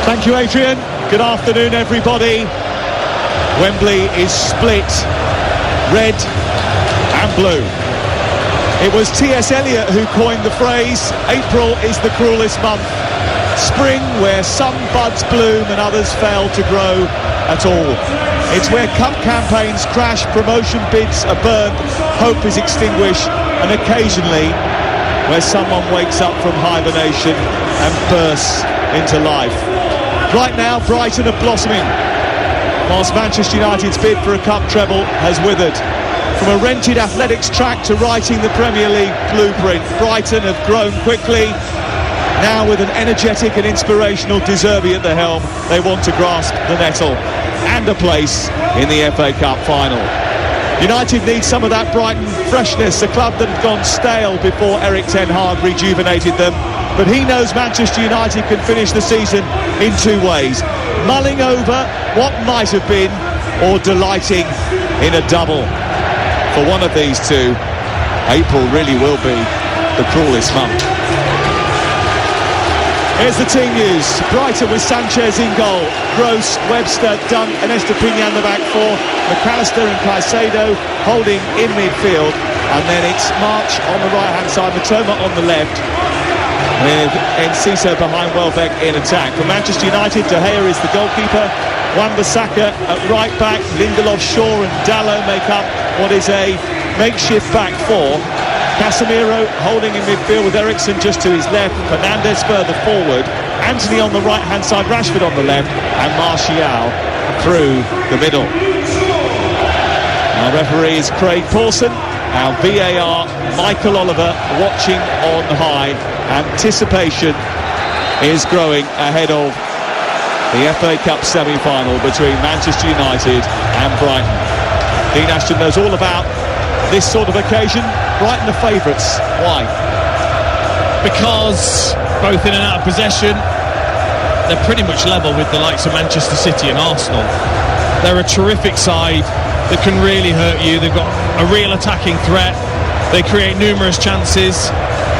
Thank you, Adrian. Good afternoon, everybody. Wembley is split red and blue. It was T.S. Eliot who coined the phrase, April is the cruelest month. Spring where some buds bloom and others fail to grow at all. It's where cup campaigns crash, promotion bids are burned, hope is extinguished, and occasionally where someone wakes up from hibernation and bursts into life. Right now, Brighton are blossoming, whilst Manchester United's bid for a cup treble has withered. From a rented athletics track to writing the Premier League blueprint, Brighton have grown quickly. Now with an energetic and inspirational De Zerbi at the helm, they want to grasp the nettle and a place in the FA Cup final. United need some of that Brighton freshness, a club that had gone stale before Erik ten Hag rejuvenated them. But he knows Manchester United can finish the season in two ways: mulling over what might have been, or delighting in a double. For one of these two, April really will be the cruelest month. Here's the team news. Brighton with Sanchez in goal, Gross, Webster, Dunn and Estepinian the back four, McAllister and Caicedo holding in midfield, and then it's March on the right hand side, Matoma on the left, with Enciso behind Welbeck in attack. For Manchester United, De Gea is the goalkeeper, Wan-Bissaka at right back, Lindelof, Shaw and Dalot make up what is a makeshift back four. Casemiro holding in midfield with Eriksen just to his left, Fernandes further forward, Antony on the right hand side, Rashford on the left, and Martial through the middle. Our referee is Craig Pawson, our VAR Michael Oliver watching on high. Anticipation is growing ahead of the FA Cup semi-final between Manchester United and Brighton. Dean Ashton knows all about this sort of occasion. Brighton are favourites. Why? Because both in and out of possession, they're pretty much level with the likes of Manchester City and Arsenal. They're a terrific side that can really hurt you. They've got a real attacking threat. They create numerous chances,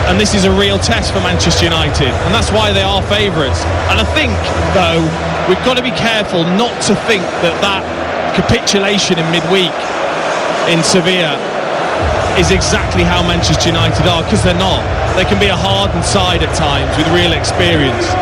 and this is a real test for Manchester United, and that's why they are favourites. And I think, though, we've got to be careful not to think that capitulation in midweek in Sevilla is exactly how Manchester United are, because they're not. They can be a hardened side at times with real experience.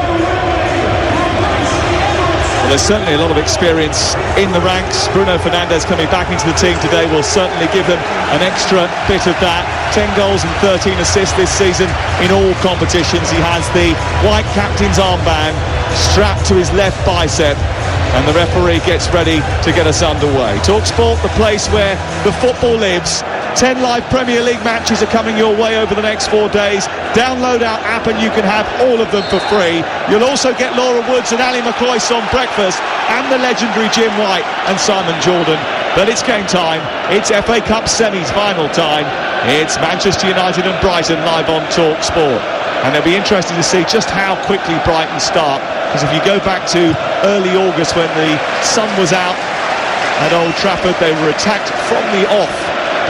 Well, there's certainly a lot of experience in the ranks. Bruno Fernandes coming back into the team today will certainly give them an extra bit of that. 10 goals and 13 assists this season in all competitions. He has the white captain's armband strapped to his left bicep, and the referee gets ready to get us underway. Talksport, the place where the football lives. 10 live Premier League matches are coming your way over the next 4 days. Download our app and you can have all of them for free. You'll also get Laura Woods and Ali McCoyce on breakfast, and the legendary Jim White and Simon Jordan. But it's game time. It's FA Cup semi-final time. It's Manchester United and Brighton live on Talksport. And it'll be interesting to see just how quickly Brighton start, because if you go back to early August when the sun was out at Old Trafford, they were attacked from the off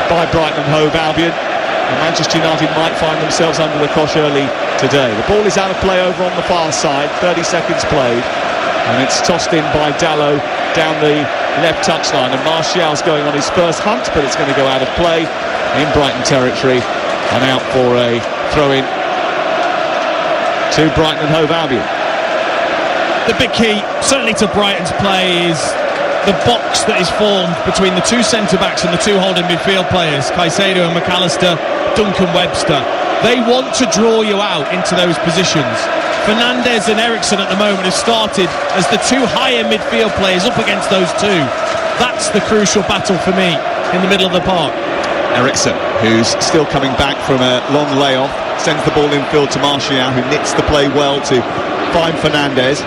by Brighton and Hove Albion, and Manchester United might find themselves under the cosh early today. The ball is out of play over on the far side, 30 seconds played, and it's tossed in by Dalot down the left touchline, and Martial's going on his first hunt, but it's going to go out of play in Brighton territory and out for a throw-in to Brighton and Hove Albion. The big key, certainly to Brighton's play, is the box that is formed between the two centre-backs and the two holding midfield players, Caicedo and McAllister, Duncan Webster. They want to draw you out into those positions. Fernandes and Eriksen at the moment have started as the two higher midfield players up against those two. That's the crucial battle for me in the middle of the park. Eriksen, who's still coming back from a long layoff, sends the ball infield to Martial, who knits the play well to find Fernandes.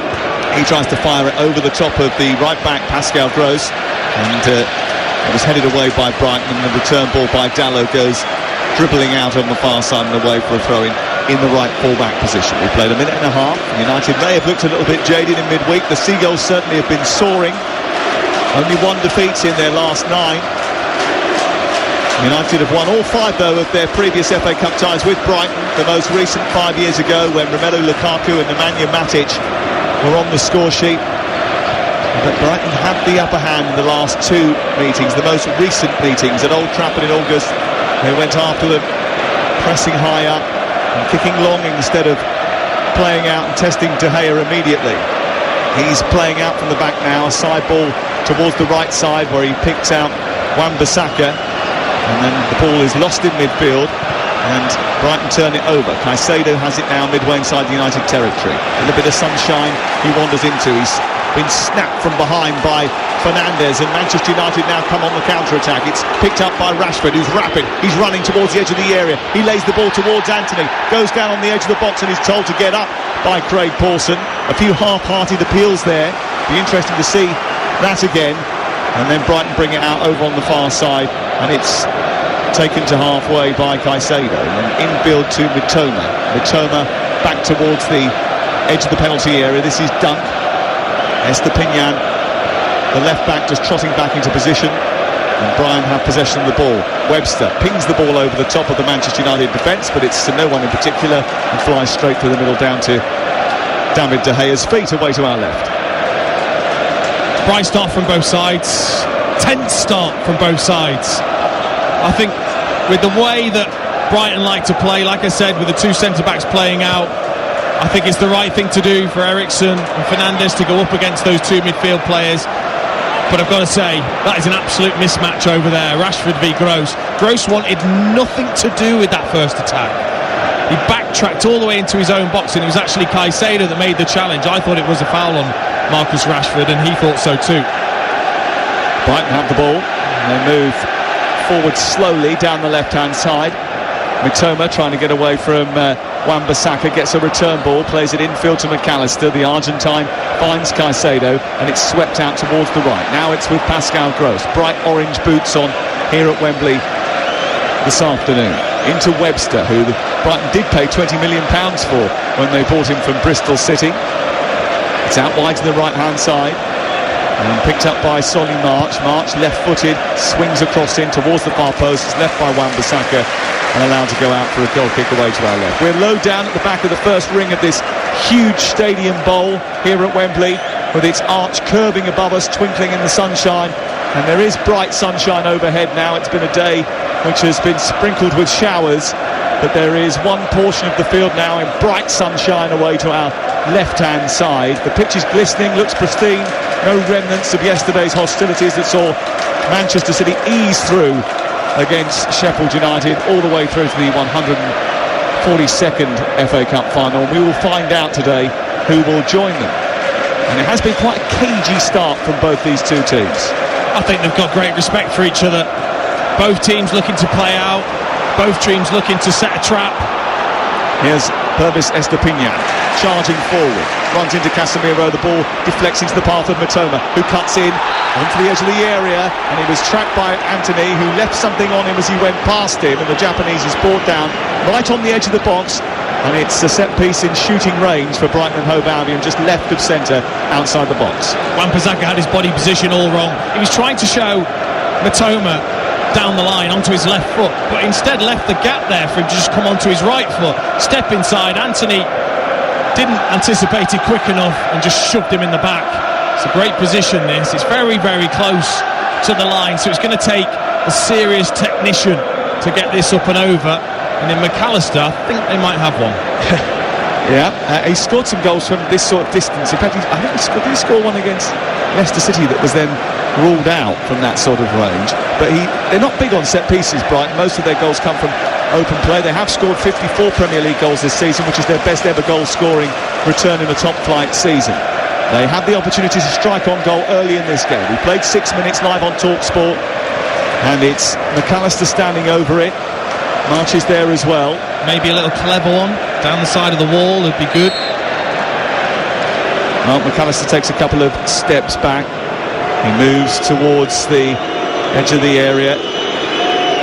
He tries to fire it over the top of the right-back, Pascal Gross, and it was headed away by Brighton, and the return ball by Dalot goes dribbling out on the far side and away for a throw-in in the right full-back position. We played a minute and a half. United may have looked a little bit jaded in midweek. The Seagulls certainly have been soaring. Only one defeat in their last 9. United have won all 5, though, of their previous FA Cup ties with Brighton. The most recent 5 years ago, when Romelu Lukaku and Nemanja Matic were on the score sheet. But Brighton had the upper hand in the last two meetings, the most recent meetings at Old Trafford in August. They went after them, pressing high up and kicking long instead of playing out and testing De Gea immediately. He's playing out from the back now, a side ball towards the right side where he picks out Wan-Bissaka, and then the ball is lost in midfield and Brighton turn it over. Caicedo has it now midway inside the United territory. A little bit of sunshine he wanders into. He's been snapped from behind by Fernandes, and Manchester United now come on the counter-attack. It's picked up by Rashford, who's rapid. He's running towards the edge of the area. He lays the ball towards Anthony, goes down on the edge of the box and is told to get up by Craig Pawson. A few half-hearted appeals there. Be interesting to see that again. And then Brighton bring it out over on the far side, and it's taken to halfway by Caicedo, and infield to Mitoma. Mitoma back towards the edge of the penalty area. This is Dunk. Estepinian, the left back, just trotting back into position, and Brighton have possession of the ball. Webster pings the ball over the top of the Manchester United defence, but it's to no one in particular, and flies straight through the middle down to David De Gea's feet away to our left. Bright start from both sides, tense start from both sides. I think with the way that Brighton like to play, like I said, with the two centre-backs playing out, I think it's the right thing to do for Eriksen and Fernandes to go up against those two midfield players. But I've got to say, that is an absolute mismatch over there. Rashford v Gross. Gross wanted nothing to do with that first attack. He backtracked all the way into his own box, and it was actually Caicedo that made the challenge. I thought it was a foul on Marcus Rashford, and he thought so too. Brighton have the ball, and they move forward slowly down the left-hand side. Mitoma trying to get away from Wan-Bissaka, gets a return ball, plays it infield to McAllister. The Argentine finds Caicedo, and it's swept out towards the right. Now it's with Pascal Gross. Bright orange boots on here at Wembley this afternoon. Into Webster, who Brighton did pay £20 million for when they bought him from Bristol City. It's out wide to the right-hand side, and picked up by Solly March. March left-footed, swings across in towards the far post. It's left by Wan-Bissaka and allowed to go out for a goal kick away to our left. We're low down at the back of the first ring of this huge stadium bowl here at Wembley, with its arch curving above us, twinkling in the sunshine. And there is bright sunshine overhead now. It's been a day which has been sprinkled with showers, but there is one portion of the field now in bright sunshine away to our left-hand side. The pitch is glistening, looks pristine. No remnants of yesterday's hostilities that saw Manchester City ease through against Sheffield United all the way through to the 142nd FA Cup final. We will find out today who will join them. And it has been quite a cagey start from both these two teams. I think they've got great respect for each other. Both teams looking to play out, both teams looking to set a trap. Here's Pervis Estepinian charging forward, runs into Casemiro. The ball deflects into the path of Mitoma, who cuts in onto the edge of the area, and he was tracked by Anthony, who left something on him as he went past him, and the Japanese is brought down right on the edge of the box, and it's a set piece in shooting range for Brighton and Hove Albion, just left of centre outside the box. Wan-Bissaka had his body position all wrong. He was trying to show Mitoma down the line onto his left foot, but instead left the gap there for him to just come onto his right foot, step inside. Anthony didn't anticipate it quick enough and just shoved him in the back. It's a great position, this. It's very, very close to the line, so it's going to take a serious technician to get this up and over. And in McAllister, I think they might have one. Yeah, he scored some goals from this sort of distance. In fact, I think did he score one against Leicester City that was then ruled out from that sort of range. But they're not big on set pieces, Brighton. Most of their goals come from open play. They have scored 54 Premier League goals this season, which is their best ever goal scoring return in a top flight season. They had the opportunity to strike on goal early in this game. We played 6 minutes live on Talksport, and it's McAllister standing over it. March is there as well. Maybe a little clever one down the side of the wall would be good. Well, McAllister takes a couple of steps back. He moves towards the edge of the area.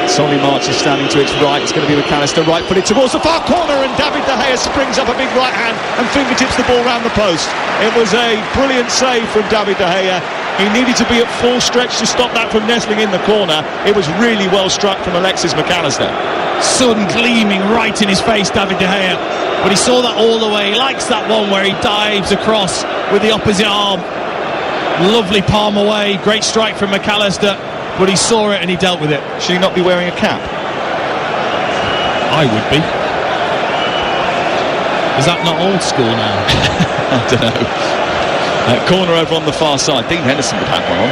Solly March is standing to its right. It's going to be McAllister right-footed towards the far corner, and David De Gea springs up a big right hand and fingertips the ball round the post. It was a brilliant save from David De Gea. He needed to be at full stretch to stop that from nestling in the corner. It was really well struck from Alexis McAllister. Sun gleaming right in his face, David De Gea, but he saw that all the way. He likes that one where he dives across with the opposite arm. Lovely palm away, great strike from McAllister, but he saw it and he dealt with it. Should he not be wearing a cap? I would be. Is that not old school now? I don't know. Corner over on the far side. Dean Henderson would have one on.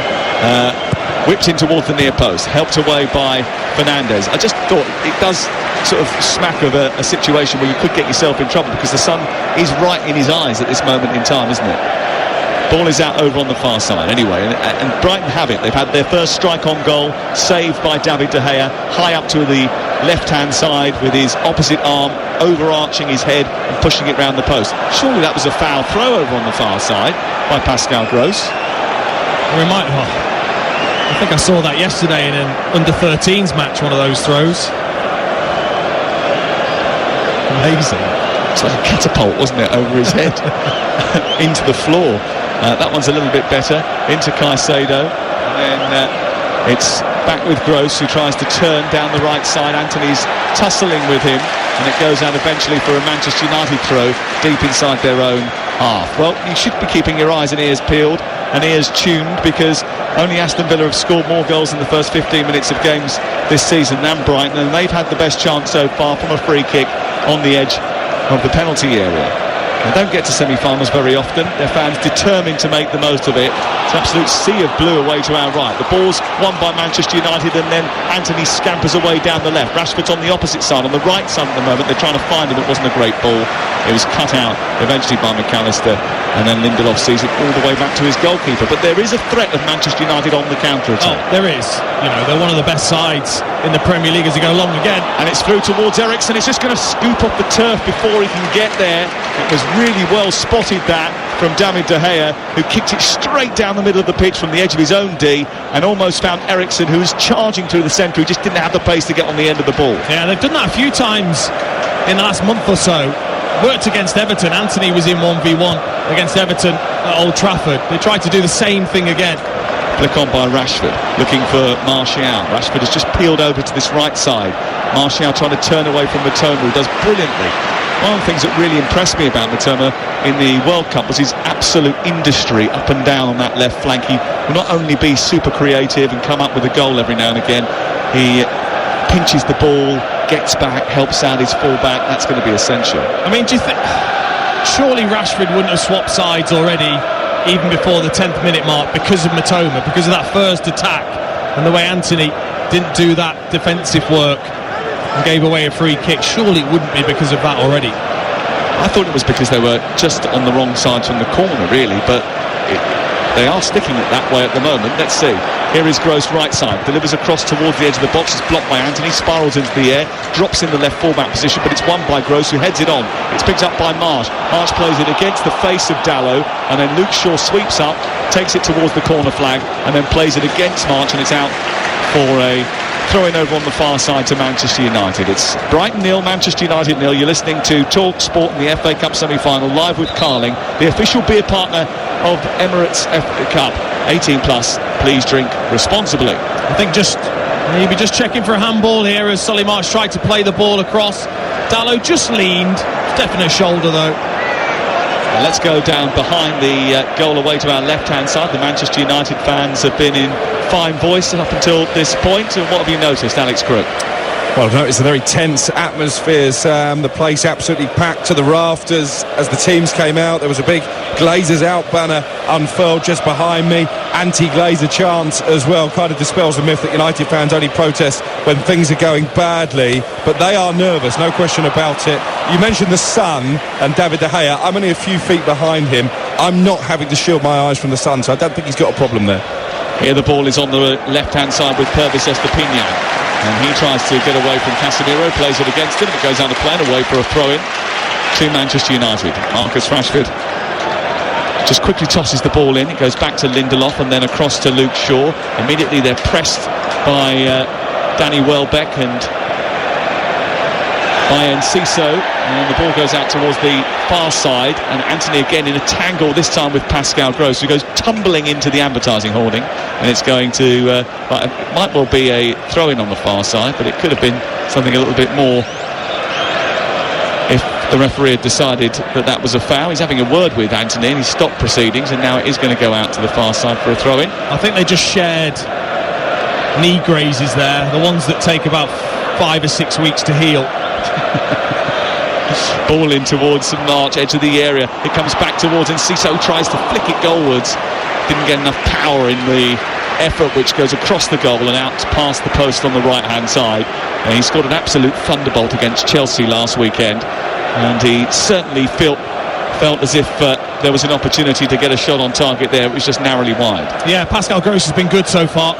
Whipped in towards the near post, helped away by Fernandes. I just thought it does sort of smack of a situation where you could get yourself in trouble, because the sun is right in his eyes at this moment in time, isn't it? Ball is out over on the far side anyway, and Brighton have it. They've had their first strike on goal, saved by David De Gea, high up to the left-hand side with his opposite arm overarching his head and pushing it round the post. Surely that was a foul throw over on the far side by Pascal Gross. I think I saw that yesterday in an under-13s match, one of those throws. Amazing. It's like a catapult, wasn't it, over his head into the floor. That one's a little bit better, into Caicedo, and then it's back with Gross, who tries to turn down the right side. Anthony's tussling with him, and it goes out eventually for a Manchester United throw deep inside their own half. Well, you should be keeping your eyes and ears peeled and ears tuned, because only Aston Villa have scored more goals in the first 15 minutes of games this season than Brighton, and they've had the best chance so far from a free kick on the edge of the penalty area. They don't get to semi-finals very often. Their fans determined to make the most of it. It's an absolute sea of blue away to our right. The ball's won by Manchester United, and then Anthony scampers away down the left. Rashford's on the opposite side, on the right side at the moment. They're trying to find him. It wasn't a great ball. It was cut out eventually by McAllister, and then Lindelof sees it all the way back to his goalkeeper. But there is a threat of Manchester United on the counter-attack. Oh, there is. You know, they're one of the best sides in the Premier League as they go along again. And it's through towards Eriksen. It's just going to scoop up the turf before he can get there. It was really well spotted, that, from David De Gea, who kicked it straight down the middle of the pitch from the edge of his own D, and almost found Eriksen, who was charging through the centre. He just didn't have the pace to get on the end of the ball. Yeah, they've done that a few times in the last month or so. Worked against Everton. Anthony was in 1v1 against Everton at Old Trafford. They tried to do the same thing again. Flick on by Rashford, looking for Martial. Rashford has just peeled over to this right side. Martial trying to turn away from Matoma, who does brilliantly. One of the things that really impressed me about Matoma in the World Cup was his absolute industry up and down on that left flank. He will not only be super creative and come up with a goal every now and again, he pinches the ball, gets back, helps out his full-back. That's going to be essential. I mean, do you think surely Rashford wouldn't have swapped sides already even before the 10th minute mark because of Matoma, because of that first attack and the way Anthony didn't do that defensive work and gave away a free kick? Surely it wouldn't be because of that already. I thought it was because they were just on the wrong sides from the corner, really, but they are sticking it that way at the moment. Let's see. Here is Gross right side, delivers across towards the edge of the box, is blocked by Anthony, spirals into the air, drops in the left fullback position, but it's won by Gross, who heads it on. It's picked up by Marsh. Marsh plays it against the face of Dalot, and then Luke Shaw sweeps up, takes it towards the corner flag, and then plays it against March, and it's out for a throw-in over on the far side to Manchester United. It's Brighton 0, Manchester United 0. You're listening to Talksport in the FA Cup semi-final, live with Carling, the official beer partner of Emirates FA Cup. 18 plus, please drink responsibly. I think maybe just checking for a handball here as Solly March tried to play the ball across. Dalot just leaned, definite shoulder though. Let's go down behind the goal away to our left-hand side. The Manchester United fans have been in fine voice up until this point. And what have you noticed, Alex Crook? Well, I've noticed a very tense atmosphere, Sam. The place absolutely packed to the rafters as the teams came out. There was a big Glazers out banner unfurled just behind me. Anti-Glazer chant as well. Kind of dispels the myth that United fans only protest when things are going badly. But they are nervous, no question about it. You mentioned the sun and David De Gea. I'm only a few feet behind him. I'm not having to shield my eyes from the sun, so I don't think he's got a problem there. Here the ball is on the left-hand side with Purvis Estepinian. And he tries to get away from Casemiro, plays it against him, it goes out of play and away for a throw-in to Manchester United. Marcus Rashford just quickly tosses the ball in, it goes back to Lindelof and then across to Luke Shaw. Immediately they're pressed by Danny Welbeck and by Enciso, and the ball goes out towards the far side, and Anthony again in a tangle, this time with Pascal Gross, who goes tumbling into the advertising hoarding, and it's going to it might well be a throw-in on the far side, but it could have been something a little bit more if the referee had decided that was a foul. He's having a word with Anthony and he's stopped proceedings, and now it is going to go out to the far side for a throw-in. I think they just shared knee grazes there, the ones that take about 5 or 6 weeks to heal. Ball in towards March, edge of the area. It comes back towards, and Ciso tries to flick it goalwards. Didn't get enough power in the effort, which goes across the goal and out past the post on the right-hand side. And he scored an absolute thunderbolt against Chelsea last weekend, and he certainly felt as if there was an opportunity to get a shot on target there. It was just narrowly wide. Yeah, Pascal Gross has been good so far.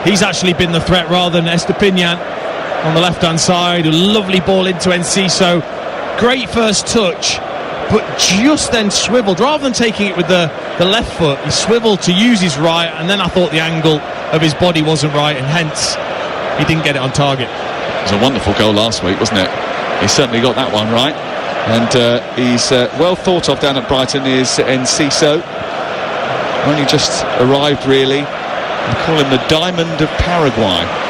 He's actually been the threat rather than Estepinian on the left-hand side. A lovely ball into Enciso. Great first touch, but just then swiveled. Rather than taking it with the left foot, he swiveled to use his right, and then I thought the angle of his body wasn't right, and hence he didn't get it on target. It was a wonderful goal last week, wasn't it? He certainly got that one right. And he's well thought of down at Brighton is Enciso. Only just arrived, really. We call him the Diamond of Paraguay.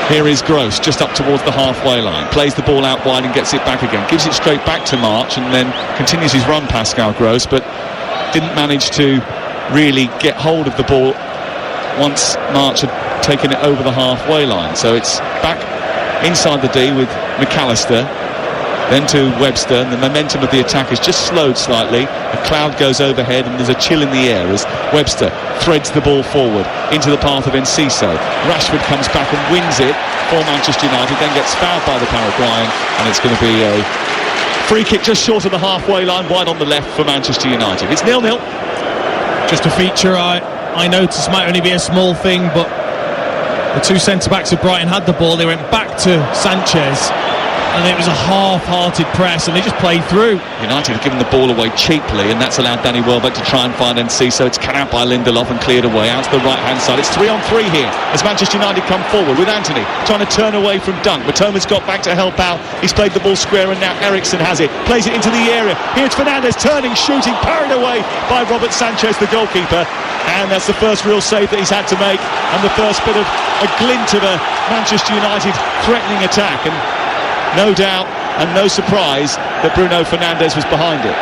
Here is Gross, just up towards the halfway line. Plays the ball out wide and gets it back again. Gives it straight back to March and then continues his run, Pascal Gross, but didn't manage to really get hold of the ball once March had taken it over the halfway line. So it's back inside the D with McAllister, then to Webster, and the momentum of the attack has just slowed slightly. A cloud goes overhead and there's a chill in the air as Webster threads the ball forward into the path of Enciso. Rashford comes back and wins it for Manchester United, then gets fouled by the Paraguayan, and it's going to be a free kick just short of the halfway line, wide on the left for Manchester United. It's 0-0. Just a feature I noticed might only be a small thing, but the two centre-backs of Brighton had the ball. They went back to Sanchez, and it was a half-hearted press, and they just played through. United have given the ball away cheaply, and that's allowed Danny Welbeck to try and find Enciso. It's cut out by Lindelof and cleared away out to the right-hand side. It's 3-on-3 here as Manchester United come forward with Anthony trying to turn away from Dunk. Matoma's got back to help out. He's played the ball square, and now Eriksen has it. Plays it into the area. Here's Fernandes turning, shooting, parried away by Robert Sanchez, the goalkeeper. And that's the first real save that he's had to make, and the first bit of a glint of a Manchester United threatening attack. And no doubt and no surprise that Bruno Fernandes was behind it.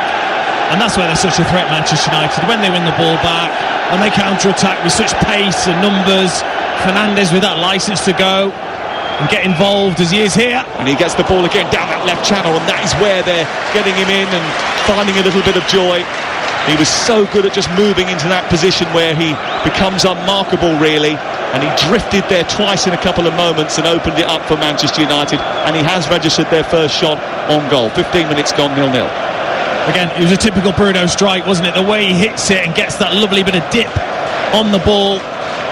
And that's why they're such a threat, Manchester United. When they win the ball back and they counter-attack with such pace and numbers, Fernandes with that licence to go and get involved as he is here. And he gets the ball again down that left channel, and that is where they're getting him in and finding a little bit of joy. He was so good at just moving into that position where he becomes unmarkable, really. And he drifted there twice in a couple of moments and opened it up for Manchester United, and he has registered their first shot on goal. 15 minutes gone, 0-0. Again, it was a typical Bruno strike, wasn't it? The way he hits it and gets that lovely bit of dip on the ball.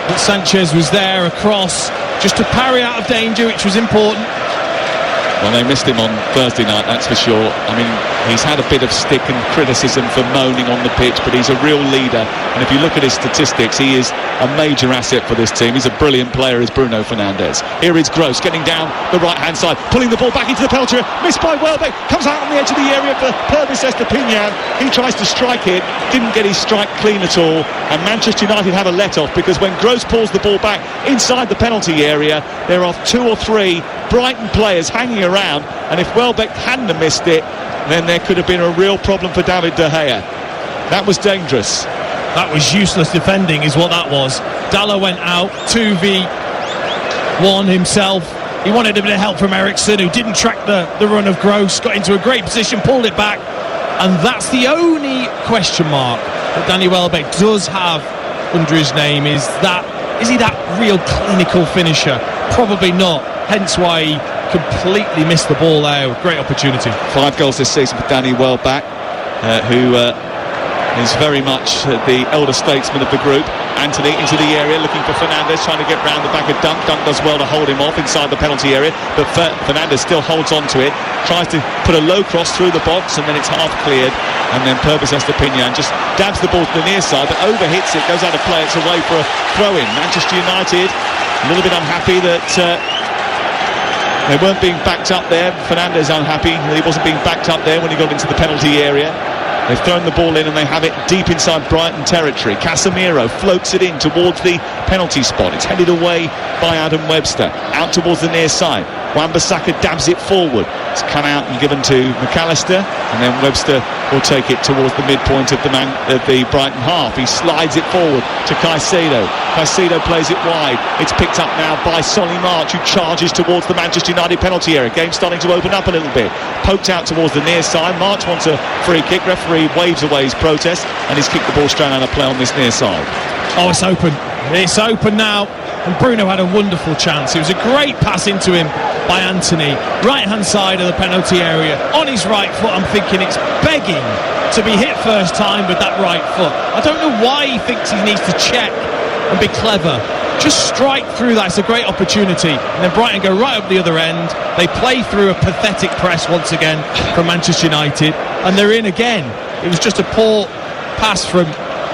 But Sanchez was there across just to parry out of danger, which was important. Well, they missed him on Thursday night, that's for sure. I mean, he's had a bit of stick and criticism for moaning on the pitch, but he's a real leader. And if you look at his statistics, he is a major asset for this team. He's a brilliant player, is Bruno Fernandes. Here is Gross getting down the right-hand side, pulling the ball back into the penalty area. Missed by Welbeck, comes out on the edge of the area for Purvis Estepinian. He tries to strike it, didn't get his strike clean at all. And Manchester United have a let-off, because when Gross pulls the ball back inside the penalty area, there are 2 or 3 Brighton players hanging around, and if Welbeck hadn't have missed it, then there could have been a real problem for David De Gea. That was dangerous. That was useless defending is what that was. Dalla went out 2v1 himself. He wanted a bit of help from Eriksen, who didn't track the run of Gross, got into a great position, pulled it back, and that's the only question mark that Danny Welbeck does have under his name. Is he that real clinical finisher? Probably not, hence why he completely missed the ball there. Great opportunity. 5 goals this season for Danny Welbeck, who is very much the elder statesman of the group. Anthony into the area looking for Fernandes, trying to get round the back of Dunk. Dunk does well to hold him off inside the penalty area, but Fernandes still holds on to it, tries to put a low cross through the box, and then it's half cleared, and then Purvis Estepinian just dabs the ball to the near side, but overhits it, goes out of play. It's away for a throw-in. Manchester United a little bit unhappy that they weren't being backed up there. Fernandes unhappy that he wasn't being backed up there when he got into the penalty area. They've thrown the ball in and they have it deep inside Brighton territory. Casemiro floats it in towards the penalty spot. It's headed away by Adam Webster, out towards the near side. Wan-Bissaka dabs it forward. It's come out and given to McAllister, and then Webster will take it towards the midpoint of the Brighton half. He slides it forward to Caicedo. Caicedo plays it wide. It's picked up now by Solly March, who charges towards the Manchester United penalty area. Game starting to open up a little bit. Poked out towards the near side. March wants a free kick. Referee waves away his protest, and he's kicked the ball straight out of play on this near side. Oh, it's open. It's open now. And Bruno had a wonderful chance. It was a great pass into him by Anthony. Right-hand side of the penalty area. On his right foot, I'm thinking it's begging to be hit first time with that right foot. I don't know why he thinks he needs to check and be clever. Just strike through that. It's a great opportunity. And then Brighton go right up the other end. They play through a pathetic press once again from Manchester United. And they're in again. It was just a poor pass from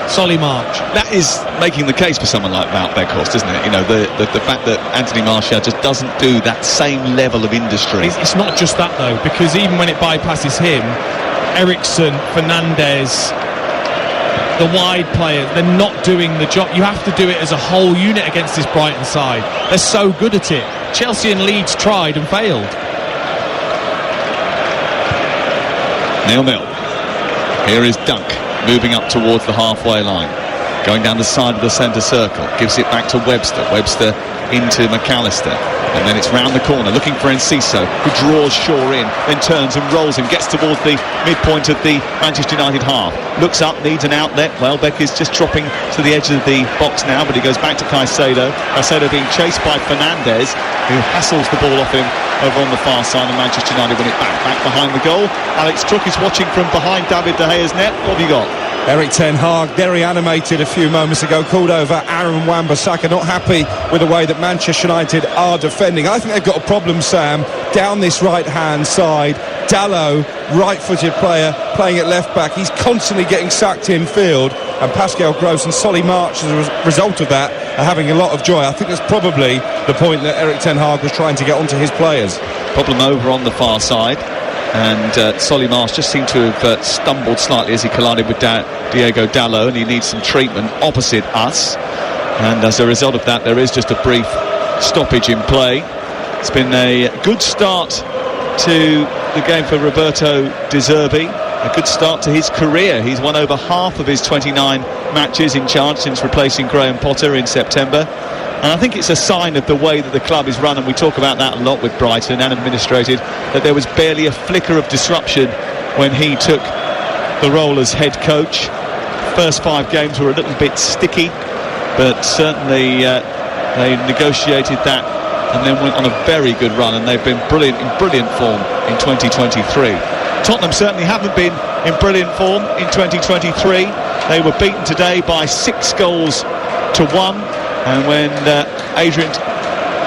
Solly March. That is making the case for someone like Wout Weghorst, isn't it? You know, the fact that Anthony Martial just doesn't do that same level of industry. It's not just that though, because even when it bypasses him, Eriksen, Fernandes, the wide players, they're not doing the job. You have to do it as a whole unit against this Brighton side. They're so good at it. Chelsea and Leeds tried and failed. 0-0. Here is Dunk, moving up towards the halfway line, going down the side of the centre circle, gives it back to Webster. Webster into McAllister, and then it's round the corner looking for Enciso, who draws Shaw in, then turns and rolls him, gets towards the midpoint of the Manchester United half, looks up, needs an outlet. Welbeck is just dropping to the edge of the box now, but he goes back to Caicedo. Caicedo being chased by Fernandes, who hassles the ball off him over on the far side, and Manchester United win it back behind the goal. Alex Crook is watching from behind David De Gea's net. What have you got? Erik ten Hag, very animated a few moments ago, called over Aaron Wan-Bissaka, not happy with the way that Manchester United are defending. I think they've got a problem, Sam, down this right-hand side. Dalot, right-footed player, playing at left-back. He's constantly getting sacked in field, and Pascal Gross and Solly March, as a result of that, are having a lot of joy. I think that's probably the point that Erik ten Hag was trying to get onto his players. Problem over on the far side. And Solly March just seemed to have stumbled slightly as he collided with Diego Dalot, and he needs some treatment opposite us. And as a result of that, there is just a brief stoppage in play. It's been a good start to the game for Roberto De Zerbi, a good start to his career. He's won over half of his 29 matches in charge since replacing Graham Potter in September. And I think it's a sign of the way that the club is run, and we talk about that a lot with Brighton and administrated, that there was barely a flicker of disruption when he took the role as head coach. First 5 games were a little bit sticky, but certainly they negotiated that and then went on a very good run, and they've been in brilliant form in 2023. Tottenham certainly haven't been in brilliant form in 2023. They were beaten today by 6-1. And when Adrian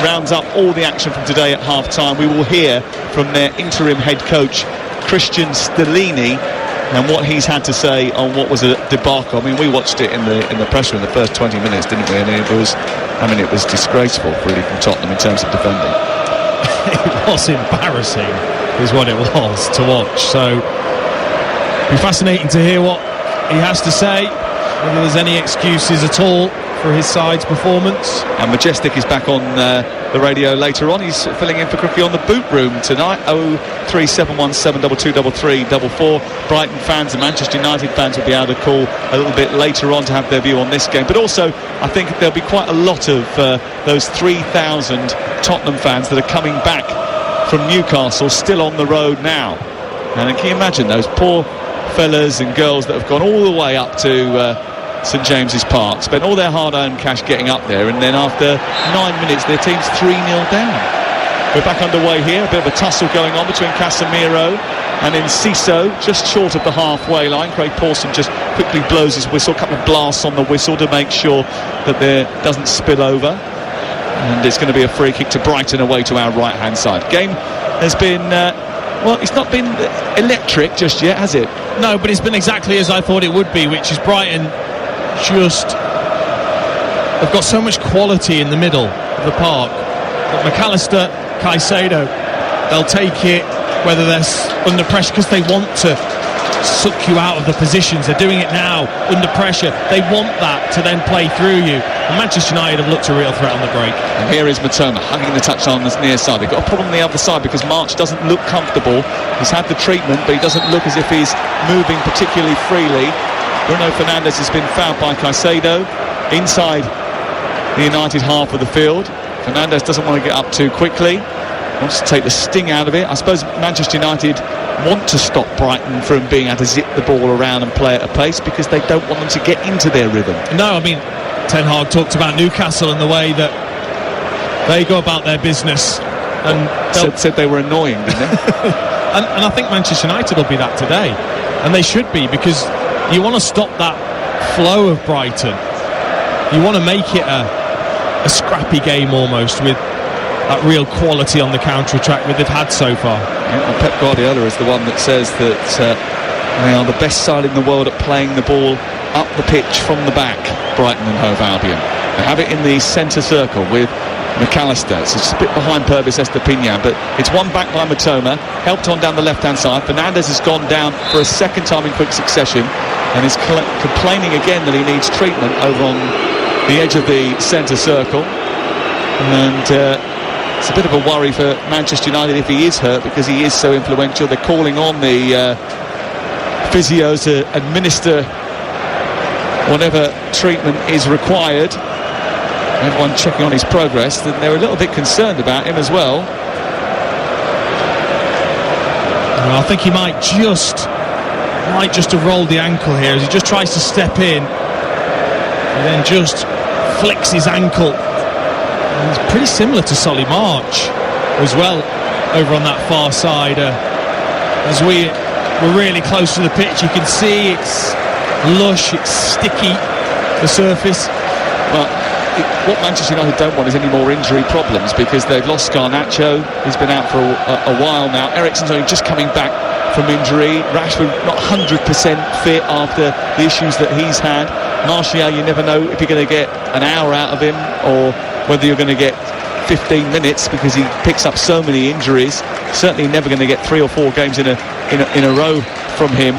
rounds up all the action from today at half-time, we will hear from their interim head coach, Christian Stellini, and what he's had to say on what was a debacle. I mean, we watched it in the press room the first 20 minutes, didn't we? And it was disgraceful, really, from Tottenham in terms of defending. It was embarrassing, is what it was to watch. So it'll be fascinating to hear what he has to say, whether there's any excuses at all for his side's performance. And Majestic is back on the radio later on. He's filling in for Crookie on the boot room tonight. 03717223344. Brighton fans and Manchester United fans will be able to call a little bit later on to have their view on this game. But also, I think there'll be quite a lot of those 3,000 Tottenham fans that are coming back from Newcastle still on the road now. And can you imagine those poor fellas and girls that have gone all the way up to St James's Park, spent all their hard-earned cash getting up there, and then after 9 minutes their team's 3-0 down. We're back underway here, a bit of a tussle going on between Casemiro and Enciso, just short of the halfway line. Craig Pawson just quickly blows his whistle, a couple of blasts on the whistle to make sure that there doesn't spill over, and it's going to be a free kick to Brighton away to our right-hand side. Game has been it's not been electric just yet, has it? No, but it's been exactly as I thought it would be, which is Brighton they've got so much quality in the middle of the park. But McAllister, Caicedo, they'll take it whether they're under pressure because they want to suck you out of the positions. They're doing it now under pressure. They want that to then play through you. And Manchester United have looked a real threat on the break. And here is Matoma hugging the touchline on the near side. They've got a problem on the other side because March doesn't look comfortable. He's had the treatment, but he doesn't look as if he's moving particularly freely. Bruno Fernandes has been fouled by Caicedo inside the United half of the field. Fernandes doesn't want to get up too quickly, wants to take the sting out of it. I suppose Manchester United want to stop Brighton from being able to zip the ball around and play at a pace because they don't want them to get into their rhythm. No, I mean, Ten Hag talked about Newcastle and the way that they go about their business, and said they were annoying, didn't they? and I think Manchester United will be that today, and they should be, because you want to stop that flow of Brighton. You want to make it a scrappy game almost, with that real quality on the counter-attack that they've had so far. Yeah, Pep Guardiola is the one that says that they are the best side in the world at playing the ball up the pitch from the back, Brighton and Hove Albion. They have it in the centre circle with McAllister. It's a bit behind Purvis Estepinian, but it's one back by Matoma, helped on down the left-hand side. Fernandes has gone down for a second time in quick succession and is complaining again that he needs treatment over on the edge of the centre circle. And it's a bit of a worry for Manchester United if he is hurt, because he is so influential. They're calling on the physios to administer whatever treatment is required. Everyone checking on his progress, and they're a little bit concerned about him as well. Well, I think he might just have rolled the ankle here as he just tries to step in and then just flicks his ankle. And it's pretty similar to Solly March as well over on that far side. As we're really close to the pitch, you can see it's lush, it's sticky, the surface. Well, what Manchester United don't want is any more injury problems, because they've lost Garnacho. He's been out for a while now. Eriksen's only just coming back from injury. Rashford not 100% fit after the issues that he's had. Martial, you never know if you're going to get an hour out of him or whether you're going to get 15 minutes, because he picks up so many injuries. Certainly never going to get 3 or 4 games in a row from him.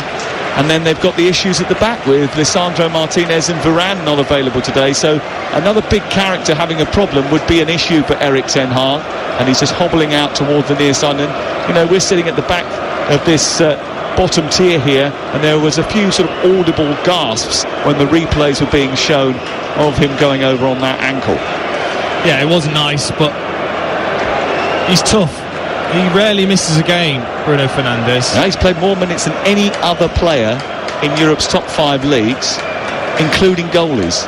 And then they've got the issues at the back with Lisandro Martinez and Varane not available today. So another big character having a problem would be an issue for Erik ten Hag. And he's just hobbling out towards the near side. And, you know, we're sitting at the back of this bottom tier here, and there was a few sort of audible gasps when the replays were being shown of him going over on that ankle. Yeah, it wasn't nice, but he's tough. He rarely misses a game, Bruno Fernandes. Now, he's played more minutes than any other player in Europe's top 5 leagues, including goalies.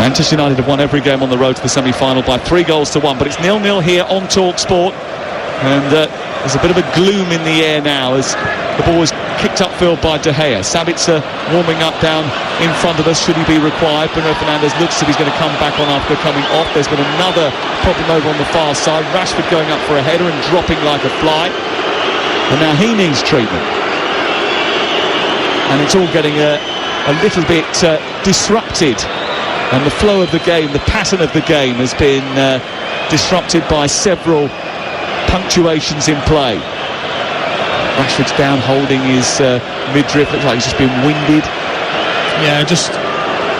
Manchester United have won every game on the road to the semi-final by 3-1, but it's 0-0 here on Talksport, and there's a bit of a gloom in the air now as the ball is kicked upfield by De Gea. Sabitzer warming up down in front of us should he be required. Bruno Fernandes looks as if he's going to come back on after coming off. There's been another problem over on the far side. Rashford going up for a header and dropping like a fly, and now he needs treatment, and it's all getting a little bit disrupted. And the flow of the game, the pattern of the game has been disrupted by several punctuations in play. Rashford's down holding his midriff. Looks like he's just been winded. Yeah, just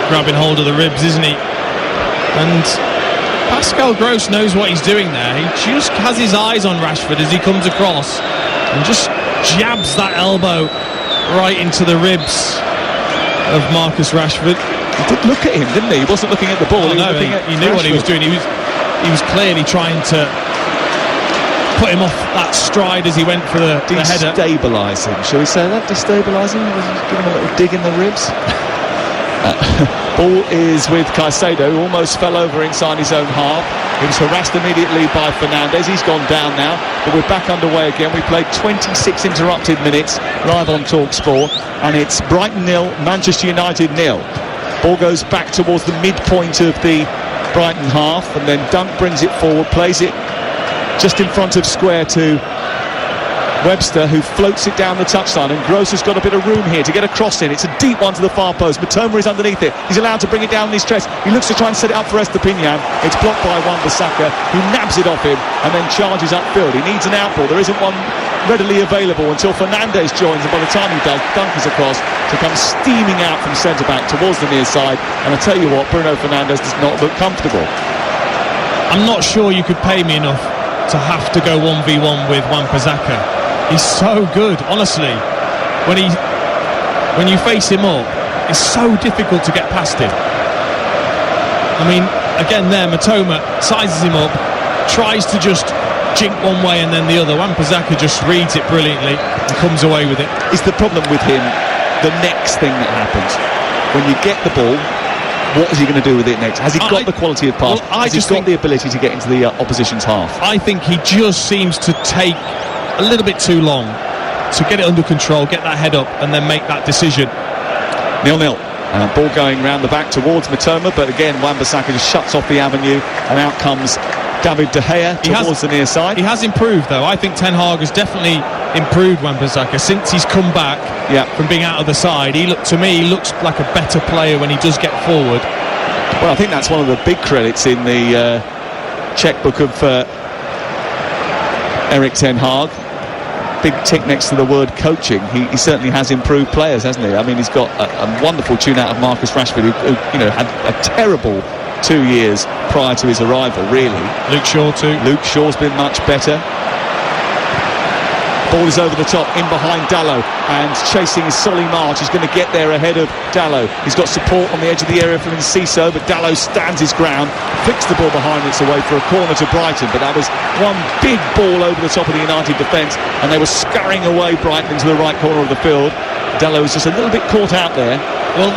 grabbing hold of the ribs, isn't he? And Pascal Gross knows what he's doing there. He just has his eyes on Rashford as he comes across and just jabs that elbow right into the ribs of Marcus Rashford. He did look at him, didn't he? He wasn't looking at the ball. He knew what he was doing. He was clearly trying to put him off that stride as he went for the header. Destabilise him, shall we say that? Destabilise him? Give him a little dig in the ribs. Ball is with Caicedo, who almost fell over inside his own half. He was harassed immediately by Fernandes. He's gone down now, but we're back underway again. We played 26 interrupted minutes live on Talksport, and it's Brighton 0, Manchester United 0. Ball goes back towards the midpoint of the Brighton half, and then Dunk brings it forward, plays it just in front of square to Webster, who floats it down the touchline, and Gross has got a bit of room here to get a cross in. It's a deep one to the far post. Matoma is underneath it. He's allowed to bring it down in his chest. He looks to try and set it up for Estepinian. It's blocked by Wan-Bissaka, who nabs it off him and then charges upfield. He needs an outball. There isn't one readily available until Fernandes joins, and by the time he does, dunkers across to come steaming out from centre-back towards the near side. And I tell you what, Bruno Fernandes does not look comfortable. I'm not sure you could pay me enough to have to go 1v1 with Wan-Bissaka. He's so good, honestly. When you face him up, it's so difficult to get past him. I mean, again there, Matoma sizes him up, tries to just jink one way and then the other. Wan-Bissaka just reads it brilliantly and comes away with it. Is the problem with him the next thing that happens? When you get the ball, what is he going to do with it next? Has he got the quality of pass? Has he got the ability to get into the opposition's half? I think he just seems to take a little bit too long to get it under control, get that head up and then make that decision. 0-0. Ball going round the back towards Matoma, but again Wan-Bissaka just shuts off the avenue and out comes David De Gea towards the near side. He has improved though. I think Ten Hag has definitely improved Wan-Bissaka since he's come back from being out of the side. He looks like a better player when he does get forward. Well, I think that's one of the big credits in the checkbook of Erik Ten Hag. Big tick next to the word coaching. He certainly has improved players, hasn't he? I mean, he's got a wonderful tune out of Marcus Rashford, who had a terrible 2 years prior to his arrival, really. Luke Shaw too. Luke Shaw's been much better. Ball is over the top, in behind Dalot, and chasing is Solly March. He's going to get there ahead of Dalot. He's got support on the edge of the area from Enciso, but Dalot stands his ground, flicks the ball behind, it's away for a corner to Brighton, but that was one big ball over the top of the United defence, and they were scurrying away Brighton into the right corner of the field. Dalot was just a little bit caught out there. Well,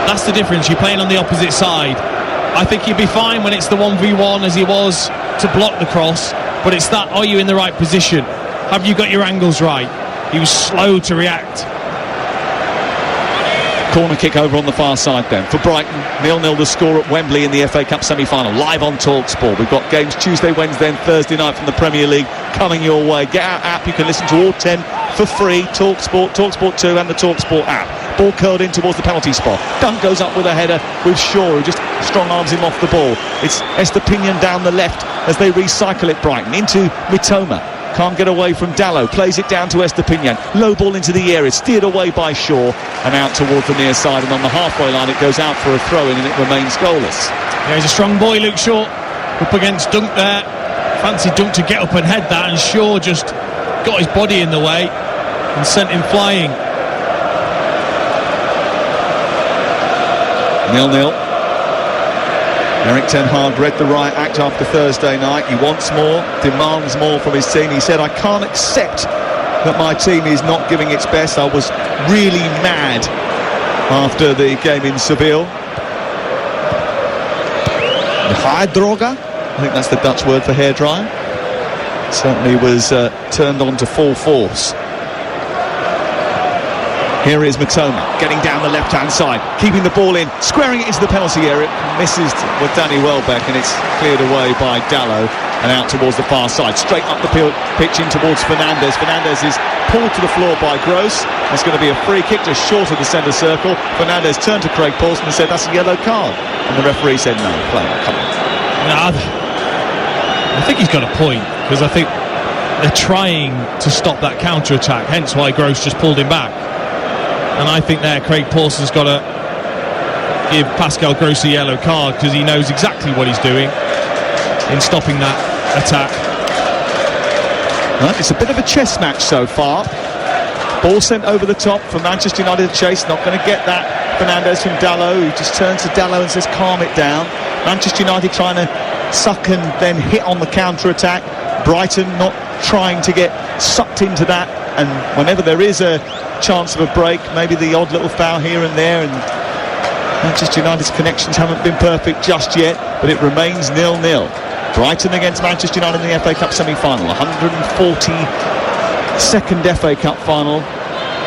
that's the difference. You're playing on the opposite side. I think he'd be fine when it's the 1v1 as he was to block the cross, but it's that, are you in the right position? Have you got your angles right? He was slow to react. Corner kick over on the far side then for Brighton. 0-0 the score at Wembley in the FA Cup semi-final, live on Talksport. We've got games Tuesday, Wednesday and Thursday night from the Premier League coming your way. Get our app, you can listen to all 10 for free. Talksport, Talksport 2 and the Talksport app. Ball curled in towards the penalty spot. Dunn goes up with a header with Shaw, who just strong arms him off the ball. It's Estepinian down the left as they recycle it, Brighton, into Mitoma. Can't get away from Dalot, plays it down to Estepinian, low ball into the area, steered away by Shaw and out towards the near side, and on the halfway line it goes out for a throw-in and it remains goalless. Yeah, he's a strong boy, Luke Shaw, up against Dunk there. Fancy Dunk to get up and head that, and Shaw just got his body in the way and sent him flying. 0-0. Erik Ten Hag read the riot act after Thursday night. He wants more, demands more from his team. He said, I can't accept that my team is not giving its best. I was really mad after the game in Seville. Hairdroger, I think that's the Dutch word for hairdryer. Certainly was turned on to full force. Here is Matoma, getting down the left-hand side, keeping the ball in, squaring it into the penalty area, misses with Danny Welbeck, and it's cleared away by Dalot and out towards the far side, straight up the pitch in towards Fernandes. Fernandes is pulled to the floor by Gross. It's going to be a free kick just short of the centre circle. Fernandes turned to Craig Paulson and said, that's a yellow card, and the referee said, no, play on, come on. I think he's got a point, because I think they're trying to stop that counter-attack, hence why Gross just pulled him back. And I think there Craig Paulson's got to give Pascal Gross a yellow card, because he knows exactly what he's doing in stopping that attack. Well, it's a bit of a chess match so far. Ball sent over the top for Manchester United to chase, not going to get that. Fernandes from Dalot, who just turns to Dalot and says calm it down. Manchester United trying to suck and then hit on the counter-attack. Brighton not trying to get sucked into that, and whenever there is a chance of a break, maybe the odd little foul here and there, and Manchester United's connections haven't been perfect just yet, but it remains 0-0. Brighton against Manchester United in the FA Cup semi-final, 142nd FA Cup final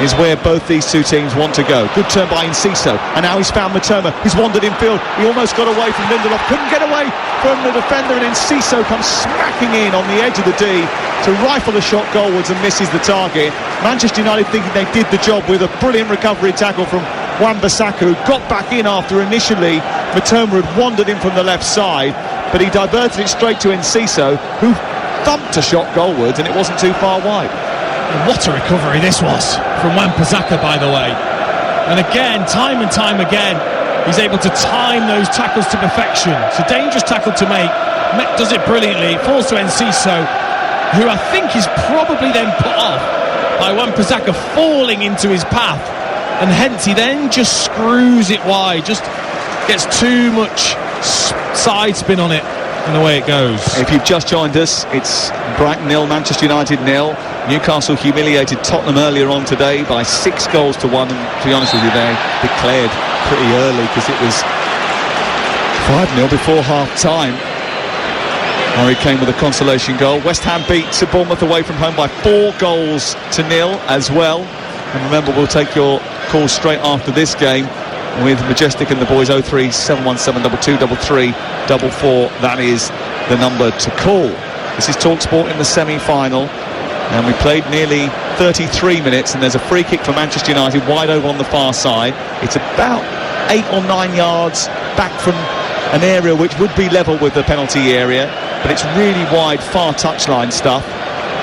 is where both these two teams want to go. Good turn by Enciso, and now he's found Matoma, who's wandered infield. He almost got away from Lindelof, couldn't get away from the defender, and Enciso comes smacking in on the edge of the D to rifle a shot goalwards and misses the target. Manchester United thinking they did the job with a brilliant recovery tackle from Wan-Bissaka, who got back in after initially Matoma had wandered in from the left side, but he diverted it straight to Enciso, who thumped a shot goalwards, and it wasn't too far wide. What a recovery this was from Wan-Bissaka, by the way. And again, time and time again, he's able to time those tackles to perfection. It's a dangerous tackle to make. Met does it brilliantly. It falls to Enciso, who I think is probably then put off by Wan-Bissaka falling into his path, and hence he then just screws it wide, just gets too much side spin on it, and away it goes. If you've just joined us, it's Brighton 0, Manchester United 0. Newcastle humiliated Tottenham earlier on today by 6 goals to 1, and to be honest with you, they declared pretty early because it was 5-0 before half-time. Murray came with a consolation goal. West Ham beat Bournemouth away from home by 4 goals to 0 as well. And remember, we'll take your calls straight after this game with Majestic and the boys. 03717223344. That is the number to call. This is Talksport in the semi-final, and we played nearly 33 minutes, and there's a free kick for Manchester United wide over on the far side. It's about 8 or 9 yards back from an area which would be level with the penalty area, but it's really wide, far touchline stuff.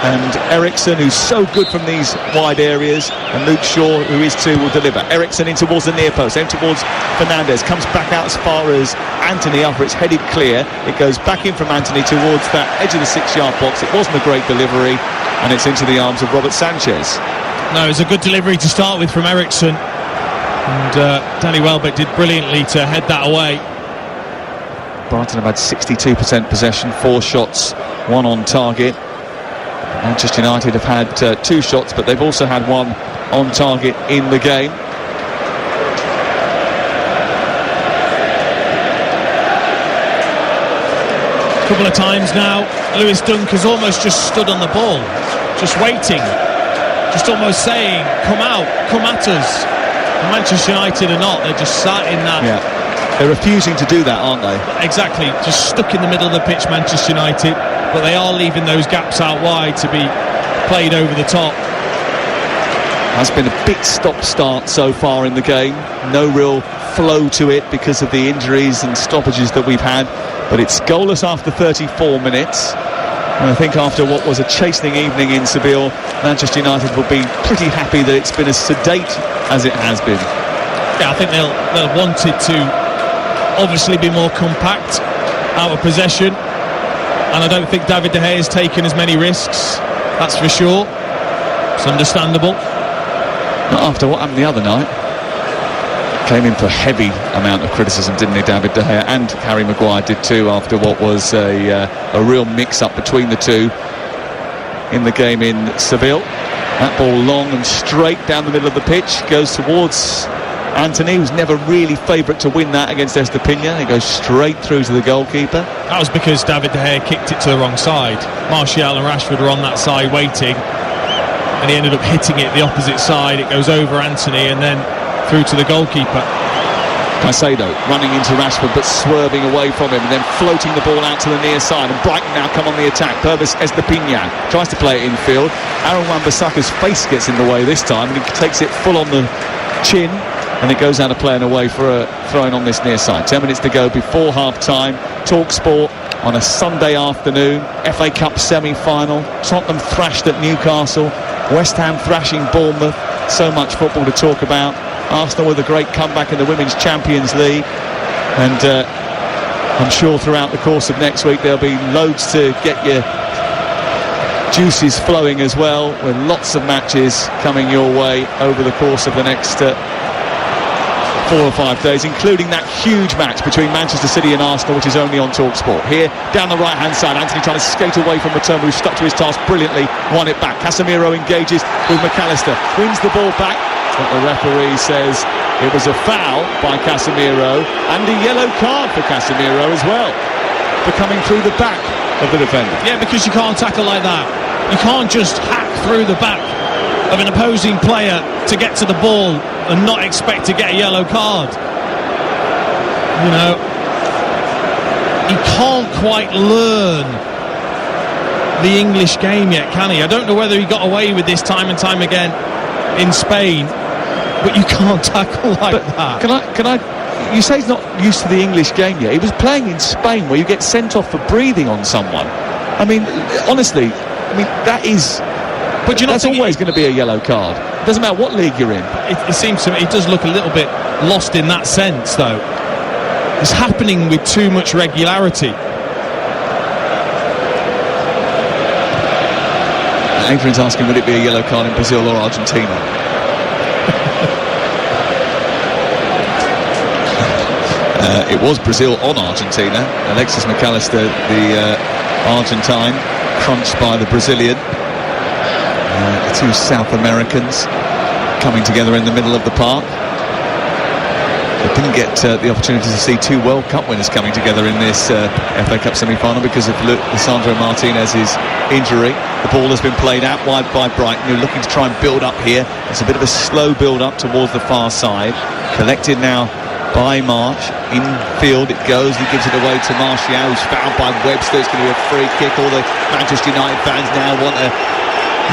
And Eriksson, who's so good from these wide areas, and Luke Shaw, who is too, will deliver. Eriksson in towards the near post, then towards Fernandes, comes back out as far as Anthony after it's headed clear. It goes back in from Anthony towards that edge of the 6-yard box. It wasn't a great delivery, and it's into the arms of Robert Sanchez. No, it was a good delivery to start with from Eriksson, and Danny Welbeck did brilliantly to head that away. Brighton have had 62% possession, 4 shots, 1 on target. Manchester United have had 2 shots, but they've also had 1 on target in the game. A couple of times now, Lewis Dunk has almost just stood on the ball, just waiting, just almost saying, come out, come at us. And Manchester United are not, they're just sat in that. Yeah. They're refusing to do that, aren't they? Exactly, just stuck in the middle of the pitch, Manchester United, but they are leaving those gaps out wide to be played over the top. Has been a bit stop-start so far in the game. No real flow to it because of the injuries and stoppages that we've had, but it's goalless after 34 minutes. And I think after what was a chastening evening in Seville, Manchester United will be pretty happy that it's been as sedate as it has been. Yeah, I think they'll wanted to obviously be more compact out of possession, and I don't think David De Gea has taken as many risks, that's for sure. It's understandable. Not after what happened the other night. Came in for a heavy amount of criticism, didn't he, David De Gea? And Harry Maguire did too, after what was a real mix-up between the two in the game in Seville. That ball long and straight down the middle of the pitch, goes towards Anthony, who's never really favourite to win that against Estepina. It goes straight through to the goalkeeper. That was because David De Gea kicked it to the wrong side. Martial and Rashford were on that side waiting, and he ended up hitting it the opposite side. It goes over Anthony and then through to the goalkeeper. Caicedo running into Rashford but swerving away from him, and then floating the ball out to the near side, and Brighton now come on the attack. Purvis Estepina tries to play it infield. Aaron Wan-Bissaka's face gets in the way this time, and he takes it full on the chin, and it goes out of play and away for a throw-in on this near side. 10 minutes to go before half-time. Talksport on a Sunday afternoon. FA Cup semi-final. Tottenham thrashed at Newcastle. West Ham thrashing Bournemouth. So much football to talk about. Arsenal with a great comeback in the Women's Champions League. And I'm sure throughout the course of next week there'll be loads to get your juices flowing as well, with lots of matches coming your way over the course of the next 4 or 5 days, including that huge match between Manchester City and Arsenal, which is only on Talksport. Here, down the right-hand side, Anthony trying to skate away from Matoma, who stuck to his task brilliantly, won it back. Casemiro engages with McAllister, wins the ball back, but the referee says it was a foul by Casemiro, and a yellow card for Casemiro as well, for coming through the back of the defender. Yeah, because you can't tackle like that. You can't just hack through the back of an opposing player to get to the ball and not expect to get a yellow card. You know, he can't quite learn the English game yet, can he? I don't know whether he got away with this time and time again in Spain, but you can't tackle like that. Can I? You say he's not used to the English game yet. He was playing in Spain, where you get sent off for breathing on someone. I mean, honestly, that is. But you know, that's always going to be a yellow card. It doesn't matter what league you're in. It seems to me he does look a little bit lost in that sense, though. It's happening with too much regularity. Adrian's asking, would it be a yellow card in Brazil or Argentina? It was Brazil on Argentina. Alexis McAllister, the Argentine, crunched by the Brazilian. The two South Americans coming together in the middle of the park. They didn't get the opportunity to see two World Cup winners coming together in this FA Cup semi-final because of Lisandro Martinez's injury. The ball has been played out wide by Brighton, who are looking to try and build up here. It's a bit of a slow build-up towards the far side. Collected now by March. In field it goes. He gives it away to Martial, who's fouled by Webster. It's going to be a free kick. All the Manchester United fans now want a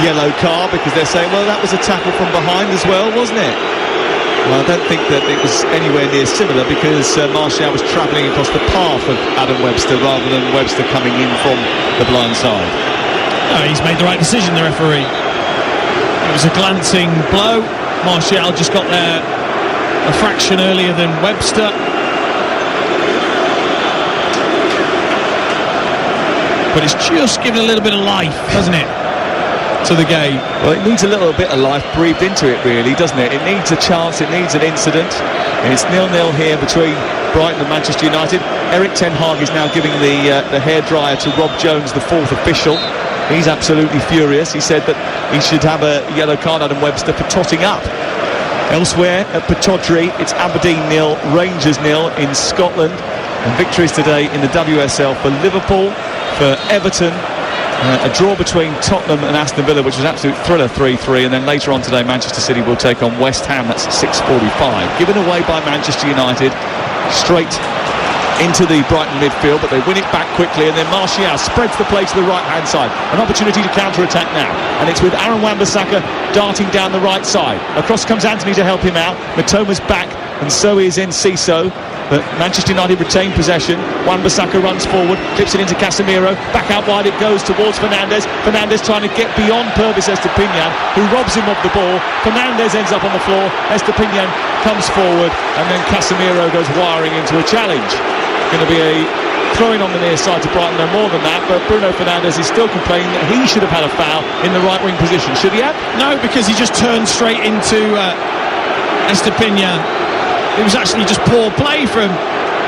yellow card because they're saying, well, that was a tackle from behind as well, wasn't it? Well, I don't think that it was anywhere near similar because Martial was travelling across the path of Adam Webster rather than Webster coming in from the blind side. No, he's made the right decision, the referee. It was a glancing blow. Martial just got there a fraction earlier than Webster. But it's just given a little bit of life, hasn't it, to the game? Well, it needs a little bit of life breathed into it, really, doesn't it? It needs a chance, it needs an incident. And it's 0-0 here between Brighton and Manchester United. Eric Ten Hag is now giving the hairdryer to Rob Jones, the fourth official. He's absolutely furious. He said that he should have a yellow card, Adam Webster, for totting up. Elsewhere at Pittodrie, it's Aberdeen 0, Rangers 0 in Scotland. And victories today in the WSL for Liverpool, for Everton. A draw between Tottenham and Aston Villa, which was an absolute thriller, 3-3. And then later on today, Manchester City will take on West Ham. That's 6:45. Given away by Manchester United, straight into the Brighton midfield, but they win it back quickly, and then Martial spreads the play to the right-hand side. An opportunity to counter-attack now, and it's with Aaron Wan-Bissaka darting down the right side. Across comes Anthony to help him out. Matoma's back, and so is Enciso. But Manchester United retain possession. Wan-Bissaka runs forward, clips it into Casemiro. Back out wide it goes towards Fernandes. Fernandes trying to get beyond Purvis Estupiñán, who robs him of the ball. Fernandes ends up on the floor. Estupiñán comes forward, and then Casemiro goes wiring into a challenge. Going to be a throwing on the near side to Brighton, no more than that. But Bruno Fernandes is still complaining that he should have had a foul in the right wing position. Should he have? No, because he just turned straight into Estupiñán. It was actually just poor play from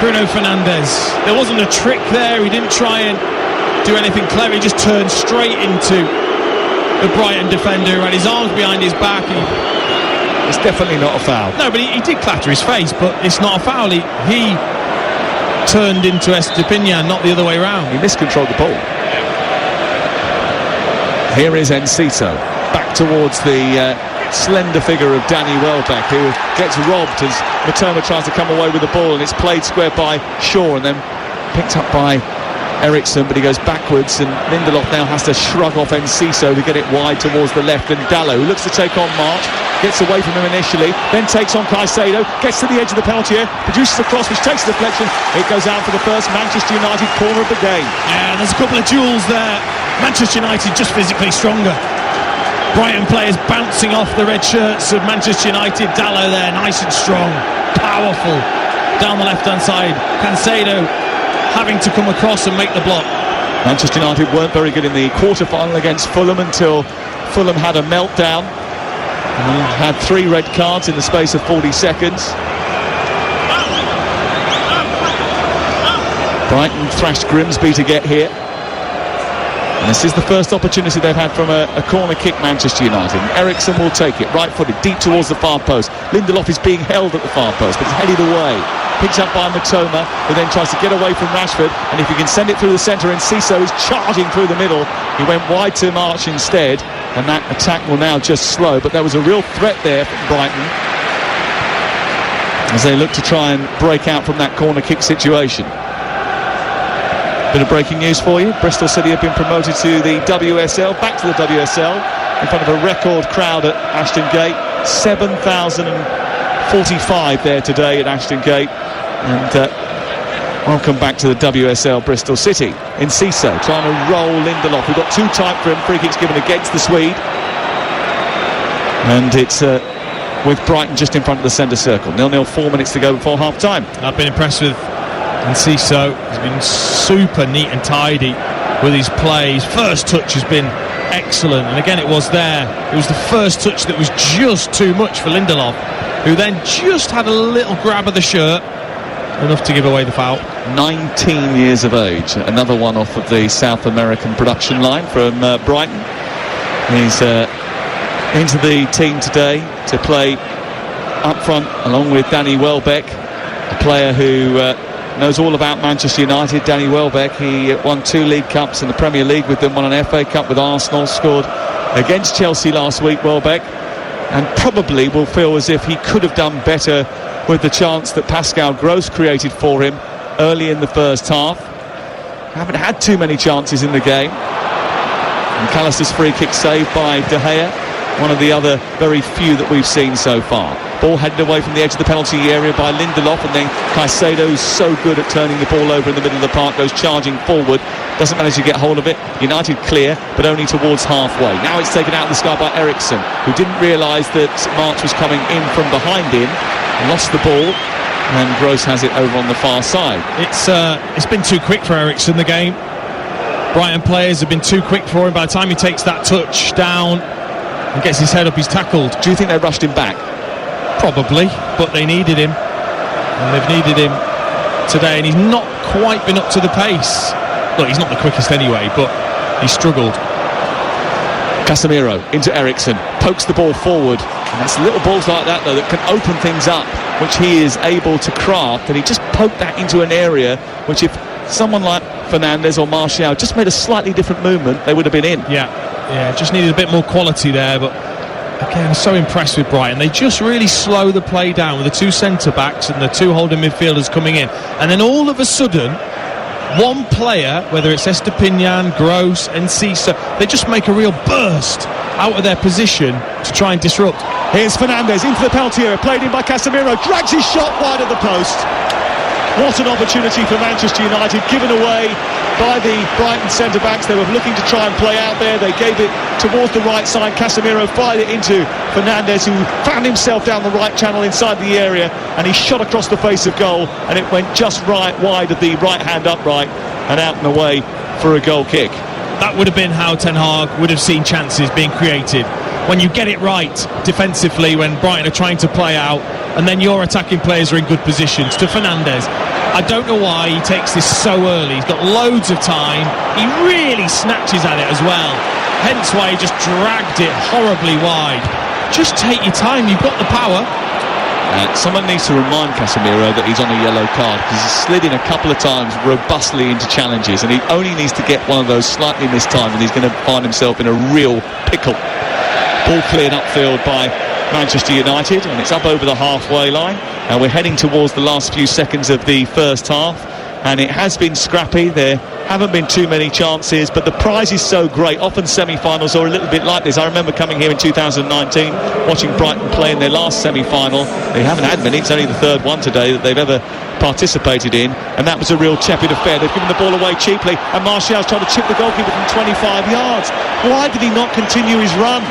Bruno Fernandes. There wasn't a trick there. He didn't try and do anything clever. He just turned straight into the Brighton defender who had his arms behind his back. It's definitely not a foul. No, but he did clatter his face, but it's not a foul. He turned into Estupiñán, not the other way around. He miscontrolled the ball. Here is Enciso back towards the slender figure of Danny Welbeck, who gets robbed as Matoma tries to come away with the ball, and it's played square by Shaw and then picked up by Eriksson, but he goes backwards, and Lindelof now has to shrug off Enciso to get it wide towards the left, and Dallo, who looks to take on March, gets away from him initially, then takes on Caicedo, gets to the edge of the penalty area, produces a cross which takes a deflection. It goes out for the first Manchester United corner of the game. Yeah, there's a couple of duels there. Manchester United just physically stronger. Brighton players bouncing off the red shirts of Manchester United. Dallo there, nice and strong, powerful, down the left-hand side. Caicedo having to come across and make the block. Manchester United weren't very good in the quarter-final against Fulham until Fulham had a meltdown. Had 3 red cards in the space of 40 seconds. Brighton thrashed Grimsby to get here. And this is the first opportunity they've had from a corner kick, Manchester United. Eriksson will take it, right-footed, deep towards the far post. Lindelof is being held at the far post, but it's headed away. Picked up by Matoma, who then tries to get away from Rashford. And if he can send it through the centre, and Enciso is charging through the middle. He went wide to March instead. and that attack will now just slow. But there was a real threat there from Brighton as they look to try and break out from that corner kick situation. Bit of breaking news for you. Bristol City have been promoted to the WSL, back to the WSL, in front of a record crowd at Ashton Gate. 7,045 there today at Ashton Gate. And welcome back to the WSL Bristol City. In Ciso, trying to roll Lindelof. We've got too tight for him. Free kick's given against the Swede. And it's with Brighton just in front of the centre circle. 0-0, 4 minutes to go before half-time. I've been impressed with Enciso. He's been super neat and tidy with his plays. First touch has been excellent, and again it was there. It was the first touch that was just too much for Lindelof, who then just had a little grab of the shirt, enough to give away the foul. 19 years of age. Another one off of the South American production line from Brighton. He's into the team today to play up front along with Danny Welbeck, a player who knows all about Manchester United. Danny Welbeck, he won 2 League Cups in the Premier League with them, won an FA Cup with Arsenal, scored against Chelsea last week, Welbeck, and probably will feel as if he could have done better with the chance that Pascal Gross created for him early in the first half. Haven't had too many chances in the game. And Callister's free kick saved by De Gea, one of the other very few that we've seen so far. Ball headed away from the edge of the penalty area by Lindelof, and then Caicedo's so good at turning the ball over in the middle of the park, goes charging forward, doesn't manage to get hold of it. United clear, but only towards halfway. Now it's taken out of the sky by Eriksson, who didn't realise that March was coming in from behind him, lost the ball, and Gross has it over on the far side. It's been too quick for Eriksson, the game. Brighton players have been too quick for him. By the time he takes that touch down and gets his head up, he's tackled. Do you think they rushed him back? Probably, but they needed him, and they've needed him today, and he's not quite been up to the pace. Look, he's not the quickest anyway, but he struggled. Casemiro into Eriksson, pokes the ball forward, and it's little balls like that though that can open things up, which he is able to craft, and he just poked that into an area which, if someone like Fernandes or Martial just made a slightly different movement, they would have been in. Yeah, just needed a bit more quality there, but again, I'm so impressed with Brighton. They just really slow the play down with the 2 centre-backs and the 2 holding midfielders coming in. And then all of a sudden, one player, whether it's Estepinian, Gross, Enciso, they just make a real burst out of their position to try and disrupt. Here's Fernandes into the penalty area, played in by Casemiro, drags his shot wide of the post. What an opportunity for Manchester United, given away by the Brighton centre-backs. They were looking to try and play out there. They gave it towards the right side. Casemiro fired it into Fernandes, who found himself down the right channel inside the area, and he shot across the face of goal, and it went just right wide of the right-hand upright and out and away for a goal kick. That would have been how Ten Hag would have seen chances being created. When you get it right defensively, when Brighton are trying to play out, and then your attacking players are in good positions. To Fernandes, I don't know why he takes this so early. He's got loads of time. He really snatches at it as well. Hence why he just dragged it horribly wide. Just take your time. You've got the power. Someone needs to remind Casemiro that he's on a yellow card, because he's slid in a couple of times robustly into challenges, and he only needs to get one of those slightly missed time, and he's going to find himself in a real pickle. Ball cleared upfield by Manchester United, and it's up over the halfway line. Now we're heading towards the last few seconds of the first half, and it has been scrappy. There haven't been too many chances, but the prize is so great. Often semi-finals are a little bit like this. I remember coming here in 2019, watching Brighton play in their last semi-final. They haven't had many. It's only the 3rd one today that they've ever participated in, and that was a real tepid affair. They've given the ball away cheaply, and Martial's trying to chip the goalkeeper from 25 yards. Why did he not continue his run?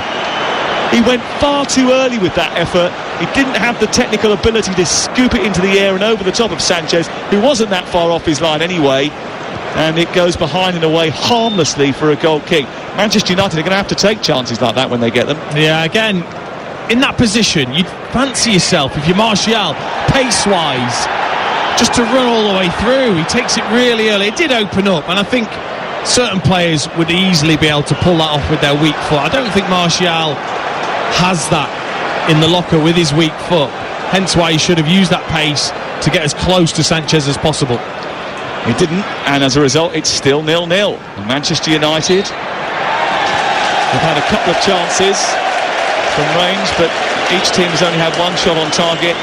He went far too early with that effort. He didn't have the technical ability to scoop it into the air and over the top of Sanchez, who wasn't that far off his line anyway, and it goes behind and away harmlessly for a goal kick. Manchester United are going to have to take chances like that when they get them. Yeah, again, in that position, you'd fancy yourself, if you're Martial, pace-wise, just to run all the way through. He takes it really early. It did open up, and I think certain players would easily be able to pull that off with their weak foot. I don't think Martial has that in the locker with his weak foot, hence why he should have used that pace to get as close to Sanchez as possible. He didn't, and as a result it's still 0-0. Manchester United They've had a couple of chances from range, but each team has only had one shot on target.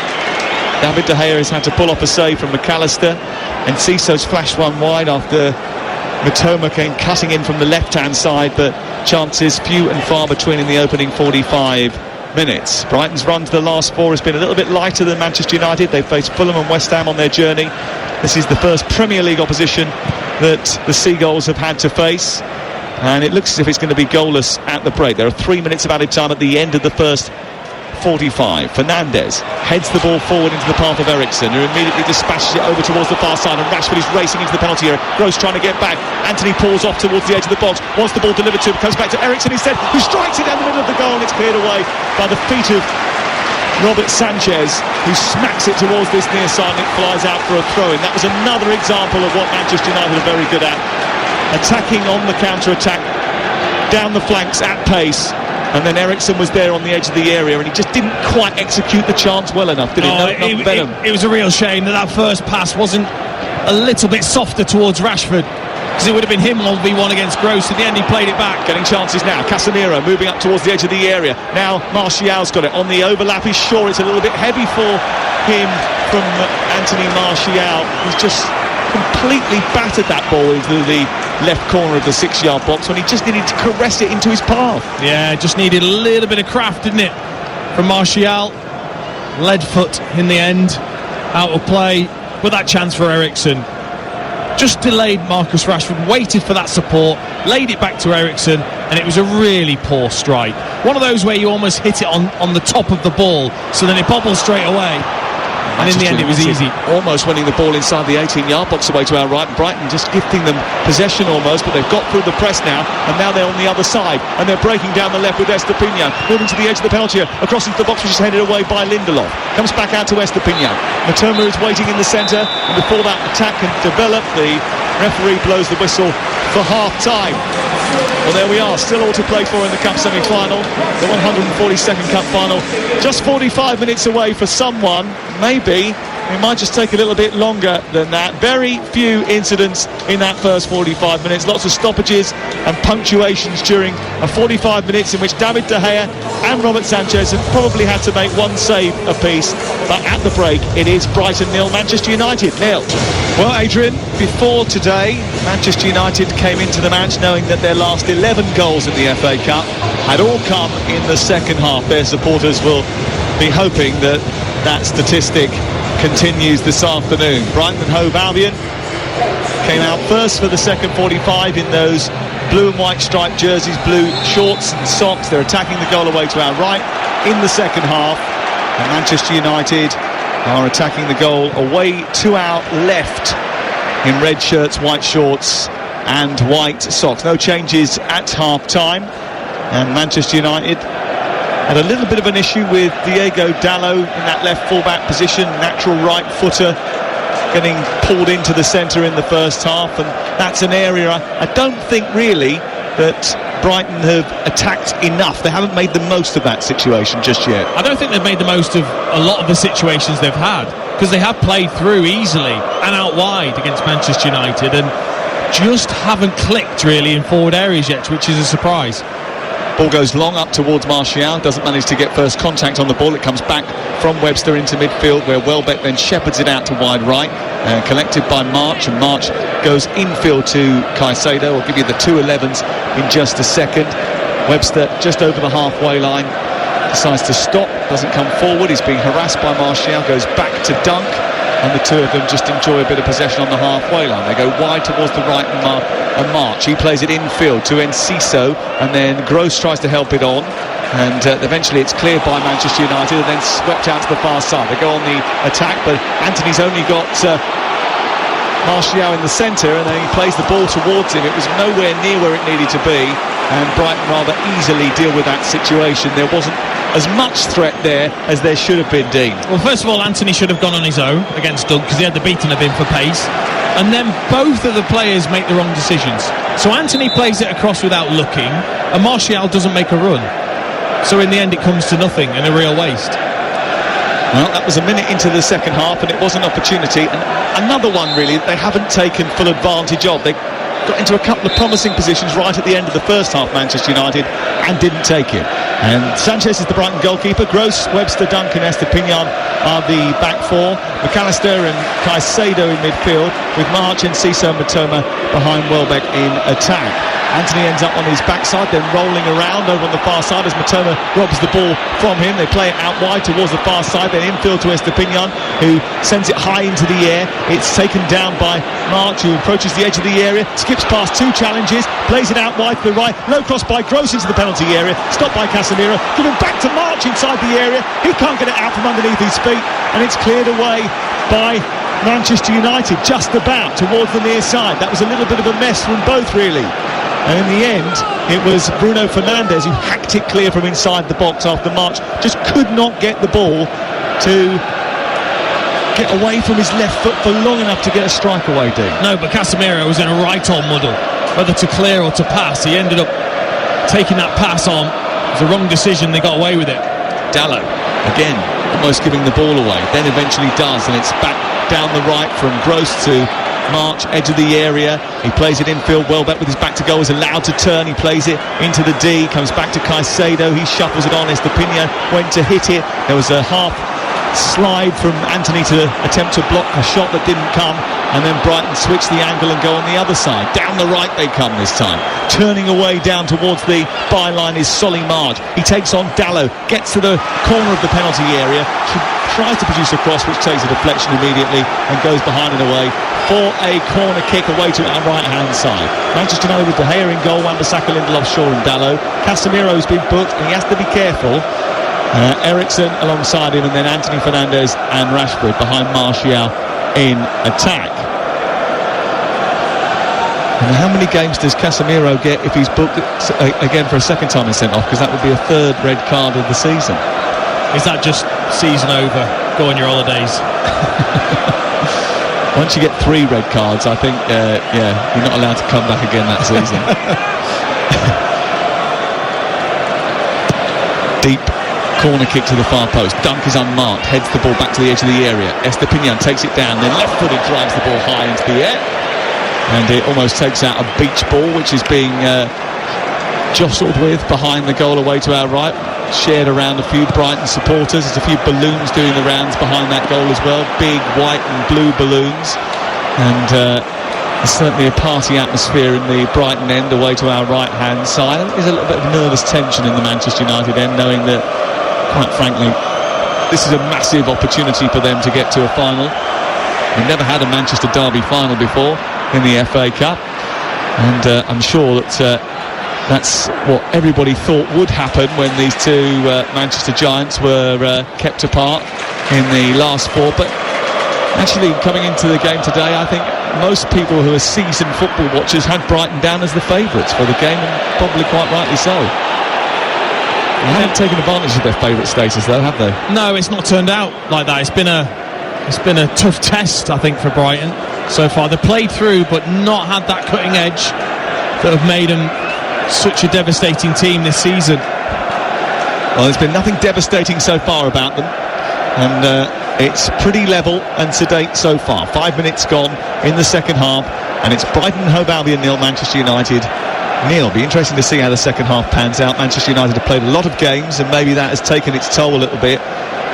David De Gea has had to pull off a save from McAllister, and Cisso's flashed one wide after Matoma came cutting in from the left-hand side, but chances few and far between in the opening 45 minutes. Brighton's run to the last four has been a little bit lighter than Manchester United. They've faced Fulham and West Ham on their journey. This is the first Premier League opposition that the Seagulls have had to face, and it looks as if it's going to be goalless at the break. There are 3 minutes of added time at the end of the first 45. Fernandes heads the ball forward into the path of Eriksen, who immediately dispatches it over towards the far side, and Rashford is racing into the penalty area. Gross trying to get back. Anthony pulls off towards the edge of the box, wants the ball delivered to him, comes back to Eriksen instead, who strikes it down the middle of the goal, and it's cleared away by the feet of Robert Sanchez, who smacks it towards this near side, and it flies out for a throw-in. That was another example of what Manchester United are very good at, attacking on the counter-attack, down the flanks at pace. And then Eriksen was there on the edge of the area, and he just didn't quite execute the chance well enough, did he? It was a real shame that first pass wasn't a little bit softer towards Rashford, because it would have been him 1v1 against Gross. In the end, he played it back. Getting chances now. Casemiro moving up towards the edge of the area. Now Martial's got it on the overlap. He's sure it's a little bit heavy for him from Anthony Martial. He's just completely battered that ball into the left corner of the 6-yard box when he just needed to caress it into his path. Yeah, just needed a little bit of craft, didn't it, from Martial. Lead foot in the end, out of play. But that chance for Eriksen just delayed Marcus Rashford, waited for that support, laid it back to Eriksen, and it was a really poor strike. One of those where you almost hit it on the top of the ball, so then it bobbles straight away. And in the end it was easy. Almost winning the ball inside the 18-yard box away to our right. Brighton just gifting them possession almost, but they've got through the press now, and now they're on the other side, and they're breaking down the left with Estepinian, moving to the edge of the penalty, across into the box, which is headed away by Lindelof. Comes back out to Estepinian. Matoma is waiting in the centre, and before that attack can develop, the referee blows the whistle for half-time. Well, there we are, still all to play for in the Cup semi-final, the 142nd Cup final. Just 45 minutes away for someone. Maybe it might just take a little bit longer than that. Very few incidents in that first 45 minutes. Lots of stoppages and punctuations during a 45 minutes in which David De Gea and Robert Sanchez have probably had to make one save apiece. But at the break, it is Brighton 0, Manchester United 0. Well, Adrian, before today, Manchester United came into the match knowing that their last 11 goals in the FA Cup had all come in the second half. Their supporters will be hoping that that statistic continues this afternoon. Brighton and Hove Albion came out first for the second 45 in those blue and white striped jerseys, blue shorts and socks. They're attacking the goal away to our right in the second half, and Manchester United are attacking the goal away to our left in red shirts, white shorts and white socks. No changes at half-time, and Manchester United had a little bit of an issue with Diego Dallo in that left full-back position, natural right footer, getting pulled into the centre in the first half, and that's an area I don't think really that Brighton have attacked enough. They haven't made the most of that situation just yet. I don't think they've made the most of a lot of the situations they've had, because they have played through easily and out wide against Manchester United, and just haven't clicked really in forward areas yet, which is a surprise. Ball goes long up towards Martial, doesn't manage to get first contact on the ball. It comes back from Webster into midfield, where Welbeck then shepherds it out to wide right, collected by March, and March goes infield to Caicedo. I'll give you the 2-11s in just a second. Webster just over the halfway line, decides to stop, doesn't come forward. He's being harassed by Martial, goes back to Dunk, and the two of them just enjoy a bit of possession on the halfway line. They go wide towards the right, and March, he plays it infield to Enciso, and then Gross tries to help it on, and eventually it's cleared by Manchester United and then swept out to the far side. They go on the attack, but Anthony's only got Martial in the centre, and then he plays the ball towards him. It was nowhere near where it needed to be, and Brighton rather easily deal with that situation. There wasn't as much threat there as there should have been, Dean. Well, first of all, Anthony should have gone on his own against Dunk, because he had the beating of him for pace, and then both of the players make the wrong decisions. So Anthony plays it across without looking, and Martial doesn't make a run. So in the end it comes to nothing and a real waste. Well, that was a minute into the second half, and it was an opportunity, and another one really they haven't taken full advantage of. They got into a couple of promising positions right at the end of the first half, Manchester United, and didn't take it. And Sanchez is the Brighton goalkeeper. Gross, Webster, Duncan, Estepinian are the back four. McAllister and Caicedo in midfield, with March and Ciso and Matoma behind Welbeck in attack. Anthony ends up on his backside, then rolling around over on the far side as Matoma robs the ball from him. They play it out wide towards the far side, then infield to Estepinian, who sends it high into the air. It's taken down by March, who approaches the edge of the area, skips past two challenges, plays it out wide to the right, low cross by Gross into the penalty area, stopped by Casemiro, given back to March inside the area. He can't get it out from underneath his feet, and it's cleared away by Manchester United just about towards the near side. That was a little bit of a mess from both, really. And in the end, it was Bruno Fernandes who hacked it clear from inside the box after March just could not get the ball to get away from his left foot for long enough to get a strike away, Dean. No, but Casemiro was in a right-on muddle, whether to clear or to pass. He ended up taking that pass on. It was the wrong decision, they got away with it. Dalot, again, almost giving the ball away, then eventually does, and it's back down the right from Gross to March, edge of the area. He plays it infield. Welbeck with his back to goal is allowed to turn. He plays it into the D, comes back to Caicedo. He shuffles it on. Estepinian went to hit it. There was a half slide from Anthony to attempt to block a shot that didn't come, and then Brighton switch the angle and go on the other side. Down the right they come this time. Turning away down towards the byline is Solly March. He takes on Dalot, gets to the corner of the penalty area, tries to produce a cross which takes a deflection immediately and goes behind and away for a corner kick away to our right hand side. Manchester United with De Gea in goal, Wan-Bissaka, Lindelof, Shaw and Dalot. Casemiro's been booked and he has to be careful. Eriksen alongside him, and then Anthony Fernandes and Rashford behind Martial in attack. And how many games does Casemiro get if he's booked again for a second time and sent off? Because that would be a third red card of the season. Is that just season over? Go on your holidays. Once you get 3 red cards, I think, you're not allowed to come back again that season. Deep corner kick to the far post. Dunk is unmarked, heads the ball back to the edge of the area. Estepinian takes it down, then left-footed drives the ball high into the air. And it almost takes out a beach ball, which is being jostled with behind the goal away to our right. Shared around a few Brighton supporters. There's a few balloons doing the rounds behind that goal as well. Big white and blue balloons. And there's certainly a party atmosphere in the Brighton end away to our right hand side. There's a little bit of nervous tension in the Manchester United end, knowing that, quite frankly, this is a massive opportunity for them to get to a final. We've never had a Manchester derby final before in the FA Cup, and I'm sure that that's what everybody thought would happen when these two Manchester Giants were kept apart in the last 4. But actually, coming into the game today, I think most people who are seasoned football watchers had Brighton down as the favourites for the game, and probably quite rightly so. They haven't taken advantage of their favourite status, though, have they? No, it's not turned out like that. It's been a tough test, I think, for Brighton so far. They played through, but not had that cutting edge that have made them such a devastating team this season. Well, there's been nothing devastating so far about them, and it's pretty level and sedate so far. 5 minutes gone in the second half, and it's Brighton Hove Albion 0, Manchester United 0. Be interesting to see how the second half pans out. Manchester United have played a lot of games, and maybe that has taken its toll a little bit.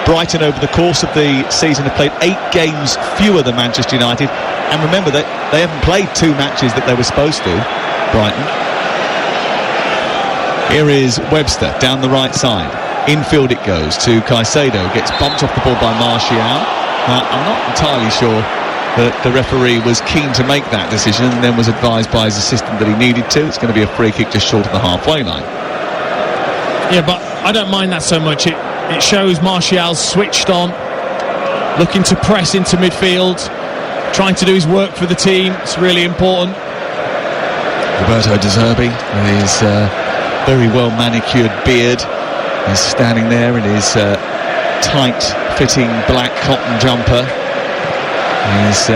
Brighton over the course of the season have played 8 games fewer than Manchester United, and remember that they haven't played 2 matches that they were supposed to, Brighton. Here is Webster down the right side. Infield it goes to Caicedo. Gets bumped off the ball by Martial. I'm not entirely sure that the referee was keen to make that decision, and then was advised by his assistant that he needed to. It's going to be a free kick just short of the halfway line. Yeah, but I don't mind that so much. It shows Martial's switched on, looking to press into midfield, trying to do his work for the team. It's really important. Roberto De Zerbi with his very well manicured beard is standing there in his tight fitting black cotton jumper. He's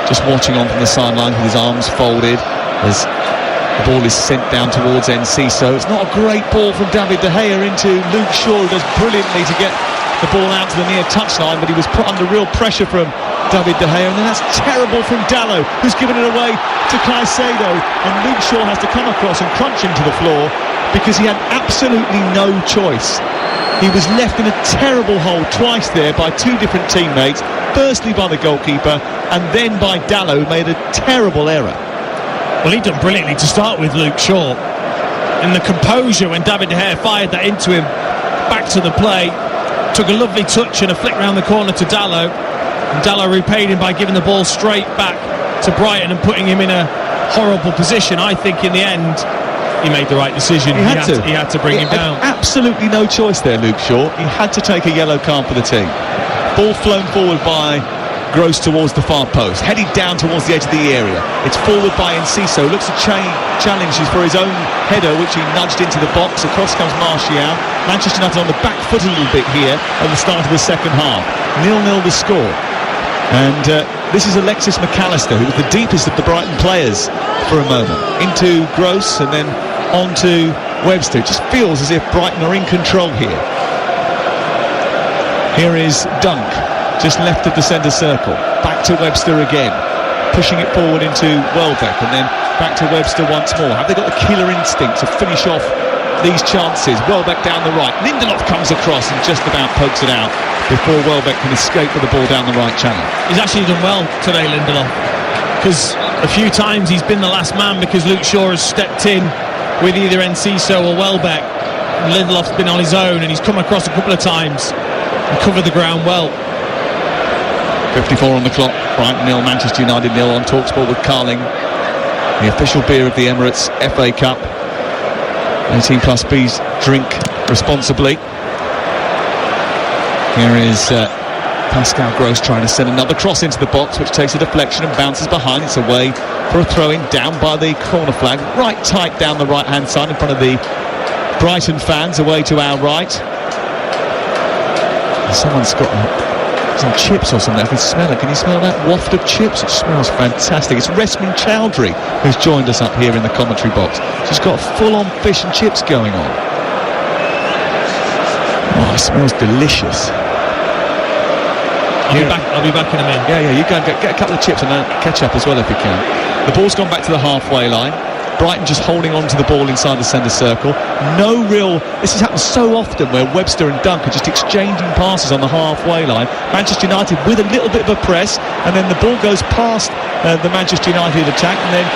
just watching on from the sideline with his arms folded as the ball is sent down towards Enciso. It's not a great ball from David De Gea into Luke Shaw, who does brilliantly to get the ball out to the near touchline, but he was put under real pressure from David De Gea, and then that's terrible from Dalot, who's given it away to to Caicedo, and Luke Shaw has to come across and crunch him to the floor because he had absolutely no choice. He was left in a terrible hole twice there by two different teammates, firstly by the goalkeeper and then by Dalot, who made a terrible error. Well, he'd done brilliantly to start with, Luke Shaw. And the composure when David De Gea fired that into him, back to the play, took a lovely touch and a flick round the corner to Dalot. And Dalot repaid him by giving the ball straight back to Brighton and putting him in a horrible position. I think in the end he made the right decision. He had to bring him down. Absolutely no choice there, Luke Shaw. He had to take a yellow card for the team. Ball flown forward by Gross towards the far post, headed down towards the edge of the area. It's forward by Enciso, looks to challenges for his own header, which he nudged into the box. Across comes Martial. Manchester United on the back foot a little bit here at the start of the second half. 0-0 the score. And this is Alexis McAllister, who was the deepest of the Brighton players for a moment. Into Gross and then on to Webster. It just feels as if Brighton are in control here. Here is Dunk, just left of the centre circle. Back to Webster again, pushing it forward into Welbeck and then back to Webster once more. Have they got the killer instinct to finish off these chances? Welbeck down the right. Lindelof comes across and just about pokes it out before Welbeck can escape with the ball down the right channel. He's actually done well today, Lindelof, because a few times he's been the last man because Luke Shaw has stepped in with either Enciso or Welbeck. Lindelof's been on his own and he's come across a couple of times and covered the ground well. 54 on the clock. Brighton 0, Manchester United 0 on Talksport with Carling. The official beer of the Emirates FA Cup. 18 plus B's, drink responsibly. Here is Pascal Gross trying to send another cross into the box, which takes a deflection and bounces behind. It's away for a throw-in, down by the corner flag, right tight down the right-hand side in front of the Brighton fans, away to our right. Someone's got some chips or something. I can smell it. Can you smell that waft of chips? It smells fantastic. It's Resmin Chowdhury who's joined us up here in the commentary box. She's got full-on fish and chips going on. Oh, it smells delicious. I'll be back in a minute. Yeah, you go and get a couple of chips and ketchup as well if you can. The ball's gone back to the halfway line. Brighton just holding on to the ball inside the centre circle. This has happened so often where Webster and Dunk are just exchanging passes on the halfway line. Manchester United with a little bit of a press, and then the ball goes past the Manchester United attack, and then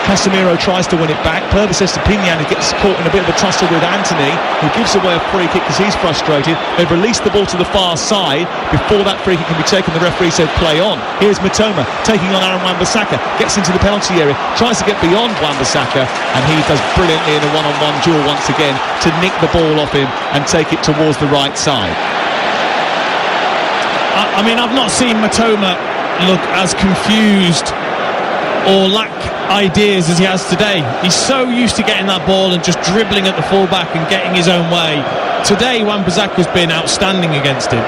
Casemiro tries to win it back. Purvis Estepinian gets caught in a bit of a tussle with Anthony, who gives away a free kick because he's frustrated. They've released the ball to the far side. Before that free kick can be taken, the referee said play on. Here's Matoma taking on Aaron Wan-Bissaka, gets into the penalty area, tries to get beyond Wan-Bissaka, and he does brilliantly in a one-on-one duel once again to nick the ball off him and take it towards the right side. I mean, I've not seen Matoma look as confused or lack ideas as he has today. He's so used to getting that ball and just dribbling at the fullback and getting his own way. Today, Wan-Bissaka's been outstanding against him.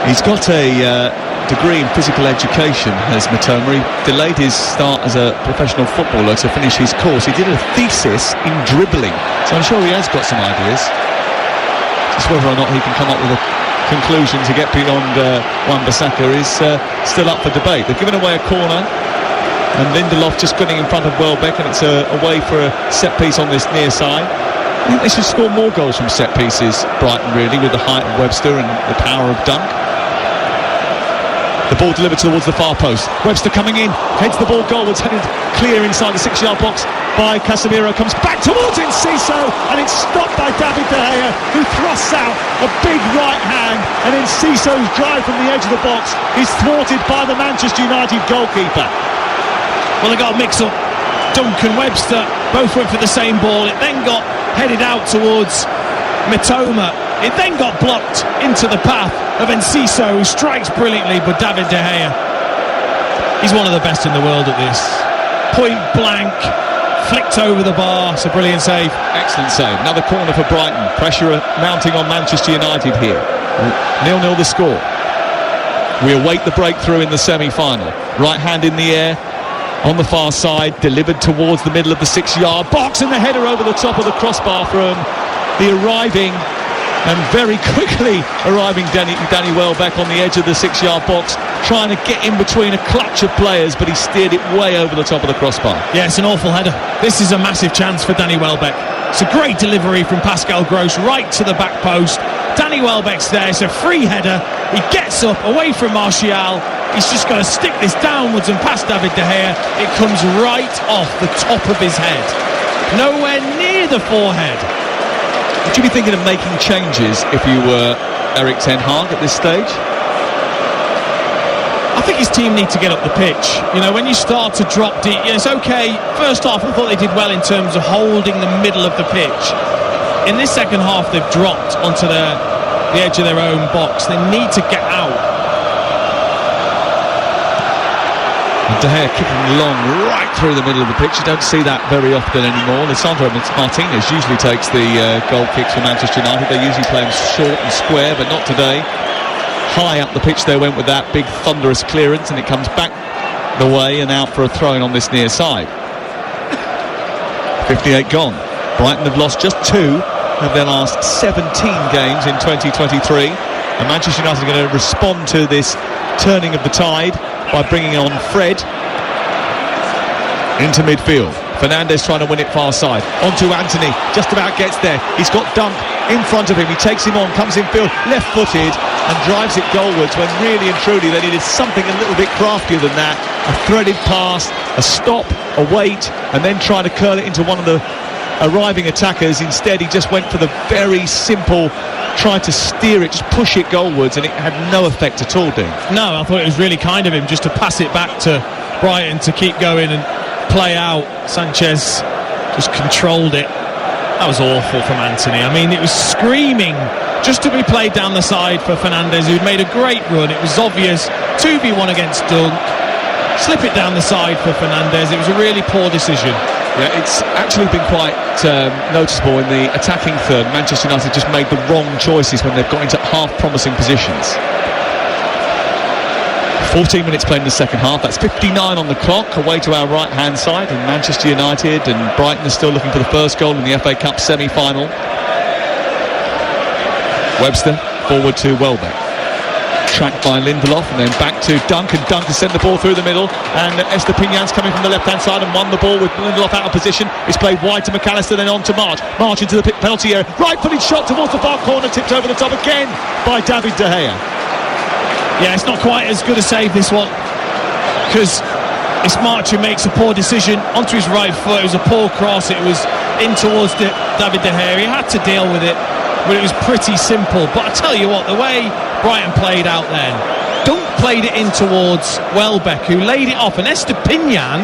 He's got a degree in physical education, as Matoma. He delayed his start as a professional footballer to finish his course. He did a thesis in dribbling, so I'm sure he has got some ideas. Just whether or not he can come up with a conclusion to get beyond Wan-Bissaka is still up for debate. They've given away a corner, and Lindelof just getting in front of Welbeck, and it's away for a set piece on this near side. I think they should score more goals from set pieces, Brighton, really, with the height of Webster and the power of Dunk. The ball delivered towards the far post. Webster coming in, heads the ball goalwards, headed clear inside the 6-yard box by Casemiro, comes back towards Enciso, and it's stopped by David De Gea, who thrusts out a big right hand, and Enciso's drive from the edge of the box is thwarted by the Manchester United goalkeeper. Well, they got a mix-up. Dunk and Webster both went for the same ball. It then got headed out towards Matoma. It then got blocked into the path of Enciso, who strikes brilliantly, but David De Gea, he's one of the best in the world at this. Point blank, flicked over the bar. It's a brilliant save. Excellent save. Another corner for Brighton. Pressure mounting on Manchester United here. 0-0 the score. We await the breakthrough in the semi-final. Right hand in the air. On the far side, delivered towards the middle of the 6-yard box, and the header over the top of the crossbar from the arriving and very quickly arriving Danny Welbeck on the edge of the 6-yard box, trying to get in between a clutch of players, but he steered it way over the top of the crossbar. Yeah, it's an awful header. This is a massive chance for Danny Welbeck. It's a great delivery from Pascal Gross right to the back post. Danny Welbeck's there. It's a free header. He gets up away from Martial. He's just got to stick this downwards and past David De Gea. It comes right off the top of his head, nowhere near the forehead. Would you be thinking of making changes if you were Erik ten Hag at this stage? I think his team need to get up the pitch. You know, when you start to drop deep, it's okay. First half, I thought they did well in terms of holding the middle of the pitch. In this second half, they've dropped onto the edge of their own box. They need to get out. De Gea kicking long right through the middle of the pitch. You don't see that very often anymore. Lisandro Martinez usually takes the goal kicks for Manchester United. They usually play them short and square, but not today. High up the pitch they went with that big thunderous clearance, and it comes back the way and out for a throw-in on this near side. 58 gone. Brighton have lost just 2 of their last 17 games in 2023, and Manchester United are going to respond to this turning of the tide by bringing on Fred into midfield. Fernandes trying to win it far side. Onto Anthony, just about gets there. He's got Dunk in front of him. He takes him on, comes in field, left-footed, and drives it goalwards, when really and truly they needed something a little bit craftier than that. A threaded pass, a stop, a wait, and then trying to curl it into one of the arriving attackers. Instead, he just went for the very simple, tried to steer it, just push it goalwards, and it had no effect at all, Dean. No, I thought it was really kind of him just to pass it back to Brighton to keep going and play out. Sanchez just controlled it. That was awful from Anthony. I mean, it was screaming just to be played down the side for Fernandes, who'd made a great run. It was obvious, 2v1 against Dunk. Slip it down the side for Fernandes. It was a really poor decision. Yeah, it's actually been quite noticeable in the attacking third. Manchester United just made the wrong choices when they've got into half-promising positions. 14 minutes played in the second half. That's 59 on the clock, away to our right-hand side, and Manchester United and Brighton are still looking for the first goal in the FA Cup semi-final. Webster forward to Welbeck, tracked by Lindelof, and then back to Dunk, and Dunk has sent the ball through the middle, and Estepinan's coming from the left-hand side and won the ball with Lindelof out of position. It's played wide to McAllister, then on to March into the penalty area, right-footed shot towards the far corner, tipped over the top again by David De Gea. Yeah, it's not quite as good a save, this one, because it's March who makes a poor decision onto his right foot. It was a poor cross. It was in towards David De Gea. He had to deal with it, but it was pretty simple. But I tell you what, the way Brighton played out then, Dunk played it in towards Welbeck, who laid it off, and Estepinian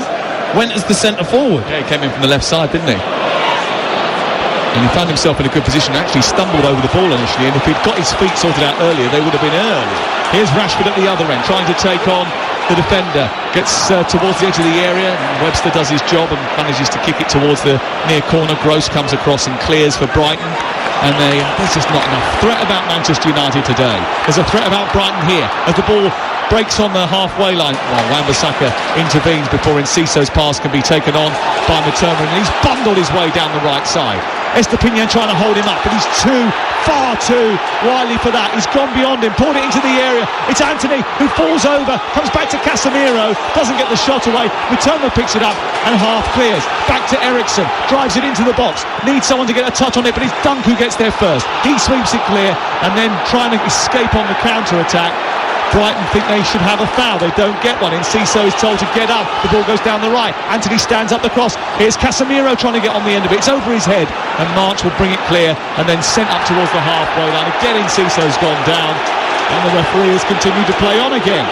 went as the centre forward. Yeah, he came in from the left side, didn't he? And he found himself in a good position, actually stumbled over the ball initially, and if he'd got his feet sorted out earlier, they would have been early. Here's Rashford at the other end, trying to take on the defender. Gets towards the edge of the area, and Webster does his job and manages to kick it towards the near corner. Gross comes across and clears for Brighton. And there's just not enough threat about Manchester United today. There's a threat about Brighton here as the ball breaks on the halfway line. Well, Wan-Bissaka intervenes before Enciso's pass can be taken on by Matoma, and he's bundled his way down the right side. Estepinian trying to hold him up, but he's far too wily for that. He's gone beyond him, pulled it into the area. It's Anthony who falls over, comes back to Casemiro, doesn't get the shot away. Matoma picks it up and half clears. Back to Eriksson, drives it into the box, needs someone to get a touch on it, but it's Dunk who gets there first. He sweeps it clear, and then trying to escape on the counter-attack. Brighton think they should have a foul. They don't get one. Enciso is told to get up. The ball goes down the right. Anthony stands up the cross. Here's Casemiro trying to get on the end of it. It's over his head, and March will bring it clear and then sent up towards the halfway line. Again, Enciso's gone down, and the referee has continued to play on again.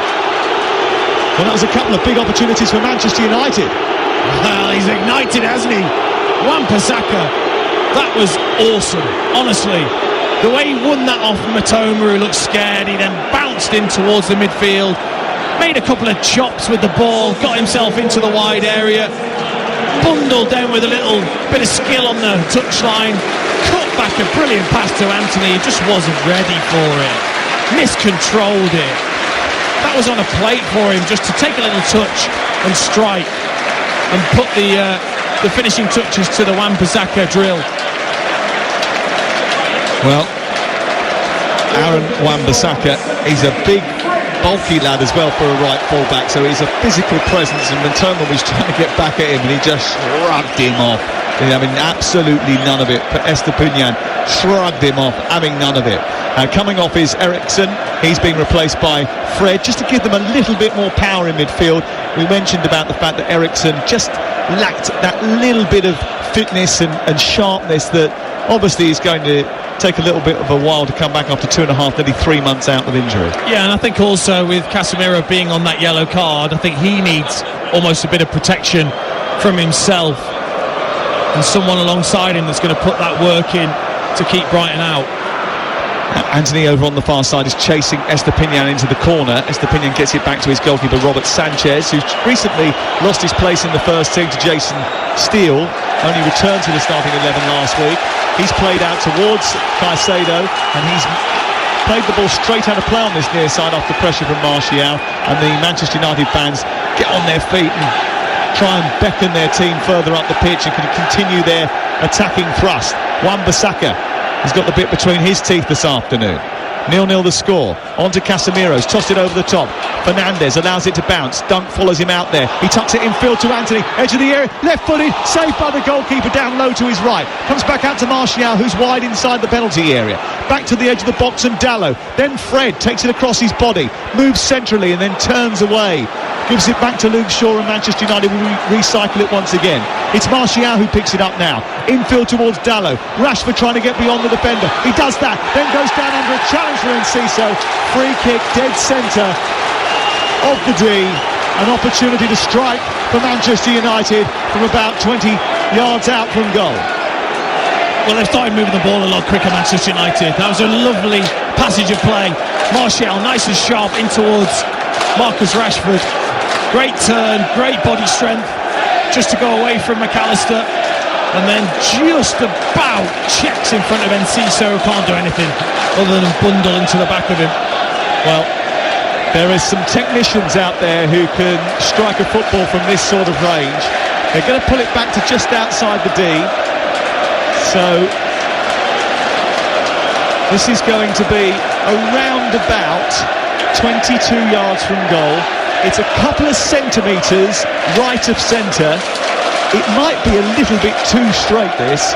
Well, that was a couple of big opportunities for Manchester United. Well, he's ignited, hasn't he? Wan-Bissaka. That was awesome, honestly. The way he won that off Matoma, who looked scared, he then bounced in towards the midfield, made a couple of chops with the ball, got himself into the wide area, bundled down with a little bit of skill on the touchline, cut back a brilliant pass to Anthony. He just wasn't ready for it, miscontrolled it. That was on a plate for him, just to take a little touch and strike and put the finishing touches to the Wan-Bissaka drill. Well, Aaron Wan-Bissaka, he's a big, bulky lad as well for a right full-back, so he's a physical presence, and Matoma was trying to get back at him and he just shrugged him off. I mean, absolutely none of it. For Estepinian, shrugged him off, having none of it. Coming off is Eriksson. He's being replaced by Fred, just to give them a little bit more power in midfield. We mentioned about the fact that Eriksson just lacked that little bit of fitness and sharpness that obviously is going to take a little bit of a while to come back after 2.5, nearly 3 months out with injury. Yeah, and I think also with Casemiro being on that yellow card, I think he needs almost a bit of protection from himself and someone alongside him that's going to put that work in to keep Brighton out. Anthony over on the far side is chasing Estepinian into the corner. Estepinian gets it back to his goalkeeper Robert Sanchez, who's recently lost his place in the first team to Jason Steele, only returned to the starting 11 last week. He's played out towards Caicedo, and he's played the ball straight out of play on this near side after pressure from Martial, and the Manchester United fans get on their feet and try and beckon their team further up the pitch and can continue their attacking thrust. Wan-Bissaka, he's got the bit between his teeth this afternoon. 0-0 the score. On to Casemiro's, tossed it over the top. Fernandes allows it to bounce. Dunk follows him out there. He tucks it infield to Anthony. Edge of the area, left-footed, saved by the goalkeeper down low to his right. Comes back out to Martial, who's wide inside the penalty area. Back to the edge of the box and Dalot. Then Fred takes it across his body, moves centrally and then turns away. Gives it back to Luke Shaw, and Manchester United will recycle it once again. It's Martial who picks it up now. Infield towards Dalot. Rashford trying to get beyond the defender. He does that, then goes down under a challenge for Enciso. Free kick, dead centre of the D. An opportunity to strike for Manchester United from about 20 yards out from goal. Well, they've started moving the ball a lot quicker, Manchester United. That was a lovely passage of play. Martial, nice and sharp in towards Marcus Rashford. Great turn, great body strength, just to go away from McAllister, and then just about checks in front of Enciso, who can't do anything other than bundle into the back of him. Well, there is some technicians out there who can strike a football from this sort of range. They're going to pull it back to just outside the D. So this is going to be around about 22 yards from goal. It's a couple of centimetres right of centre. It might be a little bit too straight, this,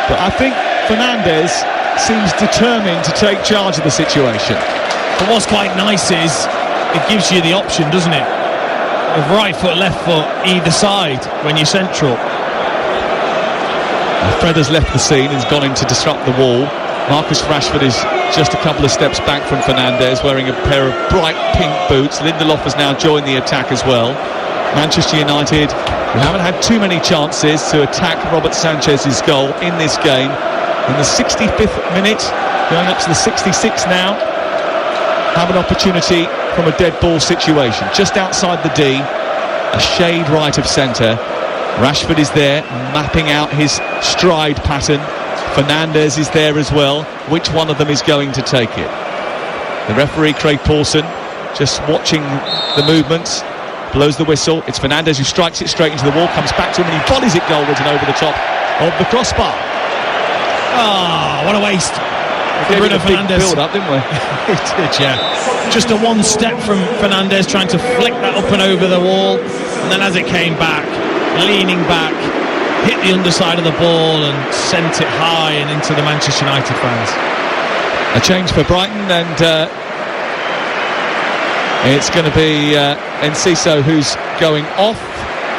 but I think Fernandes seems determined to take charge of the situation. But what's quite nice is it gives you the option, doesn't it, of right foot, left foot, either side when you're central. Fred has left the scene and has gone in to disrupt the wall. Marcus Rashford is just a couple of steps back from Fernandes, wearing a pair of bright pink boots. Lindelof has now joined the attack as well. Manchester United, who haven't had too many chances to attack Robert Sanchez's goal in this game. In the 65th minute, going up to the 66th now, have an opportunity from a dead ball situation. Just outside the D, a shade right of centre. Rashford is there, mapping out his stride pattern. Fernandes is there as well. Which one of them is going to take it? The referee, Craig Pawson, just watching the movements, blows the whistle. It's Fernandes who strikes it straight into the wall, comes back to him and he volleys it goalwards and over the top of the crossbar. Ah, what a waste. We gave Bruno it a big Fernandes. build-up, didn't we? It did, yeah. Just a one step from Fernandes, trying to flick that up and over the wall, and then as it came back, leaning back, hit the underside of the ball and sent it high and into the Manchester United fans. A change for Brighton, and it's going to be Enciso who's going off.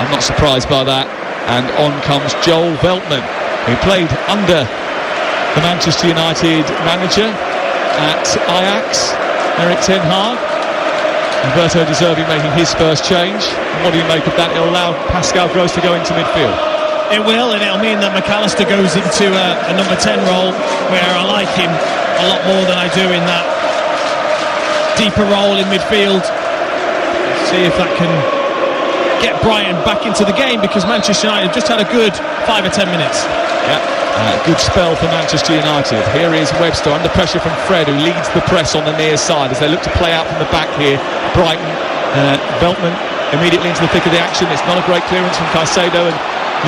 I'm not surprised by that. And on comes Joel Veltman, who played under the Manchester United manager at Ajax, Erik ten Hag. Roberto De Zerbi making his first change. What do you make of that? It'll allow Pascal Gross to go into midfield. It will, and it'll mean that McAllister goes into a number 10 role, where I like him a lot more than I do in that deeper role in midfield. See if that can get Brighton back into the game, because Manchester United have just had a good 5 or 10 minutes. Yeah. Good spell for Manchester United. Here is Webster under pressure from Fred, who leads the press on the near side as they look to play out from the back here. Brighton, Veltman immediately into the thick of the action. It's not a great clearance from Caicedo, and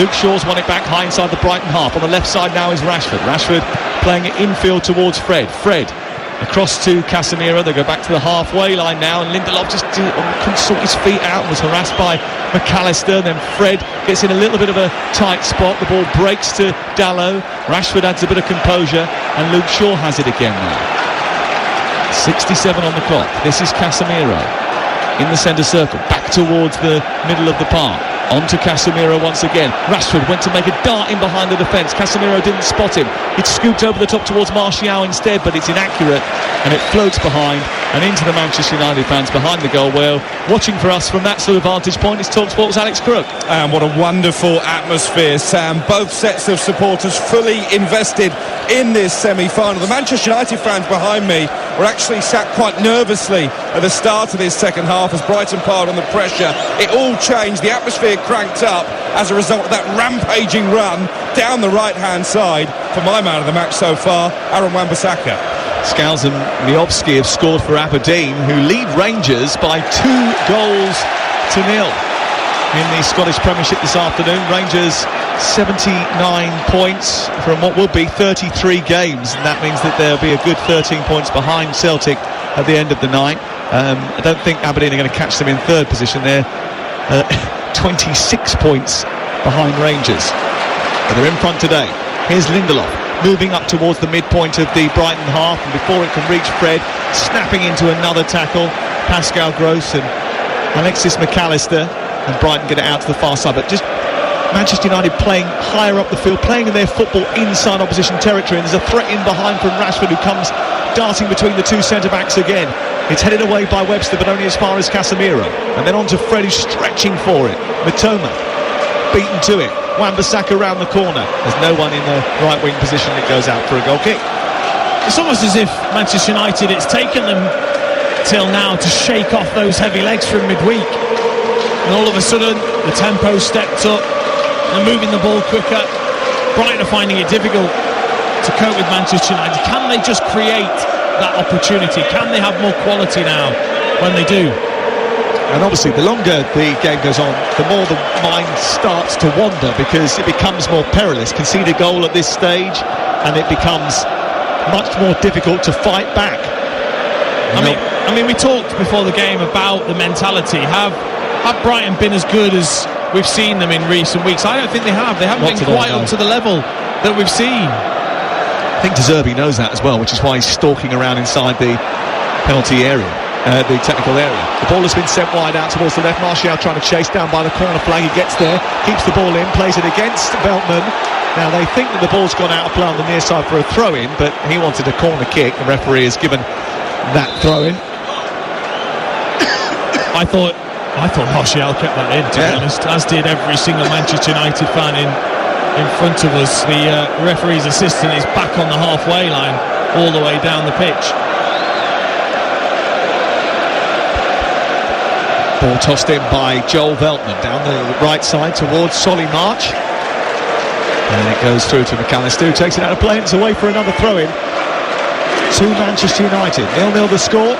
Luke Shaw's won it back high inside the Brighton half. On the left side now is Rashford. Rashford playing it infield towards Fred. Fred Across to Casemiro. They go back to the halfway line now, and Lindelof just couldn't sort his feet out and was harassed by McAllister. Then Fred gets in a little bit of a tight spot. The ball breaks to Dalot. Rashford adds a bit of composure, and Luke Shaw has it again now. 67 on the clock. This is Casemiro in the centre circle, back towards the middle of the park. On to Casemiro once again. Rashford went to make a dart in behind the defence. Casemiro didn't spot him. It scooped over the top towards Martial instead, but it's inaccurate, and it floats behind and into the Manchester United fans behind the goal. Well, watching for us from that sort of vantage point is Talksport's Alex Crook. And what a wonderful atmosphere, Sam. Both sets of supporters fully invested in this semi-final. The Manchester United fans behind me were actually sat quite nervously at the start of this second half as Brighton piled on the pressure. It all changed. The atmosphere cranked up as a result of that rampaging run down the right-hand side. For my man of the match so far, Aaron Wan-Bissaka. Scales and Miovski have scored for Aberdeen, who lead Rangers by 2-0 in the Scottish Premiership this afternoon. Rangers 79 points from what will be 33 games, and that means that they'll be a good 13 points behind Celtic at the end of the night. I don't think Aberdeen are going to catch them in third position. They're 26 points behind Rangers, but they're in front today. Here's Lindelof moving up towards the midpoint of the Brighton half, and before it can reach Fred, snapping into another tackle. Pascal Gross and Alexis McAllister, and Brighton get it out to the far side. But just Manchester United playing higher up the field, playing their football inside opposition territory, and there's a threat in behind from Rashford, who comes darting between the two centre-backs again. It's headed away by Webster, but only as far as Casemiro, and then on to Fred, who's stretching for it. Matoma beaten to it. Wan-Bissaka round the corner. There's no one in the right wing position that goes out for a goal kick. It's almost as if Manchester United, it's taken them till now to shake off those heavy legs from midweek, and all of a sudden the tempo stepped up. They're moving the ball quicker. Brighton are finding it difficult to cope with Manchester United. Can they just create that opportunity? Can they have more quality now when they do? And obviously the longer the game goes on, the more the mind starts to wander, because it becomes more perilous. Concede a goal at this stage and it becomes much more difficult to fight back. I mean, we talked before the game about the mentality. Have Brighton been as good as we've seen them in recent weeks? I don't think they have. They haven't been quite up to the level that we've seen. I think De Zerbi knows that as well, which is why he's stalking around inside the penalty area, the technical area. The ball has been sent wide out towards the left. Martial trying to chase down by the corner flag. He gets there, keeps the ball in, plays it against Veltman. Now they think that the ball's gone out of play on the near side for a throw-in, but he wanted a corner kick. The referee has given that throw-in. I thought Martial kept that in, to be honest, as did every single Manchester United fan in front of us. The referee's assistant is back on the halfway line all the way down the pitch. Ball tossed in by Joel Veltman down the right side towards Solly March, and it goes through to McAllister, who takes it out of play. It's away for another throw-in to Manchester United. 0-0 the score,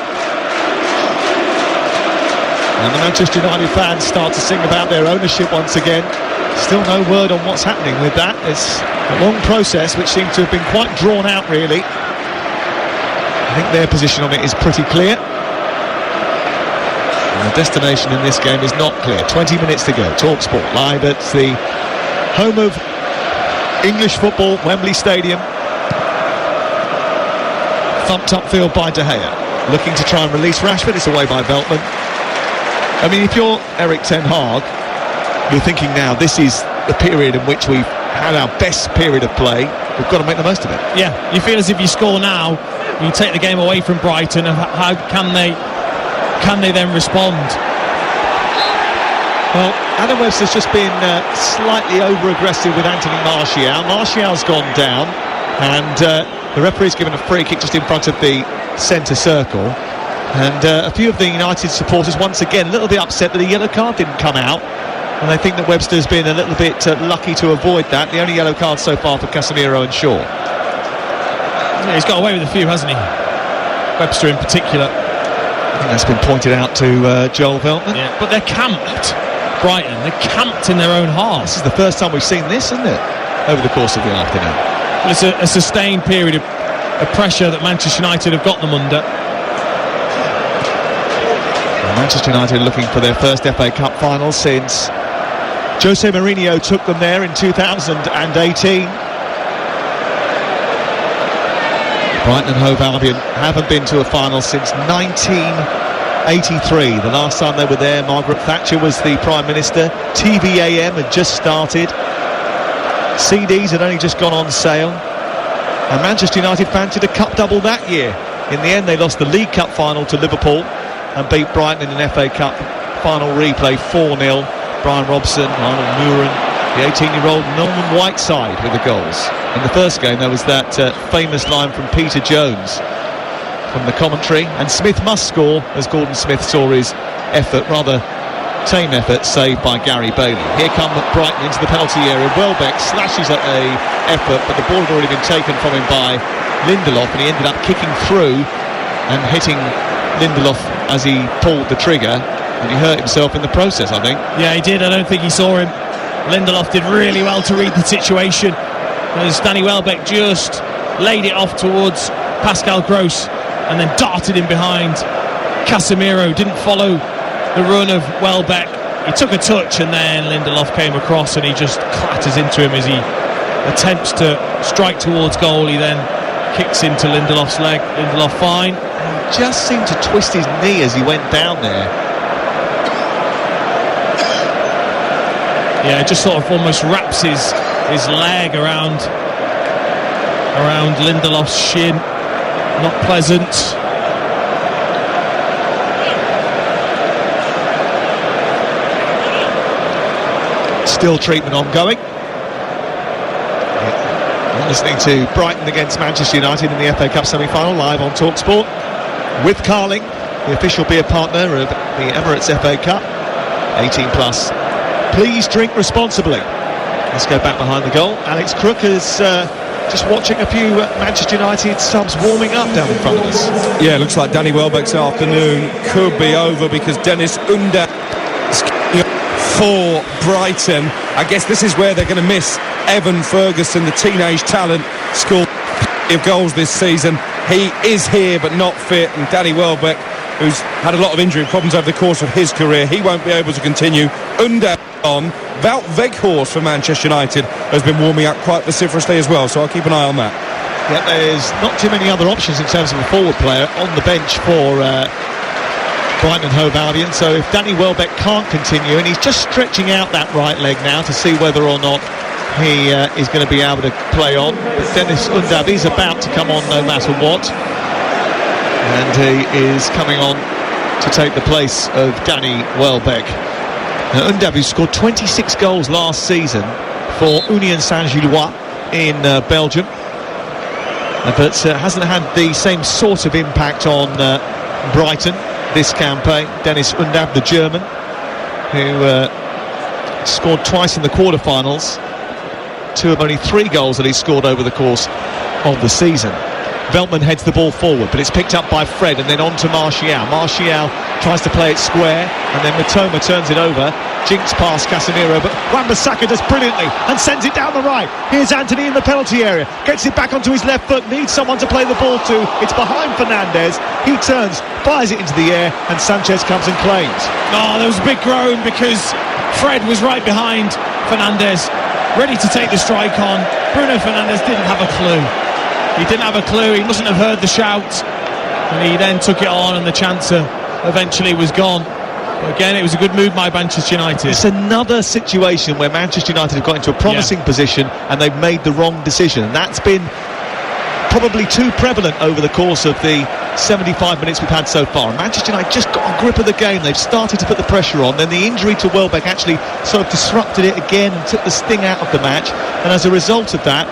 and the Manchester United fans start to sing about their ownership once again. Still no word on what's happening with that. It's a long process which seems to have been quite drawn out, really. I think their position on it is pretty clear, and the destination in this game is not clear. 20 minutes to go. Talksport live at the home of English football, Wembley Stadium. Thumped upfield by De Gea, looking to try and release Rashford. It's away by Veltman. I mean, if you're Eric Ten Hag, you're thinking now, this is the period in which we've had our best period of play. We've got to make the most of it. Yeah, you feel as if you score now, you take the game away from Brighton, and how can they then respond? Well, Adam Webster's just been slightly over-aggressive with Anthony Martial. Martial's gone down, and the referee's given a free kick just in front of the centre circle. And a few of the United supporters, once again, a little bit upset that a yellow card didn't come out. And they think that Webster's been a little bit lucky to avoid that. The only yellow card so far for Casemiro and Shaw. Yeah, he's got away with a few, hasn't he? Webster in particular. I think that's been pointed out to Joel Veltman. Yeah, but they're camped, Brighton. They're camped in their own half. This is the first time we've seen this, isn't it, over the course of the afternoon? Well, it's a sustained period of of pressure that Manchester United have got them under. Manchester United looking for their first FA Cup final since Jose Mourinho took them there in 2018. Brighton and Hove Albion haven't been to a final since 1983. The last time they were there, Margaret Thatcher was the Prime Minister. TVAM had just started. CDs had only just gone on sale. And Manchester United fancied a cup double that year. In the end, they lost the League Cup final to Liverpool and beat Brighton in an FA Cup final replay 4-0. Brian Robson, Arnold Mooren, the 18-year-old Norman Whiteside with the goals. In the first game there was that famous line from Peter Jones from the commentary, and Smith must score, as Gordon Smith saw his effort, rather tame effort, saved by Gary Bailey. Here come Brighton into the penalty area. Welbeck slashes at a effort, but the ball had already been taken from him by Lindelof, and he ended up kicking through and hitting Lindelof as he pulled the trigger, and he hurt himself in the process, I think. Yeah, he did. I don't think he saw him. Lindelof did really well to read the situation, as Danny Welbeck just laid it off towards Pascal Gross and then darted in behind. Casemiro didn't follow the run of Welbeck. He took a touch and then Lindelof came across and he just clatters into him as he attempts to strike towards goal. He then kicks into Lindelof's leg. Lindelof fine. He just seemed to twist his knee as he went down there. Yeah, just sort of almost wraps his leg around Lindelof's shin. Not pleasant. Still treatment ongoing. You're listening to Brighton against Manchester United in the FA Cup semi-final, live on Talksport with Carling, the official beer partner of the Emirates FA Cup. 18 plus. Please drink responsibly. Let's go back behind the goal. Alex Crook is just watching a few Manchester United subs warming up down in front of us. Yeah, looks like Danny Welbeck's afternoon could be over because Dennis Under is for Brighton. I guess this is where they're going to miss Evan Ferguson, the teenage talent, scored plenty of goals this season. He is here but not fit, and Danny Welbeck, who's had a lot of injury problems over the course of his career, he won't be able to continue. Under on. Wout Weghorst for Manchester United has been warming up quite vociferously as well, so I'll keep an eye on that. Yeah, there's not too many other options in terms of a forward player on the bench for Brighton and Hove Albion, so if Danny Welbeck can't continue, and he's just stretching out that right leg now to see whether or not he is going to be able to play on, but Dennis Undav is about to come on no matter what, and he is coming on to take the place of Danny Welbeck. Now, Undav, who scored 26 goals last season for Union Saint-Gilloise in Belgium, but hasn't had the same sort of impact on Brighton this campaign. Dennis Undav, the German, who scored twice in the quarter-finals. Two of only 3 goals that he scored over the course of the season. Veltman heads the ball forward, but it's picked up by Fred and then on to Martial. Martial tries to play it square, and then Matoma turns it over. Jinks past Casemiro, but Wan-Bissaka does brilliantly and sends it down the right. Here's Anthony in the penalty area, gets it back onto his left foot, needs someone to play the ball to. It's behind Fernandes. He turns, fires it into the air, and Sanchez comes and claims. Oh, there was a big groan because Fred was right behind Fernandes, ready to take the strike on. Bruno Fernandes didn't have a clue. He didn't have a clue. He mustn't have heard the shout, and he then took it on, and the chancer eventually was gone. But again, it was a good move by Manchester United. It's another situation where Manchester United have got into a promising position and they've made the wrong decision. And that's been probably too prevalent over the course of the 75 minutes we've had so far. And Manchester United just got a grip of the game. They've started to put the pressure on. Then the injury to Welbeck actually sort of disrupted it again and took the sting out of the match. And as a result of that,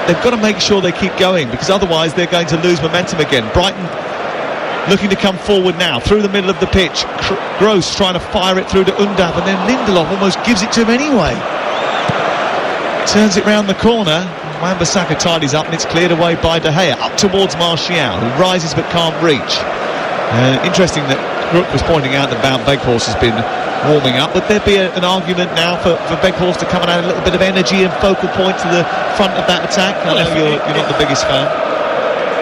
they've got to make sure they keep going, because otherwise they're going to lose momentum again. Brighton looking to come forward now through the middle of the pitch. Gross trying to fire it through to Undav, and then Lindelof almost gives it to him anyway. Turns it round the corner. Wan-Bissaka tidies up, and it's cleared away by De Gea up towards Martial, who rises but can't reach. Interesting that Crook was pointing out that Wout Weghorst has been warming up. Would there be an argument now for Weghorst to come and add a little bit of energy and focal point to the front of that attack? I know you're not the biggest fan.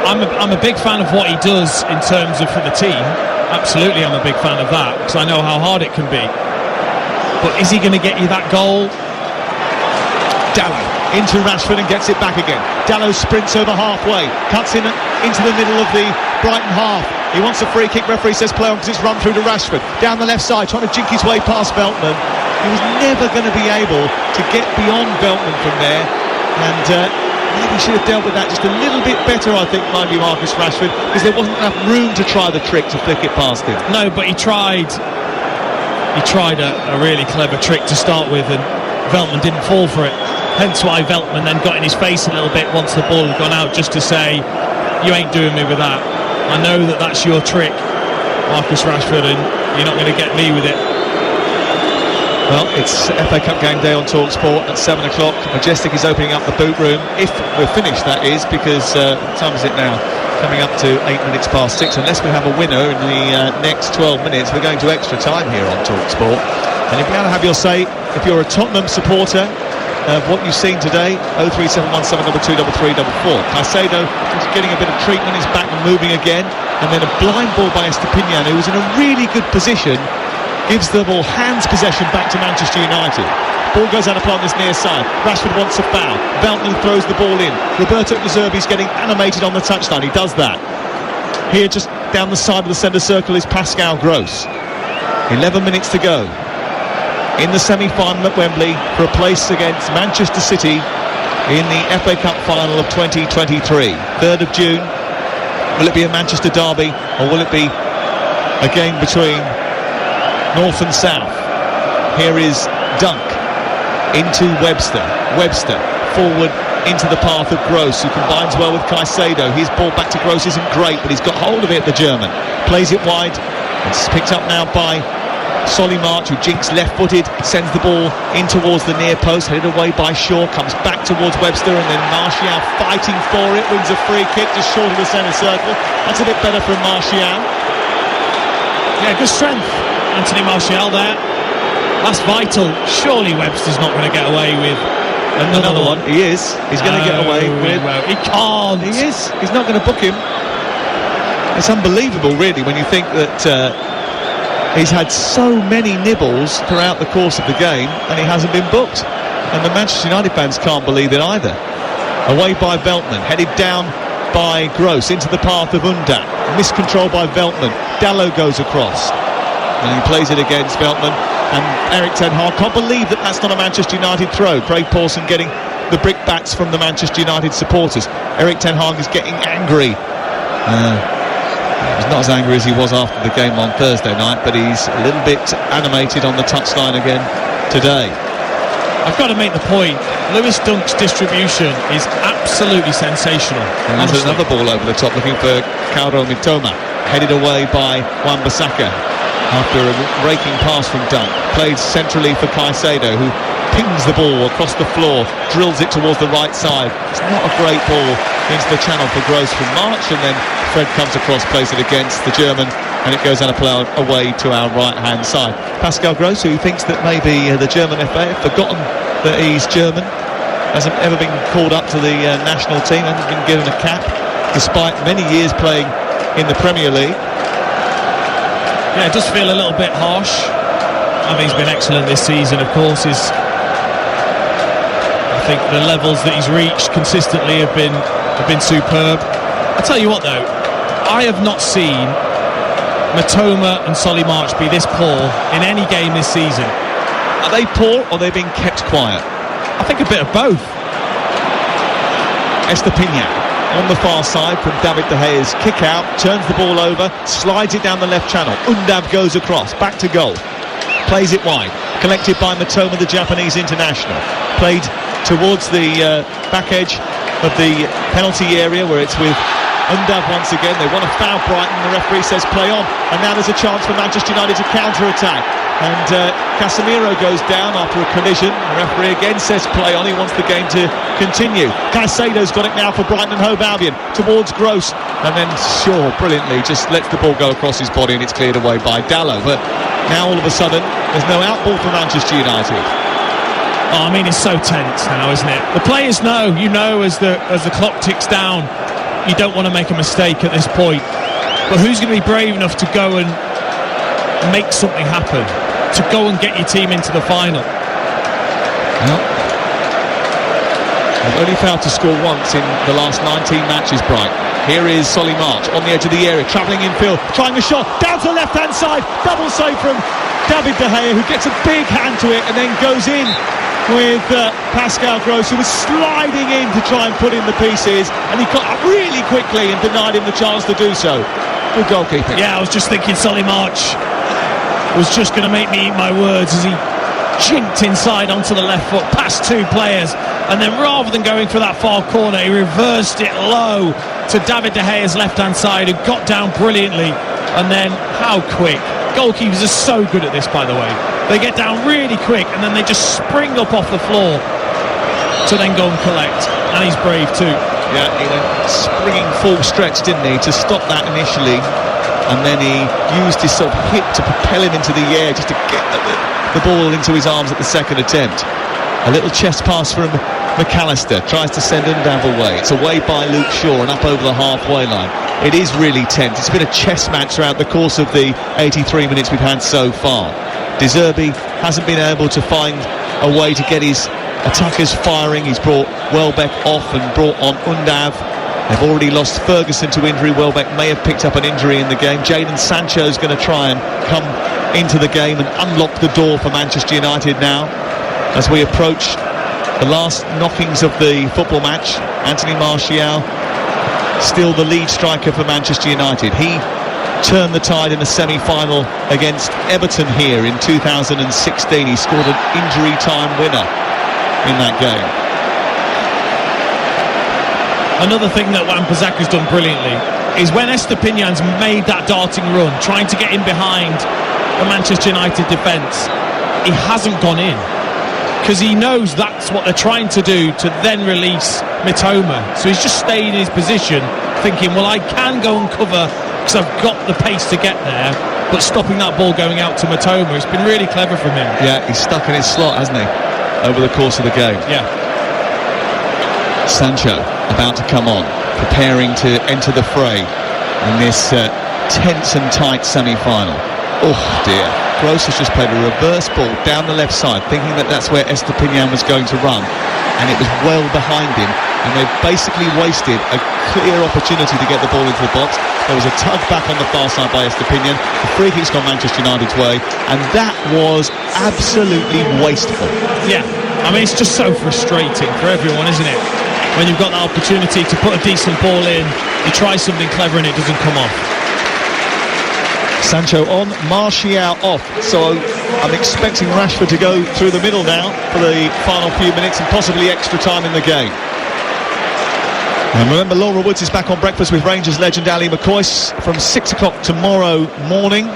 I'm a big fan of what he does in terms of for the team. Absolutely, I'm a big fan of that because I know how hard it can be. But is he going to get you that goal? Dallow into Rashford and gets it back again. Dallow sprints over halfway, cuts in into the middle of the Brighton half. He wants a free kick. Referee says play on because it's run through to Rashford down the left side, trying to jink his way past Veltman. He was never going to be able to get beyond Veltman from there, and maybe should have dealt with that just a little bit better, I think, mind you, Marcus Rashford, because there wasn't enough room to try the trick to flick it past him. No, but he tried a really clever trick to start with, and Veltman didn't fall for it. Hence why Veltman then got in his face a little bit once the ball had gone out, just to say, you ain't doing me with that. I know that that's your trick, Marcus Rashford, and you're not going to get me with it. Well, it's FA Cup game day on Talksport at 7 o'clock. Majestic is opening up the boot room, if we're finished, that is, because what time is it now? Coming up to 8 minutes past 6. Unless we have a winner in the next 12 minutes, we're going to extra time here on Talksport. And if you want to have your say, if you're a Tottenham supporter, of what you've seen today, 03717223344. Caicedo is getting a bit of treatment, he's back and moving again, and then a blind ball by Estepinian, who was in a really good position, gives the ball hands possession back to Manchester United. Ball goes out of play on this near side. Rashford wants a foul. Veltman throws the ball in. Roberto De Zerbi's getting animated on the touchline. He does that. Here, just down the side of the centre circle, is Pascal Gross. 11 minutes to go in the semi-final at Wembley for a place against Manchester City in the FA Cup final of 2023. 3rd of June. Will it be a Manchester derby, or will it be a game between North and South? Here is Dunk into Webster. Webster forward into the path of Gross, who combines well with Caicedo. His ball back to Gross isn't great, but he's got hold of it, the German. Plays it wide. It's picked up now by Solly March, who jinks left-footed, sends the ball in towards the near post, headed away by Shaw, comes back towards Webster, and then Martial fighting for it, wins a free kick just short of the centre circle. That's a bit better from Martial. Yeah, good strength, Anthony Martial there. That's vital. Surely Webster's not going to get away with another one. He is. He's going to get away with... He can't. He is. He's not going to book him. It's unbelievable, really, when you think that he's had so many nibbles throughout the course of the game and he hasn't been booked. And the Manchester United fans can't believe it either. Away by Veltman, headed down by Gross into the path of Undav. Miscontrol by Veltman. Dallow goes across and he plays it against Veltman. And Erik ten Hag can't believe that that's not a Manchester United throw. Craig Pawson getting the brickbats from the Manchester United supporters. Erik ten Hag is getting angry. He's not as angry as he was after the game on Thursday night, but he's a little bit animated on the touchline again today. I've got to make the point, Lewis Dunk's distribution is absolutely sensational. And there's another ball over the top looking for Kaoru Mitoma, headed away by Wan-Bissaka after a raking pass from Dunk. Played centrally for Caicedo, who pings the ball across the floor, drills it towards the right side. It's not a great ball into the channel for Gross from March, and then Fred comes across, plays it against the German, and it goes out of play away to our right-hand side. Pascal Gross, who thinks that maybe the German FA have forgotten that he's German, hasn't ever been called up to the national team, hasn't been given a cap, despite many years playing in the Premier League. Yeah, it does feel a little bit harsh. I think he's been excellent this season, of course. I think the levels that he's reached consistently have been superb. I tell you what though, I have not seen Mitoma and Solly March be this poor in any game this season. Are they poor or are they being kept quiet? I think a bit of both. Estepinian on the far side from David De Gea's kick out, turns the ball over, slides it down the left channel. Undav goes across, back to goal, plays it wide, collected by Mitoma, the Japanese international, played towards the back edge of the penalty area where it's with Undav once again. They want to foul Brighton, the referee says play on, and now there's a chance for Manchester United to counter-attack, and Casemiro goes down after a collision. The referee again says play on, he wants the game to continue. Caicedo's got it now for Brighton and Hove Albion towards Gross, and then Shaw brilliantly just lets the ball go across his body and it's cleared away by Dallow. But now all of a sudden there's no outball for Manchester United. Oh, I mean, it's so tense now, isn't it? The players know, as the clock ticks down, you don't want to make a mistake at this point. But who's going to be brave enough to go and make something happen, to go and get your team into the final? Well, they've only failed to score once in the last 19 matches, Brighton. Here is Solly March on the edge of the area, travelling infield, trying a shot, down to the left-hand side, double save from David De Gea, who gets a big hand to it and then goes in with Pascal Gross, who was sliding in to try and put in the pieces, and he got up really quickly and denied him the chance to do so. Good goalkeeping. Yeah, I was just thinking Solly March was just going to make me eat my words as he jinked inside onto the left foot, past two players, and then rather than going for that far corner, he reversed it low to David De Gea's left-hand side, who got down brilliantly. And then how quick. Goalkeepers are so good at this, by the way. They get down really quick and then they just spring up off the floor to then go and collect. And he's brave too. Yeah, he went springing full stretch, didn't he, to stop that initially, and then he used his sort of hip to propel him into the air just to get the ball into his arms at the second attempt. A little chest pass from McAllister, tries to send Undav away. It's away by Luke Shaw and up over the halfway line. It is really tense. It's been a chess match throughout the course of the 83 minutes we've had so far. De Zerbi hasn't been able to find a way to get his attackers firing. He's brought Welbeck off and brought on Undav. They've already lost Ferguson to injury. Welbeck may have picked up an injury in the game. Jadon Sancho's going to try and come into the game and unlock the door for Manchester United now as we approach the last knockings of the football match. Anthony Martial, still the lead striker for Manchester United. He turned the tide in the semi-final against Everton here in 2016. He scored an injury time winner in that game. Another thing that Wan-Bissaka's done brilliantly is when Estepinian's made that darting run, trying to get in behind the Manchester United defence, he hasn't gone in, because he knows that's what they're trying to do, to then release Mitoma. So he's just staying in his position, thinking, well, I can go and cover because I've got the pace to get there, but stopping that ball going out to Mitoma, it's been really clever from him. Yeah, he's stuck in his slot, hasn't he, over the course of the game. Yeah. Sancho about to come on, preparing to enter the fray in this tense and tight semi-final. Oh dear, Gross has just played a reverse ball down the left side, thinking that that's where Estepinian was going to run, and it was well behind him, and they've basically wasted a clear opportunity to get the ball into the box. There was a tug back on the far side by Estepinian. The free kick's gone Manchester United's way, and that was absolutely wasteful. Yeah, I mean, it's just so frustrating for everyone, isn't it? When you've got that opportunity to put a decent ball in, you try something clever and it doesn't come off. Sancho on, Martial off. So I'm expecting Rashford to go through the middle now for the final few minutes and possibly extra time in the game. And remember, Laura Woods is back on Breakfast with Rangers legend Ali McCoy from 6 o'clock tomorrow morning.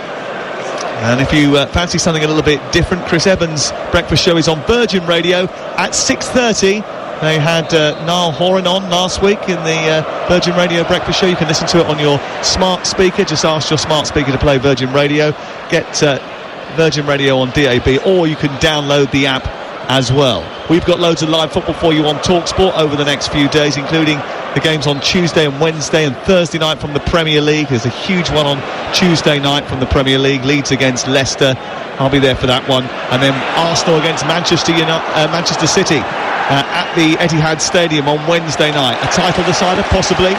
And if you fancy something a little bit different, Chris Evans' breakfast show is on Virgin Radio at 6:30. They had Niall Horan on last week in the Virgin Radio breakfast show. You can listen to it on your smart speaker. Just ask your smart speaker to play Virgin Radio. Get Virgin Radio on DAB, or you can download the app as well. We've got loads of live football for you on Talksport over the next few days, including the games on Tuesday and Wednesday and Thursday night from the Premier League. There's a huge one on Tuesday night from the Premier League, Leeds against Leicester. I'll be there for that one. And then Arsenal against Manchester City at the Etihad Stadium on Wednesday night. A title decider, possibly.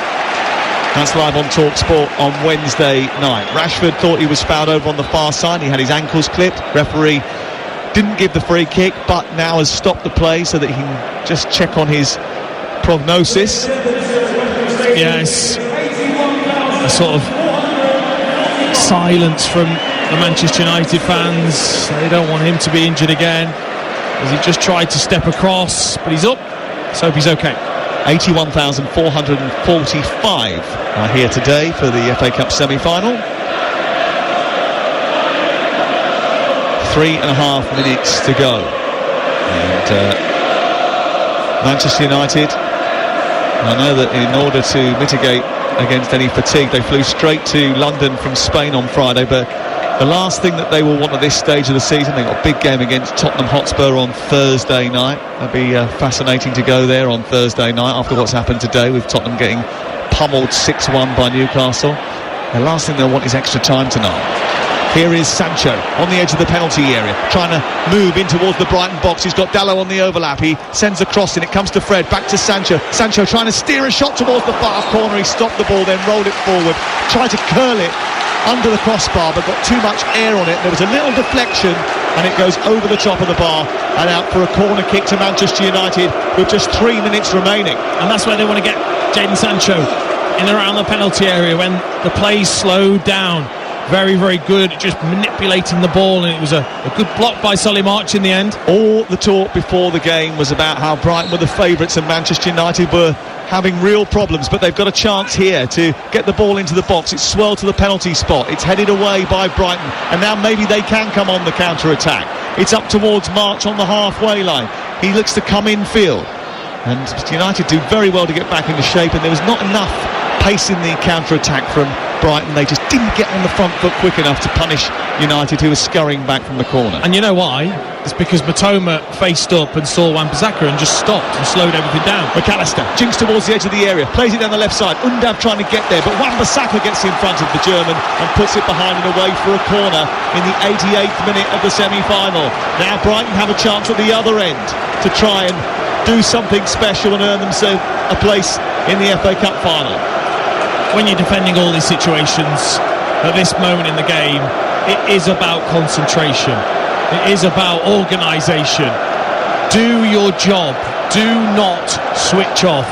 That's live on Talksport on Wednesday night. Rashford thought he was fouled over on the far side. He had his ankles clipped. Referee didn't give the free kick, but now has stopped the play so that he can just check on his prognosis. Yes, a sort of silence from the Manchester United fans. They don't want him to be injured again, as he just tried to step across, but he's up. Let's hope he's okay. 81,445 are here today for the FA Cup semi-final. 3.5 minutes to go, and Manchester United, I know that in order to mitigate against any fatigue, they flew straight to London from Spain on Friday, but the last thing that they will want at this stage of the season, they've got a big game against Tottenham Hotspur on Thursday night. It'll be fascinating to go there on Thursday night after what's happened today with Tottenham getting pummeled 6-1 by Newcastle. The last thing they'll want is extra time tonight. Here is Sancho on the edge of the penalty area, trying to move in towards the Brighton box. He's got Dalot on the overlap. He sends a cross in. It comes to Fred. Back to Sancho. Sancho trying to steer a shot towards the far corner. He stopped the ball, then rolled it forward. Tried to curl it under the crossbar, but got too much air on it. There was a little deflection, and it goes over the top of the bar and out for a corner kick to Manchester United with just 3 minutes remaining. And that's where they want to get Jadon Sancho, in and around the penalty area when the play's slowed down. Very, very good, just manipulating the ball, and it was a good block by Solly March in the end. All the talk before the game was about how Brighton were the favourites and Manchester United were having real problems, but they've got a chance here to get the ball into the box. It's swirled to the penalty spot. It's headed away by Brighton, and now maybe they can come on the counter-attack. It's up towards March on the halfway line. He looks to come infield, and United do very well to get back into shape, and there was not enough pace in the counter-attack from Brighton. They just didn't get on the front foot quick enough to punish United, who was scurrying back from the corner. And you know why? It's because Matoma faced up and saw Wan-Bissaka and just stopped and slowed everything down. McAllister jinks towards the edge of the area, plays it down the left side. Undav trying to get there, but Wan-Bissaka gets in front of the German and puts it behind and away for a corner in the 88th minute of the semi-final. Now Brighton have a chance at the other end to try and do something special and earn themselves a place in the FA Cup final. When you're defending all these situations at this moment in the game, it is about concentration. It is about organisation. Do your job. Do not switch off.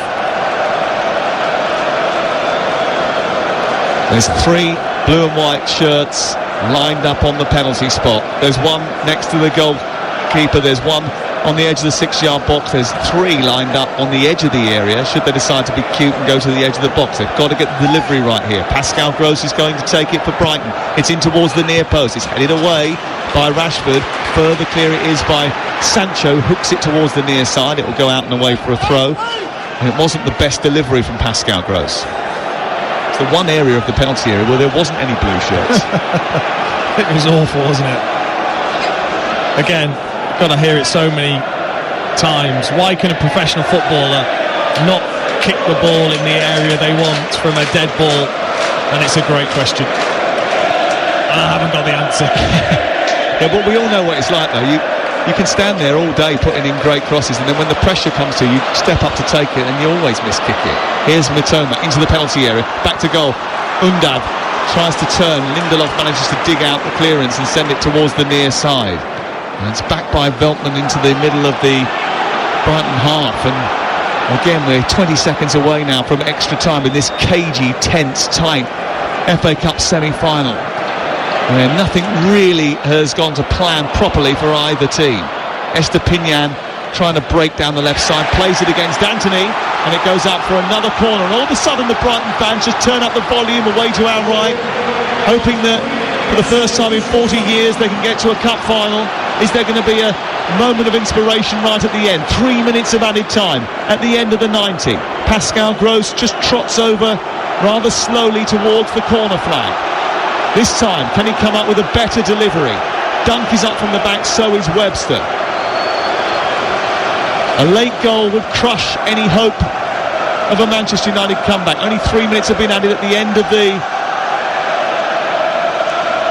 There's 3 blue and white shirts lined up on the penalty spot. There's one next to the goalkeeper. There's one on the edge of the 6-yard box. There's 3 lined up on the edge of the area should they decide to be cute and go to the edge of the box. They've got to get the delivery right here. Pascal Gross is going to take it for Brighton. It's in towards the near post. It's headed away by Rashford. Further clear it is by Sancho. Hooks it towards the near side. It will go out and away for a throw. And it wasn't the best delivery from Pascal Gross. It's the one area of the penalty area where there wasn't any blue shirts. It was awful, wasn't it? Again, got to hear it so many times. Why can a professional footballer not kick the ball in the area they want from a dead ball? And it's a great question. I haven't got the answer. Yeah, but we all know what it's like, though. You can stand there all day putting in great crosses, and then when the pressure comes to you, you step up to take it, and you always miss kick it. Here's Matoma into the penalty area, back to goal. Undav tries to turn. Lindelof manages to dig out the clearance and send it towards the near side. And it's back by Veltman into the middle of the Brighton half, and again we're 20 seconds away now from extra time in this cagey, tense, tight FA Cup semi-final where nothing really has gone to plan properly for either team. Estepinian trying to break down the left side, plays it against Anthony, and it goes out for another corner, and all of a sudden the Brighton fans just turn up the volume away to our right, hoping that for the first time in 40 years they can get to a cup final. Is there going to be a moment of inspiration right at the end? 3 minutes of added time at the end of the 90. Pascal Gross just trots over rather slowly towards the corner flag. This time, can he come up with a better delivery? Dunk is up from the back, so is Webster. A late goal would crush any hope of a Manchester United comeback. Only 3 minutes have been added at the end of the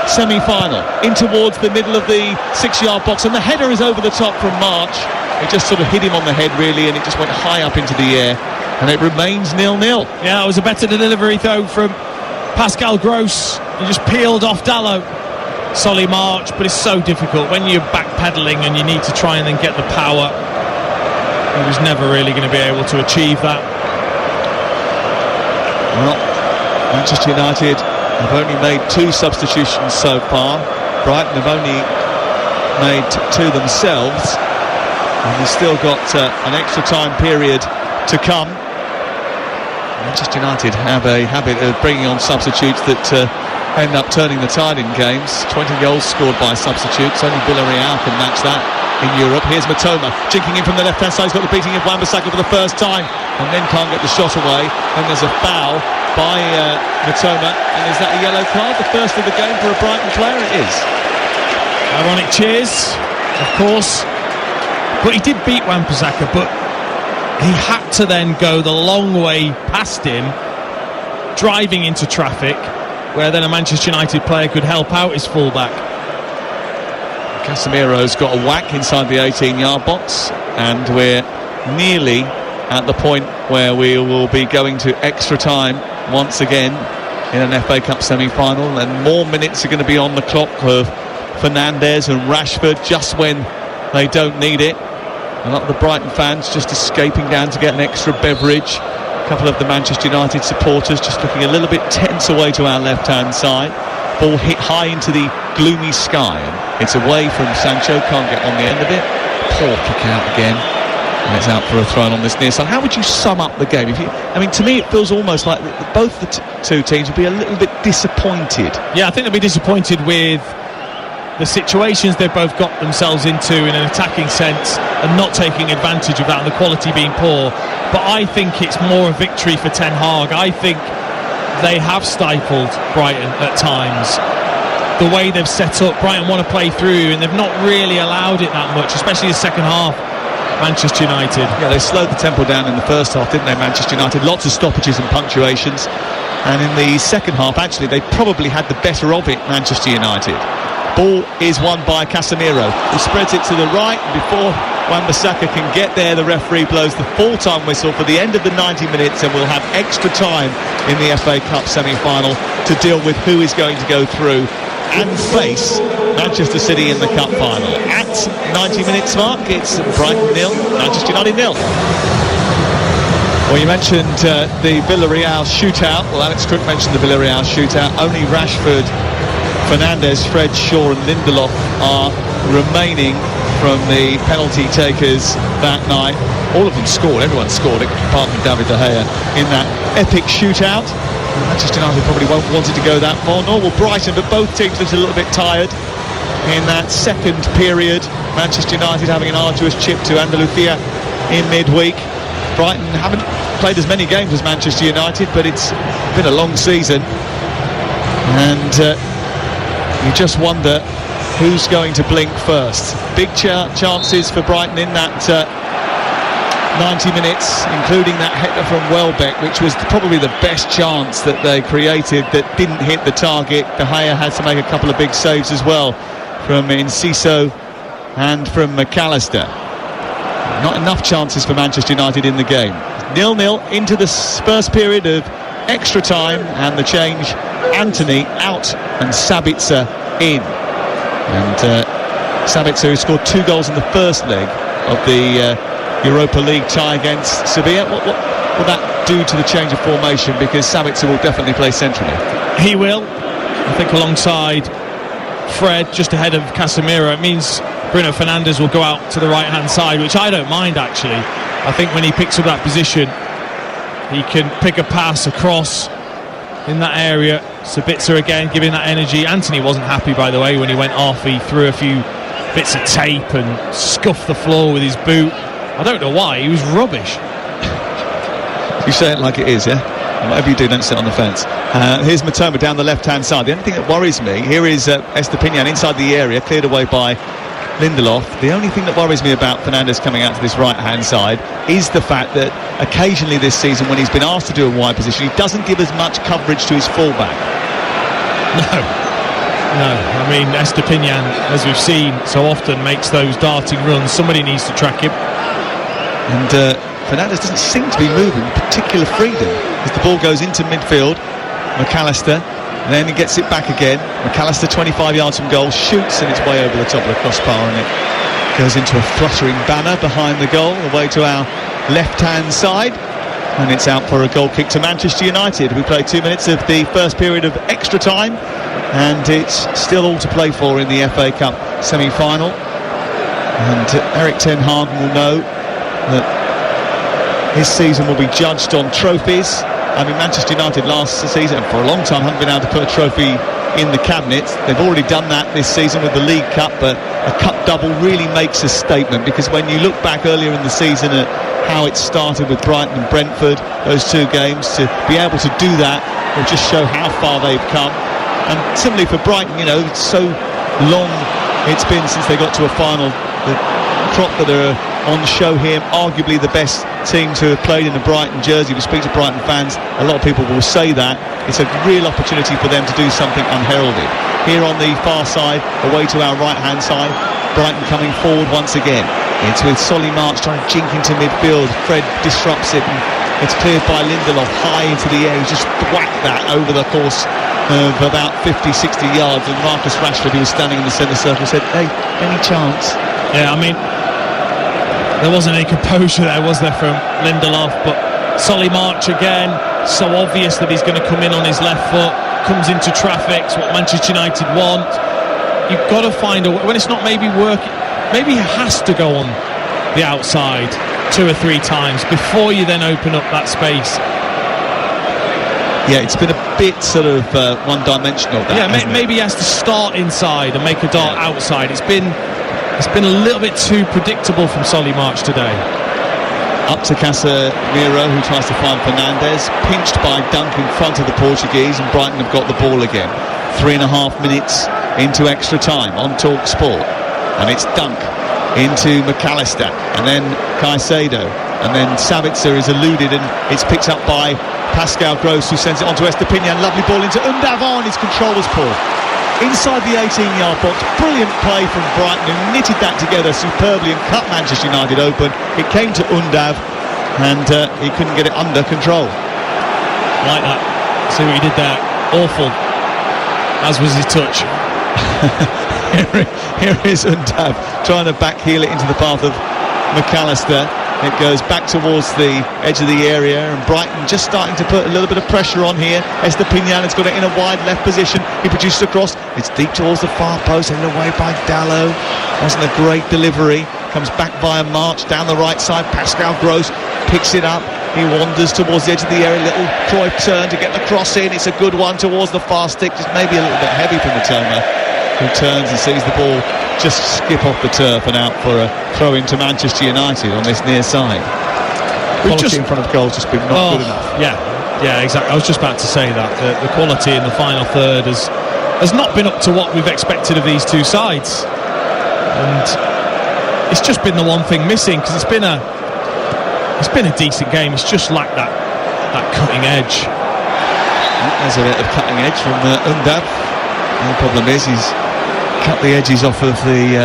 semi-final, in towards the middle of the 6-yard box, and the header is over the top from March. It just sort of hit him on the head really, and it just went high up into the air, and it remains 0-0. Yeah, it was a better delivery though from Pascal Gross. He just peeled off Dalot. Solly March, but it's so difficult when you're backpedaling and you need to try and then get the power. He was never really going to be able to achieve that. Well, Manchester United have only made 2 substitutions so far. Brighton have only made 2 themselves, and they've still got an extra time period to come. Manchester United have a habit of bringing on substitutes that end up turning the tide in games. 20 goals scored by substitutes. Only Villarreal can match that in Europe. Here's Matoma jinking in from the left-hand side. He's got the beating of Wan-Bissaka for the first time, and then can't get the shot away. And there's a foul by Matoma, and is that a yellow card? The first of the game for a Brighton player? It is. Ironic cheers, of course, but he did beat Wan-Bissaka, but he had to then go the long way past him driving into traffic, where then a Manchester United player could help out his fullback. Casemiro's got a whack inside the 18-yard box, and we're nearly at the point where we will be going to extra time once again in an FA Cup semi-final, and more minutes are going to be on the clock of Fernandes and Rashford just when they don't need it. A lot of the Brighton fans just escaping down to get an extra beverage. A couple of the Manchester United supporters just looking a little bit tense away to our left-hand side. Ball hit high into the gloomy sky, and it's away from Sancho, can't get on the end of it. Poor kick out again, and it's out for a throw on this near side. How would you sum up the game? To me it feels almost like both the two teams would be a little bit disappointed. Yeah, I think they'll be disappointed with the situations they've both got themselves into in an attacking sense and not taking advantage of that and the quality being poor. But I think it's more a victory for Ten Hag. I think they have stifled Brighton at times. The way they've set up, Brighton want to play through, and they've not really allowed it that much, especially the second half. Manchester United. Yeah, they slowed the tempo down in the first half, didn't they, Manchester United? Lots of stoppages and punctuations. And in the second half, actually, they probably had the better of it, Manchester United. Ball is won by Casemiro, who spreads it to the right. Before Wan-Bissaka can get there, the referee blows the full-time whistle for the end of the 90 minutes, and we'll have extra time in the FA Cup semi-final to deal with who is going to go through and face Manchester City in the cup final. At 90 minutes mark, it's Brighton 0, Manchester United 0. Well, you mentioned the Villarreal shootout. Well, Alex Crook mentioned the Villarreal shootout. Only Rashford, Fernandes, Fred, Shaw and Lindelof are remaining from the penalty takers that night. All of them scored, everyone scored, apart from David De Gea in that epic shootout. Manchester United probably won't want it to go that far, nor will Brighton, but both teams looked a little bit tired in that second period. Manchester United having an arduous chip to Andalucia in midweek. Brighton haven't played as many games as Manchester United, but it's been a long season, and you just wonder who's going to blink first. Big chances for Brighton in that 90 minutes, including that header from Welbeck, which was probably the best chance that they created that didn't hit the target. De Gea had to make a couple of big saves as well from Enciso and from McAllister. Not enough chances for Manchester United in the game. 0-0 into the first period of extra time, and the change, Antony out and Sabitzer in. And Sabitzer, who scored 2 goals in the first leg of the Europa League tie against Sevilla. What will that do to the change of formation? Because Sabitzer will definitely play centrally. He will, I think, alongside Fred, just ahead of Casemiro. It means Bruno Fernandes will go out to the right hand side, which I don't mind actually. I think when he picks up that position, he can pick a pass across in that area. Sabitzer again giving that energy. Antony wasn't happy, by the way, when he went off. He threw a few bits of tape and scuffed the floor with his boot. I don't know why, he was rubbish. You say it like it is, yeah? Whatever you do, don't sit on the fence. Here's Matoma down the left-hand side. The only thing that worries me, here is Estepinian inside the area, cleared away by Lindelof. The only thing that worries me about Fernandes coming out to this right-hand side is the fact that occasionally this season, when he's been asked to do a wide position, he doesn't give as much coverage to his fullback. No, I mean, Estepinian, as we've seen so often, makes those darting runs. Somebody needs to track him. And Fernandes doesn't seem to be moving with particular freedom as the ball goes into midfield. McAllister, then he gets it back again. McAllister 25 yards from goal, shoots, and it's way over the top of the crossbar, and it goes into a fluttering banner behind the goal, away to our left-hand side, and it's out for a goal kick to Manchester United. We played 2 minutes of the first period of extra time, and it's still all to play for in the FA Cup semi-final. And Erik ten Hag will know that his season will be judged on trophies. I mean, Manchester United last season, for a long time, haven't been able to put a trophy in the cabinet. They've already done that this season with the League Cup, but a cup double really makes a statement, because when you look back earlier in the season at how it started with Brighton and Brentford, those 2 games, to be able to do that will just show how far they've come. And similarly for Brighton, you know, it's so long it's been since they got to a final. The crop that are on show here, arguably the best team to have played in the Brighton jersey. We speak to Brighton fans, a lot of people will say that. It's a real opportunity for them to do something unheralded. Here on the far side, away to our right-hand side, Brighton coming forward once again. It's with Solly March trying to jink into midfield. Fred disrupts it, and it's cleared by Lindelof high into the air. He's just whacked that over the course of about 50-60 yards, and Marcus Rashford, who was standing in the centre circle, said, "Hey, any chance?" Yeah, I mean, there wasn't any composure there, was there, from Lindelof? But Solly March again, so obvious that he's going to come in on his left foot, comes into traffic. It's what Manchester United want. You've got to find a way, when it's not maybe working, maybe he has to go on the outside 2 or 3 times before you then open up that space. Yeah, it's been a bit sort of one-dimensional. Maybe he has to start inside and make a dart outside. It's been a little bit too predictable from Solly March today. Up to Casemiro, who tries to find Fernandes, pinched by Dunk in front of the Portuguese, and Brighton have got the ball again. 3.5 minutes into extra time on Talksport, and it's Dunk into McAllister, and then Caicedo, and then Sabitzer is eluded, and it's picked up by Pascal Gross, who sends it on to Estepinian. Lovely ball into Undav. His control was poor. Inside the 18-yard box, brilliant play from Brighton, who knitted that together superbly and cut Manchester United open. It came to Undav, and he couldn't get it under control. Like that. See what he did there. Awful. As was his touch. Here is Undav trying to backheel it into the path of McAllister. It goes back towards the edge of the area, and Brighton just starting to put a little bit of pressure on here. Estepinian has got it in a wide left position. He produces a cross. It's deep towards the far post, headed away by Dalot. Wasn't a great delivery. Comes back via March down the right side. Pascal Gross picks it up. He wanders towards the edge of the area. Little Cruyff turn to get the cross in. It's a good one towards the far stick. Just maybe a little bit heavy for Matoma, who turns and sees the ball just skip off the turf and out for a throw into Manchester United on this near side. Quality in front of goal has just been not good enough. Yeah, exactly. I was just about to say that the quality in the final third has not been up to what we've expected of these two sides, and it's just been the one thing missing, because it's been a decent game. It's just lacked that cutting edge. There's a bit of cutting edge from Undav. The problem is he's cut the edges off of the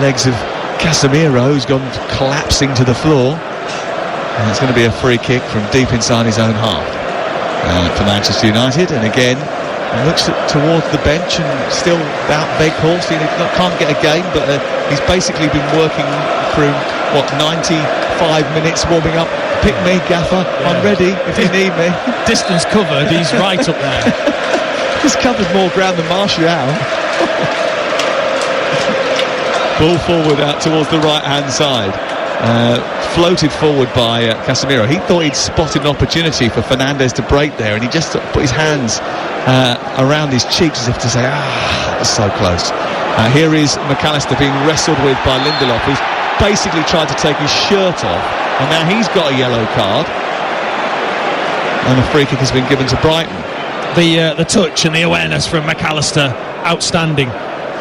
legs of Casemiro, who's gone collapsing to the floor, and it's going to be a free kick from deep inside his own half for Manchester United. And again looks towards the bench, and still without Weghorst. He can't get a game, but he's basically been working through 95 minutes warming up. Pick me, Gaffer, I'm ready if you need me. Distance covered, he's right up there. He's covered more ground than Martial. Ball forward out towards the right-hand side. Floated forward by Casemiro. He thought he'd spotted an opportunity for Fernandes to break there, and he just put his hands around his cheeks as if to say, that was so close. Here is McAllister being wrestled with by Lindelof, who's basically tried to take his shirt off, and now he's got a yellow card, and a free kick has been given to Brighton. The touch and the awareness from McAllister, outstanding.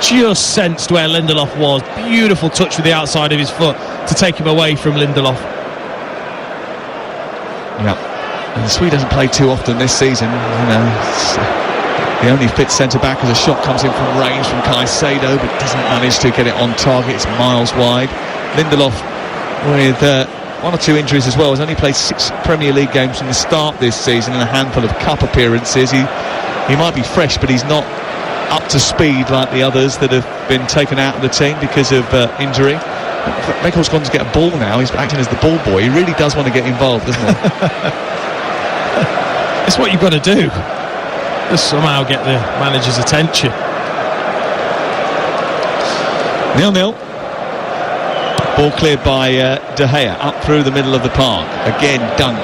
Just sensed where Lindelof was. Beautiful touch with the outside of his foot to take him away from Lindelof. Yeah, and the Swede doesn't play too often this season. The only fit centre-back as a shot comes in from range from Caicedo, but doesn't manage to get it on target. It's miles wide. Lindelof with 1 or 2 injuries as well. Has only played 6 Premier League games from the start this season and a handful of cup appearances. He might be fresh, but he's not up to speed like the others that have been taken out of the team because of injury. Weghorst's gone to get a ball now. He's acting as the ball boy. He really does want to get involved, doesn't he? It's what you've got to do. Just somehow get the manager's attention. 0-0. Ball cleared by De Gea up through the middle of the park. Again, Dunk,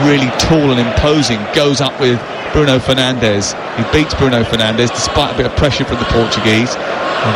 really tall and imposing, goes up with Bruno Fernandes. He beats Bruno Fernandes despite a bit of pressure from the Portuguese,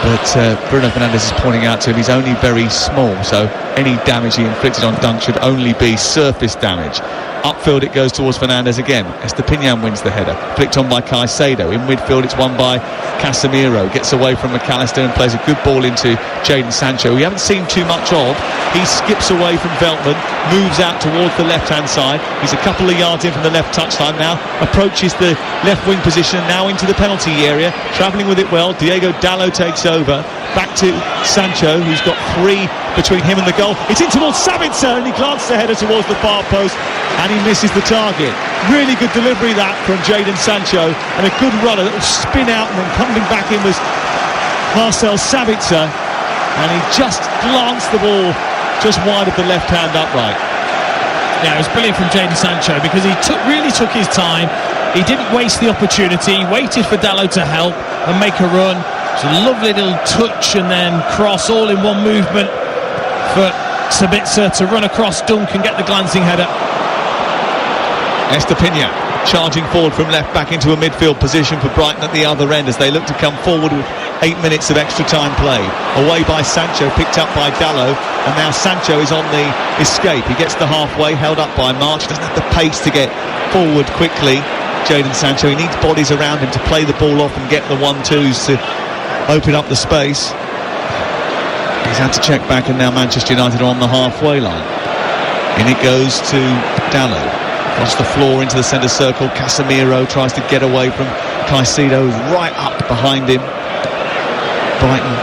but Bruno Fernandes is pointing out to him he's only very small, so any damage he inflicted on Dunk should only be surface damage. Upfield it goes towards Fernandes again. Estepinian wins the header. Flicked on by Caicedo. In midfield it's won by Casemiro. Gets away from McAllister and plays a good ball into Jadon Sancho. We haven't seen too much of. He skips away from Veltman, moves out towards the left-hand side. He's a couple of yards in from the left touchline now. Approaches the left wing position, now into the penalty area. Travelling with it well. Diego Dalot takes over. Back to Sancho, who's got 3 between him and the goal. It's in towards Sabitzer, and he glances the header towards the far post, and he misses the target. Really good delivery that from Jadon Sancho, and a good run, a little spin out, and then coming back in was Marcel Sabitzer, and he just glanced the ball just wide of the left hand upright. Yeah, it was brilliant from Jadon Sancho, because he really took his time. He didn't waste the opportunity, waited for Dalot to help and make a run. It's a lovely little touch and then cross, all in one movement for Sabitzer to run across Dunk and get the glancing header. Estepinian charging forward from left back into a midfield position for Brighton at the other end as they look to come forward with 8 minutes of extra time played. Away by Sancho, picked up by Dalot, and now Sancho is on the escape. He gets to halfway, held up by March, doesn't have the pace to get forward quickly. Jadon Sancho, he needs bodies around him to play the ball off and get the 1-2s to open up the space. He's had to check back, and now Manchester United are on the halfway line. In it goes to Dalot. Across the floor into the centre circle. Casemiro tries to get away from Caicedo, right up behind him. Brighton,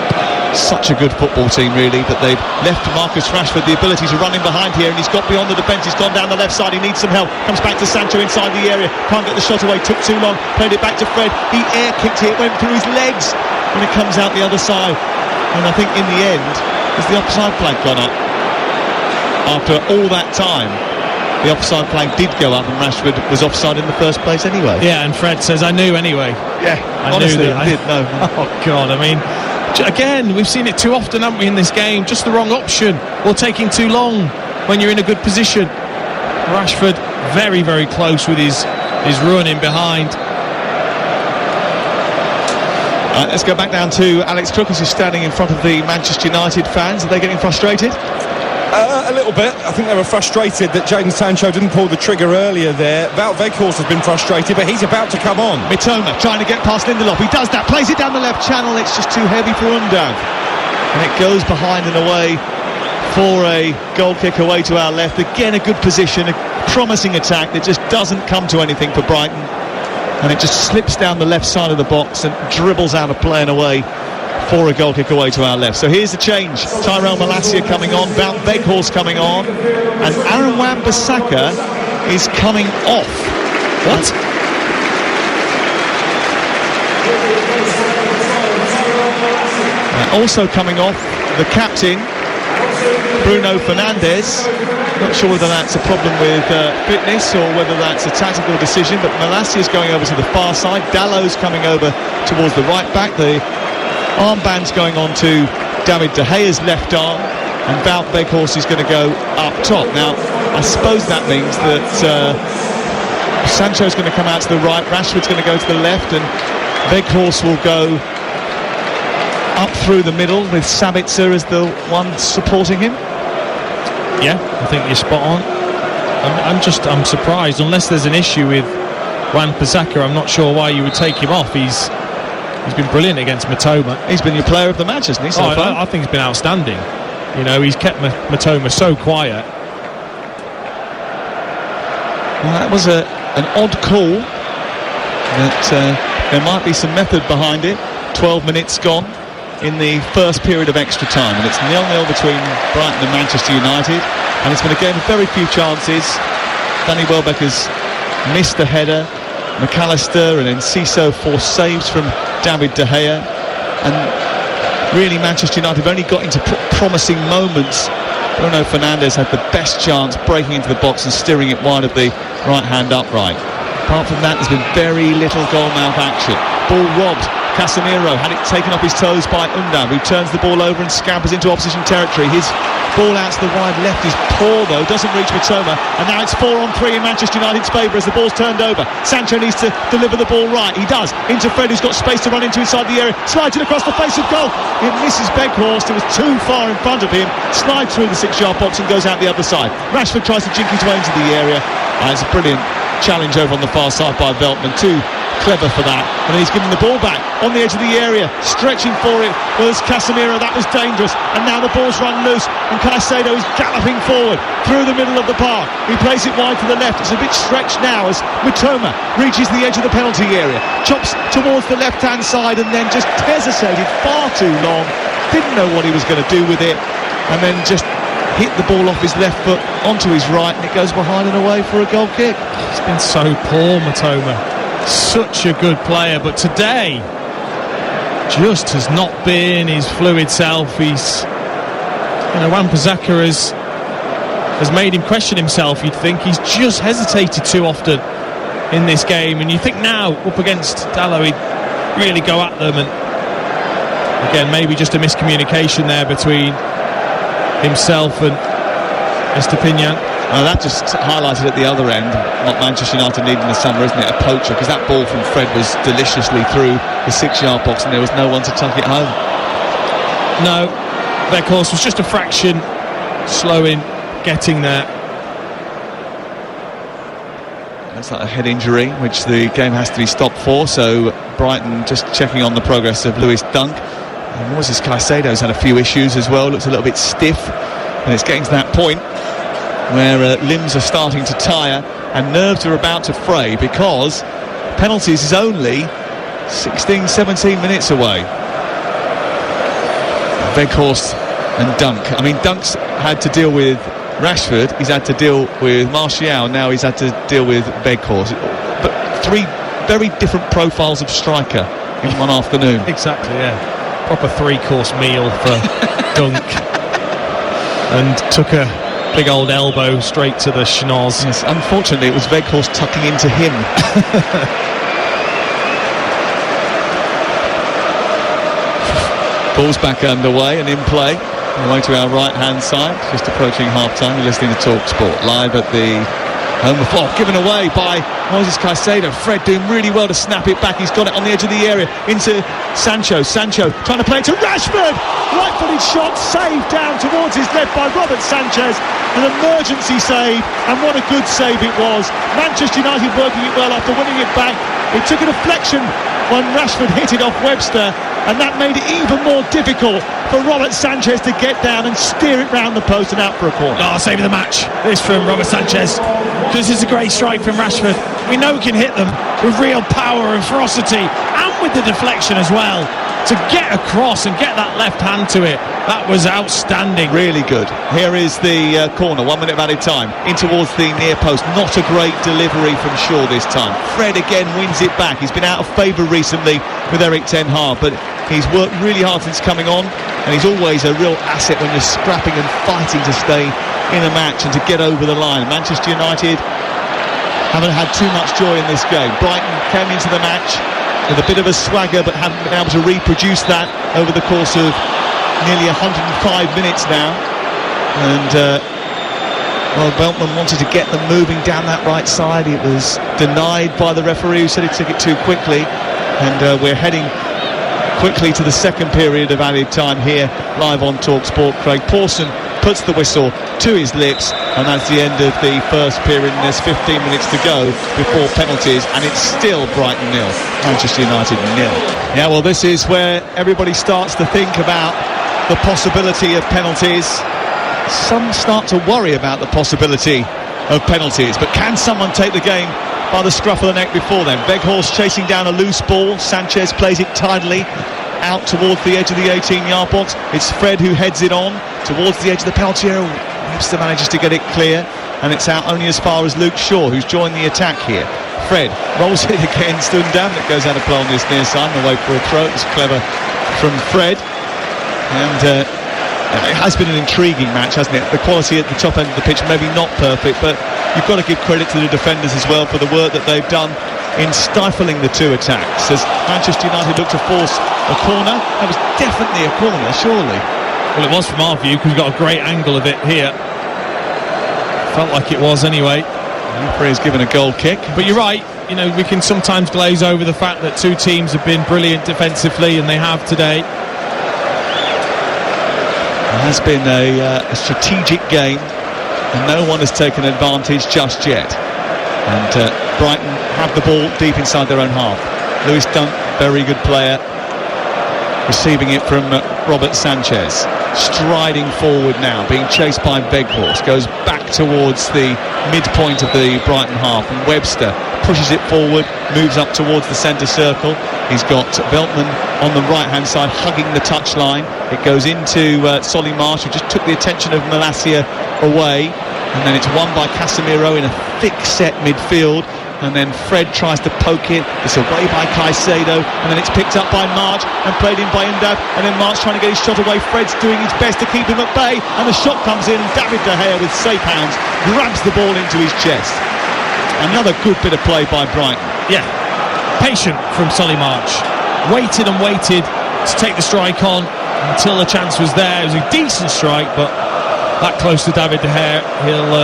such a good football team really, but they've left Marcus Rashford the ability to run in behind here, and he's got beyond the defence. He's gone down the left side, he needs some help. Comes back to Sancho inside the area, can't get the shot away, took too long, played it back to Fred. He air kicked it, went through his legs when it comes out the other side, and I think in the end, has the offside flag gone up? After all that time, the offside flag did go up, and Rashford was offside in the first place anyway. Yeah, and Fred says, I knew anyway. Yeah, I honestly, knew that. I did know. Oh God, I mean, again, we've seen it too often, haven't we, in this game? Just the wrong option, or taking too long when you're in a good position. Rashford very, very close with his run in behind. Let's go back down to Alex Crookers, who's standing in front of the Manchester United fans. Are they getting frustrated? A little bit. I think they were frustrated that Jadon Sancho didn't pull the trigger earlier there. Wout Weghorst has been frustrated, but he's about to come on. Mitoma trying to get past Lindelof. He does that, plays it down the left channel. It's just too heavy for Undav, and it goes behind and away for a goal kick away to our left. Again, a good position, a promising attack that just doesn't come to anything for Brighton, and it just slips down the left side of the box and dribbles out of play and away for a goal kick away to our left. So here's the change. Tyrell Malacia coming on, Wout Weghorst coming on, and Aaron Wan-Bissaka is coming off. What? Also coming off, the captain, Bruno Fernandes. Not sure whether that's a problem with fitness or whether that's a tactical decision, but Malacia's going over to the far side. Dallow's coming over towards the right back. The armband's going on to David De Gea's left arm, and Wout Weghorst is going to go up top. Now, I suppose that means that Sancho's going to come out to the right, Rashford's going to go to the left, and Weghorst will go up through the middle with Sabitzer as the one supporting him. Yeah, I think you're spot on. I'm surprised, unless there's an issue with Wan-Bissaka. I'm not sure why you would take him off. He's been brilliant against Mitoma. He's been your player of the match, hasn't he, so far? I think he's been outstanding. You know, he's kept Mitoma so quiet. Well, that was an odd call. That there might be some method behind it. 12 minutes gone in the first period of extra time, and it's 0-0 between Brighton and Manchester United, and it's been a game of very few chances. Danny Welbeck has missed the header. McAllister and Enciso forced saves from David De Gea, and really Manchester United have only got into promising moments. Bruno Fernandes had the best chance, breaking into the box and steering it wide of the right hand upright. Apart from that, there's been very little goal mouth action. Ball robbed, Casemiro had it taken off his toes by Undan, who turns the ball over and scampers into opposition territory. His ball out to the wide left is poor though, doesn't reach Mitoma, and now it's 4-on-3 in Manchester United's favour as the ball's turned over. Sancho needs to deliver the ball right, he does, into Fred, who's got space to run into inside the area, slides it across the face of goal. It misses Weghorst, it was too far in front of him, slides through the 6-yard box and goes out the other side. Rashford tries to jink his way into the area, and it's a brilliant challenge over on the far side by Veltman, too clever for that, and then he's giving the ball back on the edge of the area, stretching for it was Casemiro. That was dangerous, and now the ball's run loose and Caicedo is galloping forward through the middle of the park. He plays it wide to the left, it's a bit stretched now as Mitoma reaches the edge of the penalty area, chops towards the left hand side and then just hesitated far too long, didn't know what he was going to do with it, and then just hit the ball off his left foot onto his right, and it goes behind and away for a goal kick. He's been so poor, Mitoma. Such a good player, but today just has not been his fluid self. He's, Wan-Bissaka has made him question himself. You'd think he's just hesitated too often in this game, and you think now up against Dalot he'd really go at them, and again maybe just a miscommunication there between himself and Estepinian. That just highlighted at the other end what Manchester United need in the summer, isn't it? A poacher, because that ball from Fred was deliciously through the 6-yard box and there was no one to tuck it home. No, Weghorst was just a fraction slow in getting there. That's like a head injury, which the game has to be stopped for, so Brighton just checking on the progress of Lewis Dunk. And Moises Caicedo's had a few issues as well, looks a little bit stiff, and it's getting to that point where limbs are starting to tire and nerves are about to fray, because penalties is only 16-17 minutes away. Weghorst and Dunk. I mean, Dunk's had to deal with Rashford, he's had to deal with Martial, now he's had to deal with Weghorst. But three very different profiles of striker in one afternoon. Exactly, yeah. Proper 3-course meal for Dunk. And took a big old elbow straight to the schnoz. Yes, unfortunately it was Weghorst tucking into him. Ball's back underway and in play. Away to our right hand side, just approaching half time. You're listening to Talksport live at the home of given away by Moises Caicedo. Fred doing really well to snap it back. He's got it on the edge of the area into Sancho. Sancho trying to play it to Rashford. Right-footed shot, saved down towards his left by Robert Sanchez. An emergency save, and what a good save it was. Manchester United working it well after winning it back. It took a deflection when Rashford hit it off Webster, and that made it even more difficult for Robert Sanchez to get down and steer it round the post and out for a corner. Save of the match. This from Robert Sanchez. This is a great strike from Rashford. We know we can hit them with real power and ferocity, and with the deflection as well. To get across and get that left hand to it, that was outstanding. Really good. Here is the corner, 1 minute of added time, in towards the near post. Not a great delivery from Shaw this time. Fred again wins it back. He's been out of favour recently with Eric Ten Hag, but he's worked really hard since coming on, and he's always a real asset when you're scrapping and fighting to stay in a match and to get over the line. Manchester United haven't had too much joy in this game. Brighton came into the match with a bit of a swagger, but haven't been able to reproduce that over the course of nearly 105 minutes now. And Veltman wanted to get them moving down that right side. It was denied by the referee, who said he took it too quickly. And we're heading quickly to the second period of added time here live on Talksport. Craig Pawson puts the whistle to his lips, and that's the end of the first period, and there's 15 minutes to go before penalties, and it's still Brighton 0, Manchester United 0. Yeah, well, this is where everybody starts to think about the possibility of penalties. Some start to worry about the possibility of penalties, but can someone take the game by the scruff of the neck before then? Weghorst chasing down a loose ball. Sanchez plays it tidily out towards the edge of the 18-yard box. It's Fred who heads it on towards the edge of the penalty area. Webster manages to get it clear, and it's out only as far as Luke Shaw, who's joined the attack here. Fred rolls it against Undam. It goes out of play on this near side and away for a throw. It's clever from Fred, and it has been an intriguing match, hasn't it? The quality at the top end of the pitch maybe not perfect, but you've got to give credit to the defenders as well for the work that they've done in stifling the two attacks as Manchester United looked to force a corner. That was definitely a corner, surely. Well, it was from our view because we've got a great angle of it here. Felt like it was anyway. The referee has given a goal kick. But you're right, you know, we can sometimes glaze over the fact that two teams have been brilliant defensively, and they have today. It has been a strategic game, and no one has taken advantage just yet. And Brighton have the ball deep inside their own half. Lewis Dunk, very good player, receiving it from Robert Sanchez, striding forward now, being chased by Weghorst, goes back towards the midpoint of the Brighton half, and Webster pushes it forward, moves up towards the centre circle. He's got Veltman on the right hand side hugging the touchline. It goes into Solly Marsh, who just took the attention of Malacia away, and then it's won by Casemiro in a thick set midfield. And then Fred tries to poke it. It's away by Caicedo, and then it's picked up by March and played in by Indab, and then March trying to get his shot away. Fred's doing his best to keep him at bay, and the shot comes in, and David De Gea with safe hands grabs the ball into his chest. Another good bit of play by Brighton. Yeah, patient from Solly March. Waited and waited to take the strike on until the chance was there. It was a decent strike, but that close to David De Gea, he'll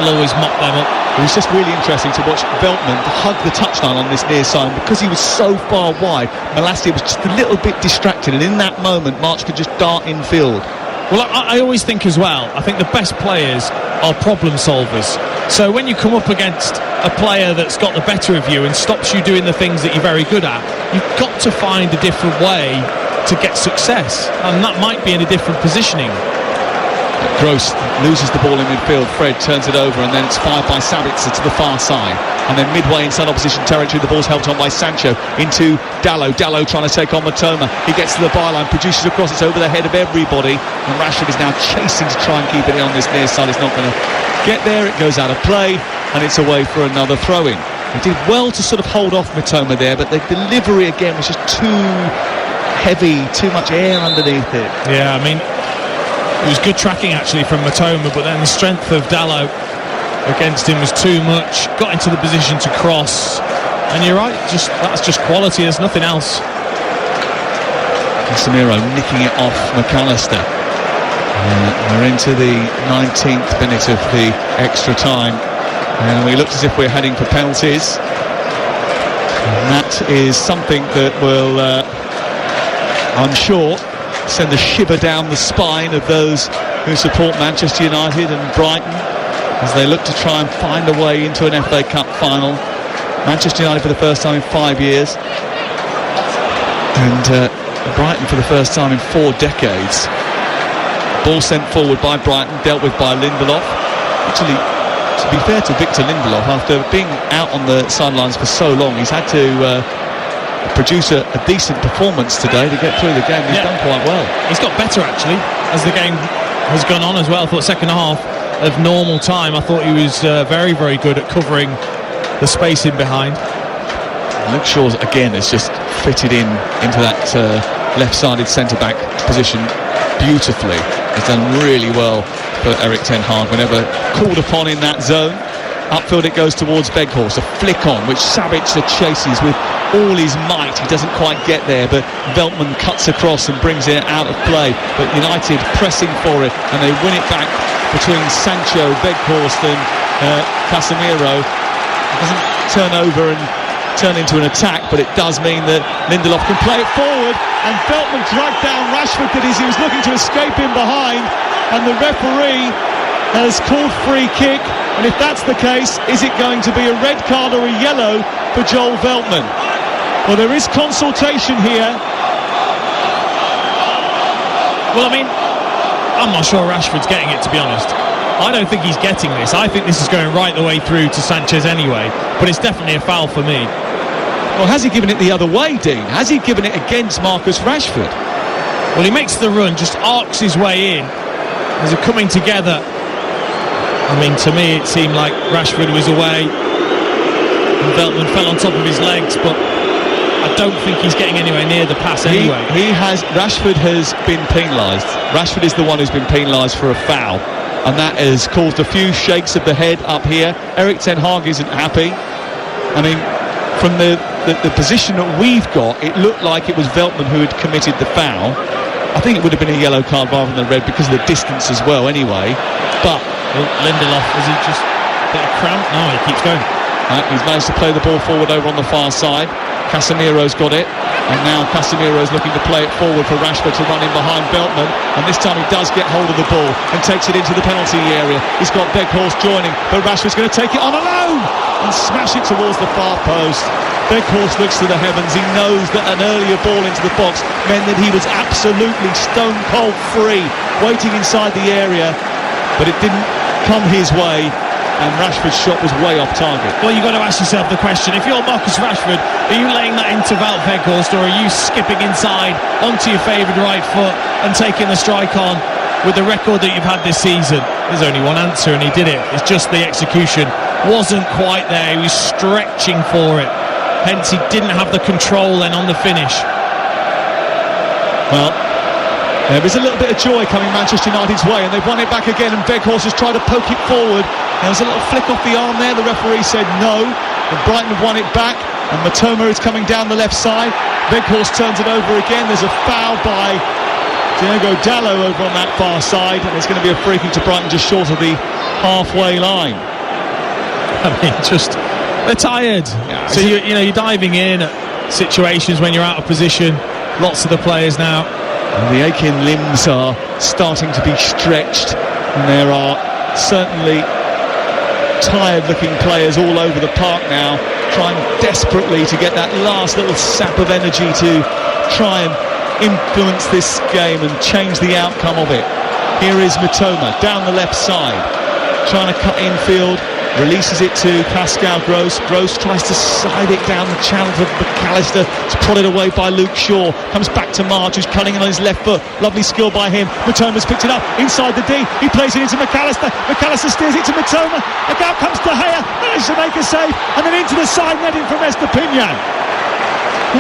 always mop them up. It was just really interesting to watch Veltman hug the touchline on this near side, and because he was so far wide, Malacia was just a little bit distracted, and in that moment March could just dart infield. Well, I always think as well, I think the best players are problem solvers. So when you come up against a player that's got the better of you and stops you doing the things that you're very good at, you've got to find a different way to get success, and that might be in a different positioning. Gross loses the ball in midfield. Fred turns it over, and then it's fired by Sabitzer to the far side, and then midway inside opposition territory the ball's helped on by Sancho into Dalot trying to take on Matoma. He gets to the byline, produces a cross, it's over the head of everybody, and Rashford is now chasing to try and keep it on this near side. It's not going to get there, it goes out of play, and it's away for another throw-in. He did well to sort of hold off Matoma there, but the delivery again was just too heavy, too much air underneath it. Yeah, I mean, it was good tracking actually from Matoma, but then the strength of Dalot against him was too much. Got into the position to cross, and you're right, that's just quality, there's nothing else. Casemiro nicking it off McAllister. We're into the 19th minute of the extra time, and we looked as if we're heading for penalties, and that is something that will I'm sure send a shiver down the spine of those who support Manchester United and Brighton as they look to try and find a way into an FA Cup final. Manchester United for the first time in 5 years, and Brighton for the first time in 4 decades. Ball sent forward by Brighton, dealt with by Lindelof. Actually, to be fair to Victor Lindelof, after being out on the sidelines for so long, he's had to produce a decent performance today to get through the game. He's done quite well. He's got better actually as the game has gone on as well. I thought second half of normal time, I thought he was very, very good at covering the space in behind. Luke Shaw's again has just fitted into that left-sided centre-back position beautifully. He's done really well for Erik ten Hag whenever called upon in that zone. Upfield it goes towards Weghorst, a flick on which Sabitzer chases with all his might. He doesn't quite get there, but Veltman cuts across and brings it out of play. But United pressing for it, and they win it back between Sancho, Weghorst and Casemiro. It doesn't turn over and turn into an attack, but it does mean that Lindelof can play it forward, and Veltman dragged down Rashford as he was looking to escape in behind, and the referee has called free kick. And if that's the case, is it going to be a red card or a yellow for Joel Veltman? Well, there is consultation here. Well, I mean, I'm not sure Rashford's getting it, to be honest. I don't think he's getting this. I think this is going right the way through to Sanchez anyway, but it's definitely a foul for me. Well, has he given it the other way, Dean? Has he given it against Marcus Rashford? Well, he makes the run, just arcs his way in. There's a coming together. I mean, to me it seemed like Rashford was away and Veltman fell on top of his legs, but I don't think he's getting anywhere near the pass anyway. Rashford has been penalised. Rashford is the one who's been penalised for a foul, and that has caused a few shakes of the head up here. Erik ten Hag isn't happy. I mean, from the position that we've got, it looked like it was Veltman who had committed the foul. I think it would have been a yellow card rather than a red because of the distance as well anyway. But Lindelof, is he just a bit of cramp? No, he keeps going. He's managed to play the ball forward over on the far side. Casemiro's got it, and now Casemiro's looking to play it forward for Rashford to run in behind Veltman, and this time he does get hold of the ball and takes it into the penalty area. He's got Weghorst joining, but Rashford's going to take it on alone and smash it towards the far post. Weghorst looks to the heavens. He knows that an earlier ball into the box meant that he was absolutely stone cold free, waiting inside the area, but it didn't come his way. And Rashford's shot was way off target. Well, you've got to ask yourself the question, if you're Marcus Rashford, are you laying that into Wout Weghorst, or are you skipping inside onto your favoured right foot and taking the strike on with the record that you've had this season? There's only one answer, and he did it. It's just the execution wasn't quite there. He was stretching for it. Hence, he didn't have the control then on the finish. Well, there is a little bit of joy coming Manchester United's way, and they've won it back again, and Weghorst has tried to poke it forward. There was a little flick off the arm there. The referee said no, and Brighton have won it back, and Matoma is coming down the left side. Weghorst turns it over again. There's a foul by Diogo Dalot over on that far side, and it's going to be a free kick to Brighton just short of the halfway line. I mean, they're tired. Yeah, so you're diving in at situations when you're out of position. Lots of the players now. And the aching limbs are starting to be stretched, and there are certainly tired-looking players all over the park now, trying desperately to get that last little sap of energy to try and influence this game and change the outcome of it. Here is Matoma down the left side, trying to cut infield. Releases it to Pascal Gross. Gross tries to slide it down the channel for McAllister. It's prodded away by Luke Shaw. Comes back to March, who's cutting it on his left foot. Lovely skill by him. Matoma's picked it up inside the D. He plays it into McAllister. McAllister steers it to Matoma. Out comes De Gea. Manages to make a save. And then into the side netting from Estepinian.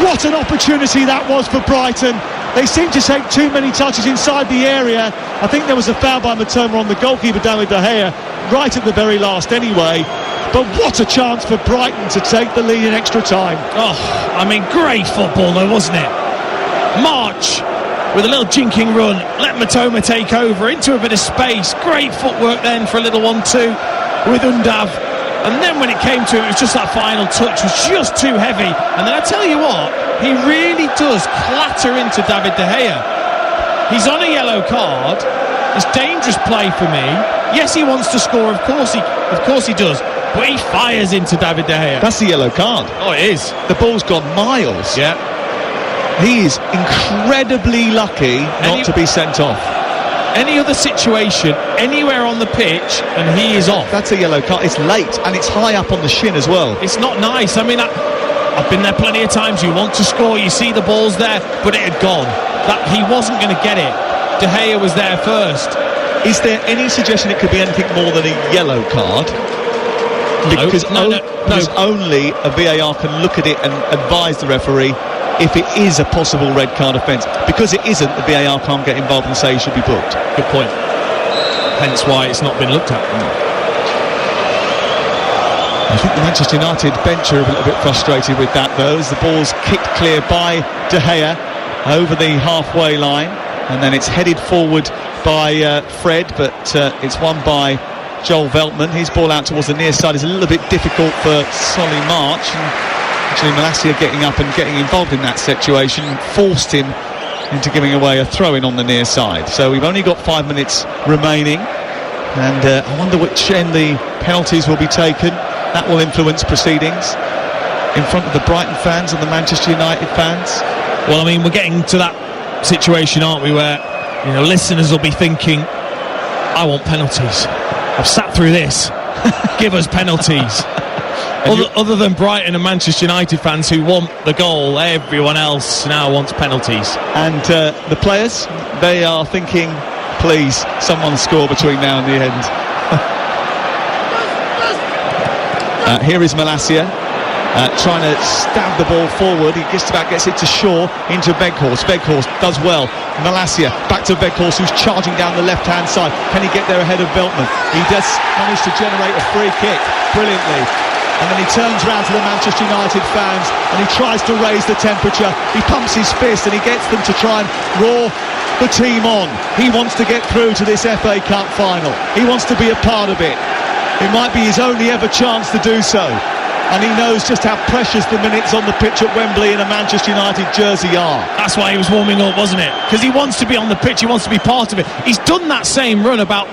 What an opportunity that was for Brighton. They seem to take too many touches inside the area. I think there was a foul by Matoma on the goalkeeper down with De Gea, right at the very last anyway. But what a chance for Brighton to take the lead in extra time. Oh, I mean, great football though, wasn't it? March with a little jinking run, let Matoma take over into a bit of space. Great footwork then for a little 1-2 with Undav. And then when it came to it, it was just that final touch was just too heavy. And then I tell you what, he really does clatter into David De Gea. He's on a yellow card. It's dangerous play for me. Yes, he wants to score, of course he does. But he fires into David De Gea. That's the yellow card. Oh, it is. The ball's gone miles. Yeah. He is incredibly lucky not to be sent off. Any other situation, anywhere on the pitch, and he is off. That's a yellow card. It's late, and it's high up on the shin as well. It's not nice. I mean, I've been there plenty of times. You want to score, you see the ball's there, but it had gone. He wasn't going to get it. De Gea was there first. Is there any suggestion it could be anything more than a yellow card? Because only a VAR can look at it and advise the referee if it is a possible red card offence. Because it isn't, the VAR can't get involved and say he should be booked. Good point. Hence why it's not been looked at. I think the Manchester United bench are a little bit frustrated with that though, as the ball's kicked clear by De Gea over the halfway line, and then it's headed forward by Fred, but it's won by Joel Veltman. His ball out towards the near side is a little bit difficult for Solly March, and actually Malacia getting up and getting involved in that situation forced him into giving away a throw-in on the near side. So we've only got 5 minutes remaining, and I wonder which end the penalties will be taken. That will influence proceedings in front of the Brighton fans and the Manchester United fans. Well, I mean, we're getting to that situation, aren't we, where listeners will be thinking, I want penalties. I've sat through this. Give us penalties. Other than Brighton and Manchester United fans who want the goal, everyone else now wants penalties. And the players, they are thinking, please, someone score between now and the end. Here is Malacia trying to stab the ball forward. He gets it to Shaw, into Weghorst. Weghorst does well. Malacia back to Weghorst, who's charging down the left hand side. Can he get there ahead of Veltman? He does manage to generate a free kick brilliantly. and then he turns round to the Manchester United fans and he tries to raise the temperature. He pumps his fist and he gets them to try and roar the team on. He wants to get through to this FA Cup final. He wants to be a part of it. It might be his only ever chance to do so. And he knows just how precious the minutes on the pitch at Wembley in a Manchester United jersey are. That's why he was warming up, wasn't it? Because he wants to be on the pitch, he wants to be part of it. He's done that same run about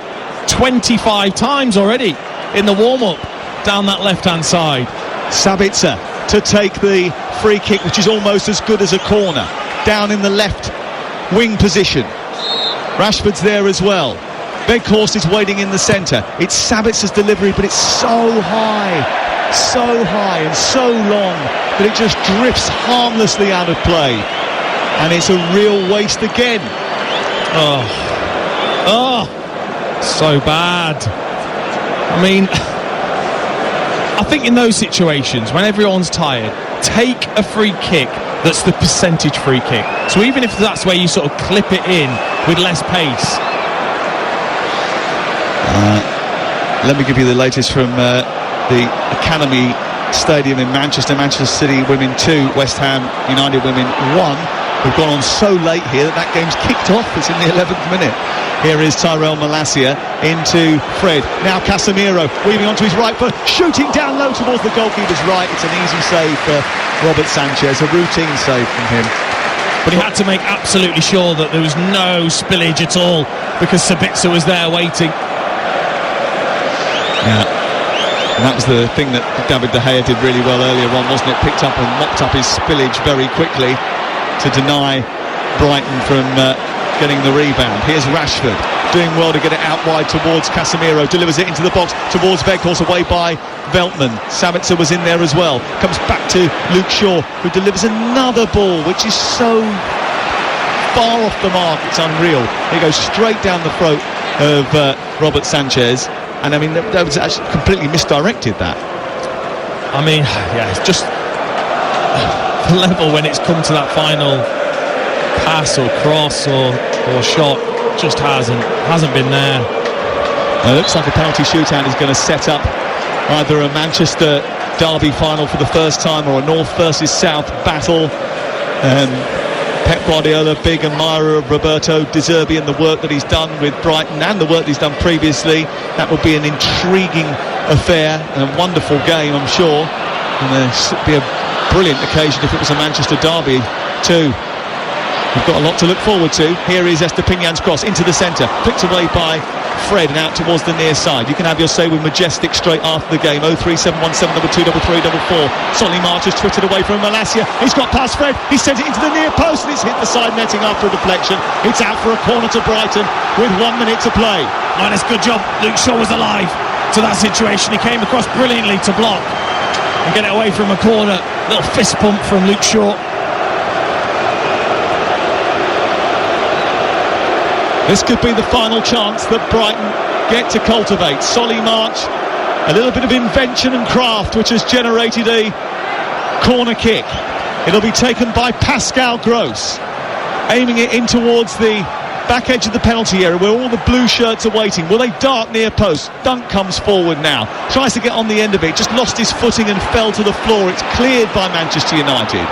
25 times already in the warm-up down that left-hand side. Sabitzer to take the free kick, which is almost as good as a corner, down in the left wing position. Rashford's there as well. Weghorst is waiting in the centre. It's Sabitzer's delivery, but it's so high and so long that it just drifts harmlessly out of play, and it's a real waste again. So bad. I mean, I think in those situations when everyone's tired, take a free kick that's the percentage free kick. So even if that's where you sort of clip it in with less pace. Let me give you the latest from the Academy Stadium in Manchester. Manchester City women 2, West Ham United women 1. We've gone on so late here that game's kicked off. It's in the 11th minute. Here is Tyrell Malacia into Fred. Now Casemiro weaving onto his right foot, shooting down low towards the goalkeeper's right. It's an easy save for Robert Sanchez, a routine save from him. But he had to make absolutely sure that there was no spillage at all, because Sabitzer was there waiting. Yeah. And that was the thing that David De Gea did really well earlier on, wasn't it? Picked up and mopped up his spillage very quickly to deny Brighton from getting the rebound. Here's Rashford doing well to get it out wide towards Casemiro, delivers it into the box towards Weghorst, away by Veltman. Sabitzer was in there as well, comes back to Luke Shaw, who delivers another ball which is so far off the mark, it's unreal. He goes straight down the throat of Robert Sanchez, and I mean that was actually completely misdirected, that. I mean, yeah, it's just the level when it's come to that final pass or cross or shot just hasn't been there. It looks like a penalty shootout is going to set up either a Manchester derby final for the first time or a North versus South battle. Pep Guardiola, big admirer of Roberto De Zerbi and the work that he's done with Brighton and the work that he's done previously. That would be an intriguing affair and a wonderful game, I'm sure. And it'd be a brilliant occasion if it was a Manchester derby too. We've got a lot to look forward to. Here is Estepinian's cross into the centre, flicked away by Fred and out towards the near side. You can have your say with Majestic straight after the game. 03717 23344. Solly March has twittered away from Malacia. He's got past Fred. He sent it into the near post and it's hit the side netting after a deflection. It's out for a corner to Brighton with 1 minute to play. Oh, that's a good job. Luke Shaw was alive to that situation. He came across brilliantly to block and get it away from a corner. Little fist pump from Luke Shaw. This could be the final chance that Brighton get to cultivate. Solly March, a little bit of invention and craft which has generated a corner kick. It'll be taken by Pascal Gross, aiming it in towards the back edge of the penalty area where all the blue shirts are waiting. Will they dart near post? Dunk comes forward now, tries to get on the end of it, just lost his footing and fell to the floor. It's cleared by Manchester United.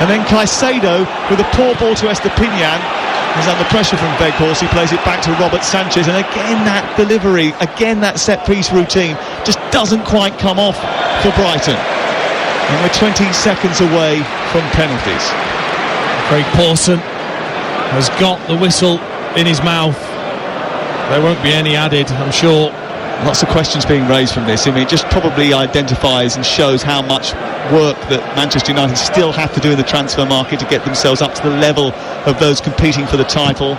And then Caicedo with a poor ball to Estepinian. He's under pressure from Weghorst. He plays it back to Robert Sanchez, and again that delivery, again that set-piece routine just doesn't quite come off for Brighton. And we're 20 seconds away from penalties. Craig Pawson has got the whistle in his mouth. There won't be any added, I'm sure. Lots of questions being raised from this. I mean, it just probably identifies and shows how much work that Manchester United still have to do in the transfer market to get themselves up to the level of those competing for the title.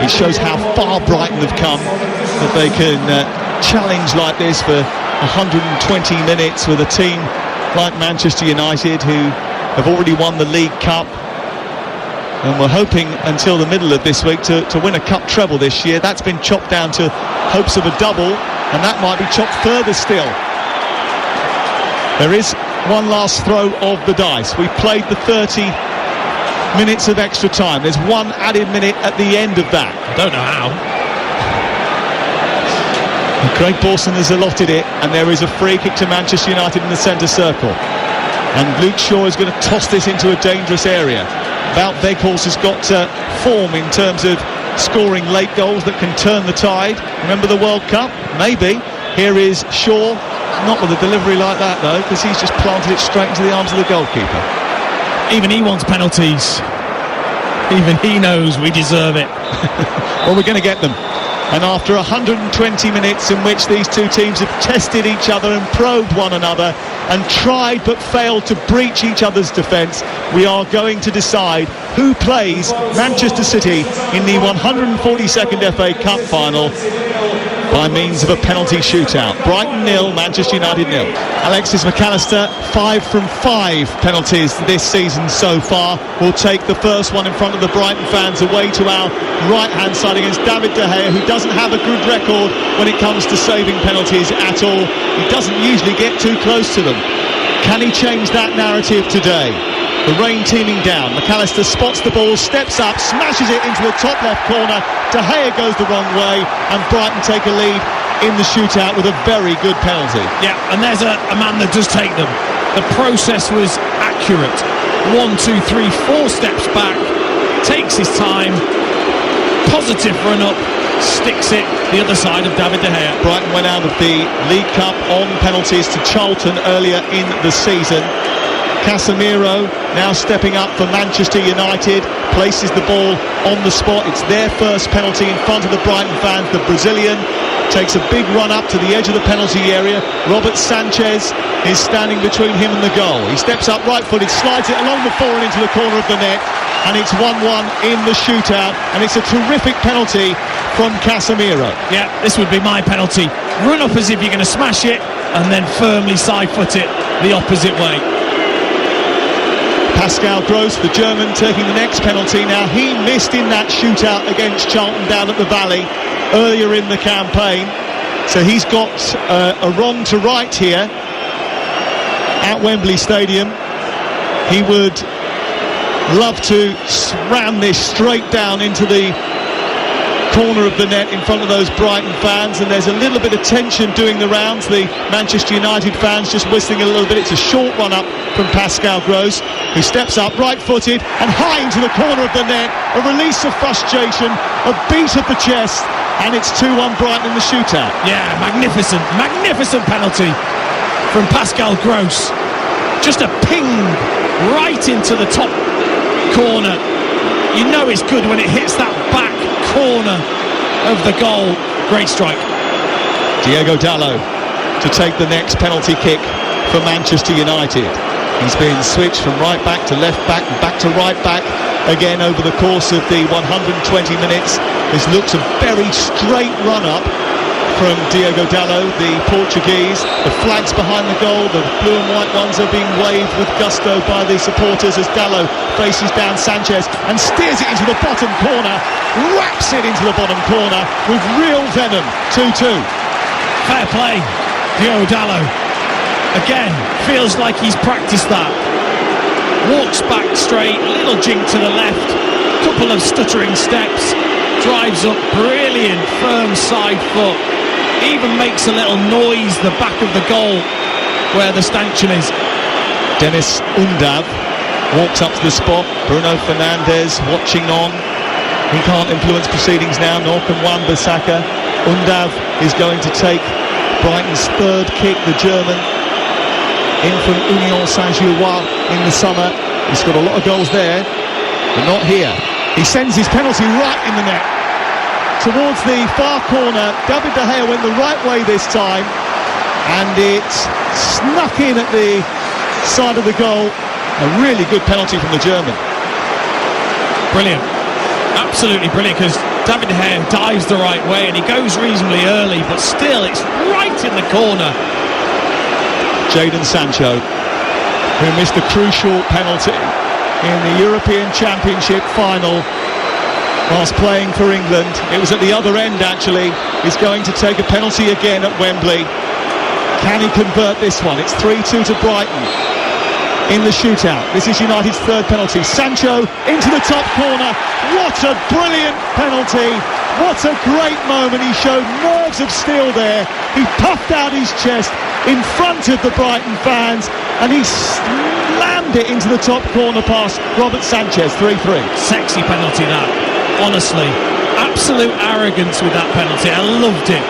It shows how far Brighton have come, that they can challenge like this for 120 minutes with a team like Manchester United, who have already won the League Cup. And we're hoping until the middle of this week to win a cup treble this year. That's been chopped down to hopes of a double, and that might be chopped further still. There is one last throw of the dice. We've played the 30 minutes of extra time. There's one added minute at the end of that. I don't know how. Craig Borson has allotted it, and there is a free kick to Manchester United in the centre circle. And Luke Shaw is going to toss this into a dangerous area. Wout Weghorst has got form in terms of scoring late goals that can turn the tide. Remember the World Cup? Maybe. Here is Shaw, not with a delivery like that though, because he's just planted it straight into the arms of the goalkeeper. Even he wants penalties. Even he knows we deserve it. Well, we're going to get them. And after 120 minutes in which these two teams have tested each other and probed one another and tried but failed to breach each other's defence, we are going to decide who plays Manchester City in the 142nd FA Cup final by means of a penalty shootout. Brighton 0, Manchester United 0. Alexis McAllister, 5 from 5 penalties this season so far. Will take the first one in front of the Brighton fans away to our right-hand side against David De Gea, who doesn't have a good record when it comes to saving penalties at all. He doesn't usually get too close to them. Can he change that narrative today? The rain teeming down. McAllister spots the ball, steps up, smashes it into the top left corner. De Gea goes the wrong way, and Brighton take a lead in the shootout with a very good penalty. Yeah, and there's a man that does take them. The process was accurate. 1, 2, 3, 4 steps back, takes his time, positive run up, sticks it the other side of David De Gea. Brighton went out of the League Cup on penalties to Charlton earlier in the season. Casemiro now stepping up for Manchester United, places the ball on the spot. It's their first penalty in front of the Brighton fans. The Brazilian takes a big run up to the edge of the penalty area. Robert Sanchez is standing between him and the goal. He steps up right-footed, slides it along the fore and into the corner of the net, and it's 1-1 in the shootout, and it's a terrific penalty from Casemiro. Yeah, this would be my penalty. Run up as if you're going to smash it, and then firmly side-foot it the opposite way. Pascal Gross, the German, taking the next penalty. Now, he missed in that shootout against Charlton down at the Valley earlier in the campaign, so he's got a wrong to right here at Wembley Stadium. He would love to ram this straight down into the corner of the net in front of those Brighton fans, and there's a little bit of tension doing the rounds. The Manchester United fans just whistling a little bit. It's a short run up from Pascal Gross, who steps up right-footed and high into the corner of the net. A release of frustration, a beat of the chest, and it's 2-1 Brighton in the shootout. Yeah, magnificent penalty from Pascal Gross. Just a ping right into the top corner. You know it's good when it hits that back corner of the goal. Great strike. Diego Dallo to take the next penalty kick for Manchester United. He's been switched from right back to left back and back to right back again over the course of the 120 minutes. This looks a very straight run up from Diego Dallo, the Portuguese. The flags behind the goal, the blue and white ones, are being waved with gusto by the supporters as Dallo faces down Sanchez and steers it into the bottom corner, wraps it into the bottom corner with real venom. 2-2. Fair play, Diego Dallo. Again, feels like he's practiced that. Walks back straight, little jink to the left, couple of stuttering steps, drives up, brilliant firm side foot, even makes a little noise the back of the goal where the stanchion is. Dennis Undav walks up to the spot. Bruno Fernandes watching on. He can't influence proceedings now, nor can Wan-Bissaka. Undav is going to take Brighton's third kick, the German, in from Union Saint-Gilloise in the summer. He's got a lot of goals there, but not here. He sends his penalty right in the net towards the far corner. David De Gea went the right way this time, and it snuck in at the side of the goal. A really good penalty from the German. Brilliant, absolutely brilliant, because David De Gea dives the right way and he goes reasonably early, but still it's right in the corner. Jadon Sancho, who missed a crucial penalty in the European Championship final whilst playing for England. It was at the other end, actually. He's going to take a penalty again at Wembley. Can he convert this one? It's 3-2 to Brighton in the shootout. This is United's third penalty. Sancho into the top corner. What a brilliant penalty What a great moment. He showed nerves of steel there. He puffed out his chest in front of the Brighton fans, and he slammed it into the top corner past Robert Sanchez. 3-3. Sexy penalty, that. Honestly, absolute arrogance with that penalty. I loved it.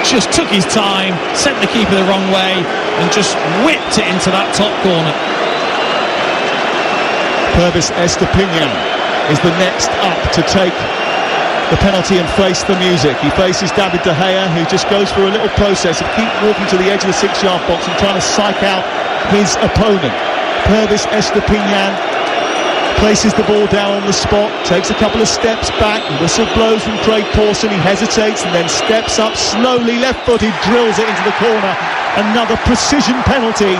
Just took his time, sent the keeper the wrong way, and just whipped it into that top corner. Pervis Estepinian is the next up to take the penalty and face the music. He faces David De Gea, who just goes through a little process of keep walking to the edge of the 6-yard box and trying to psych out his opponent. Pervis Estepinian places the ball down on the spot, takes a couple of steps back, the whistle blows from Craig Pawson, he hesitates and then steps up slowly, left-footed, drills it into the corner. Another precision penalty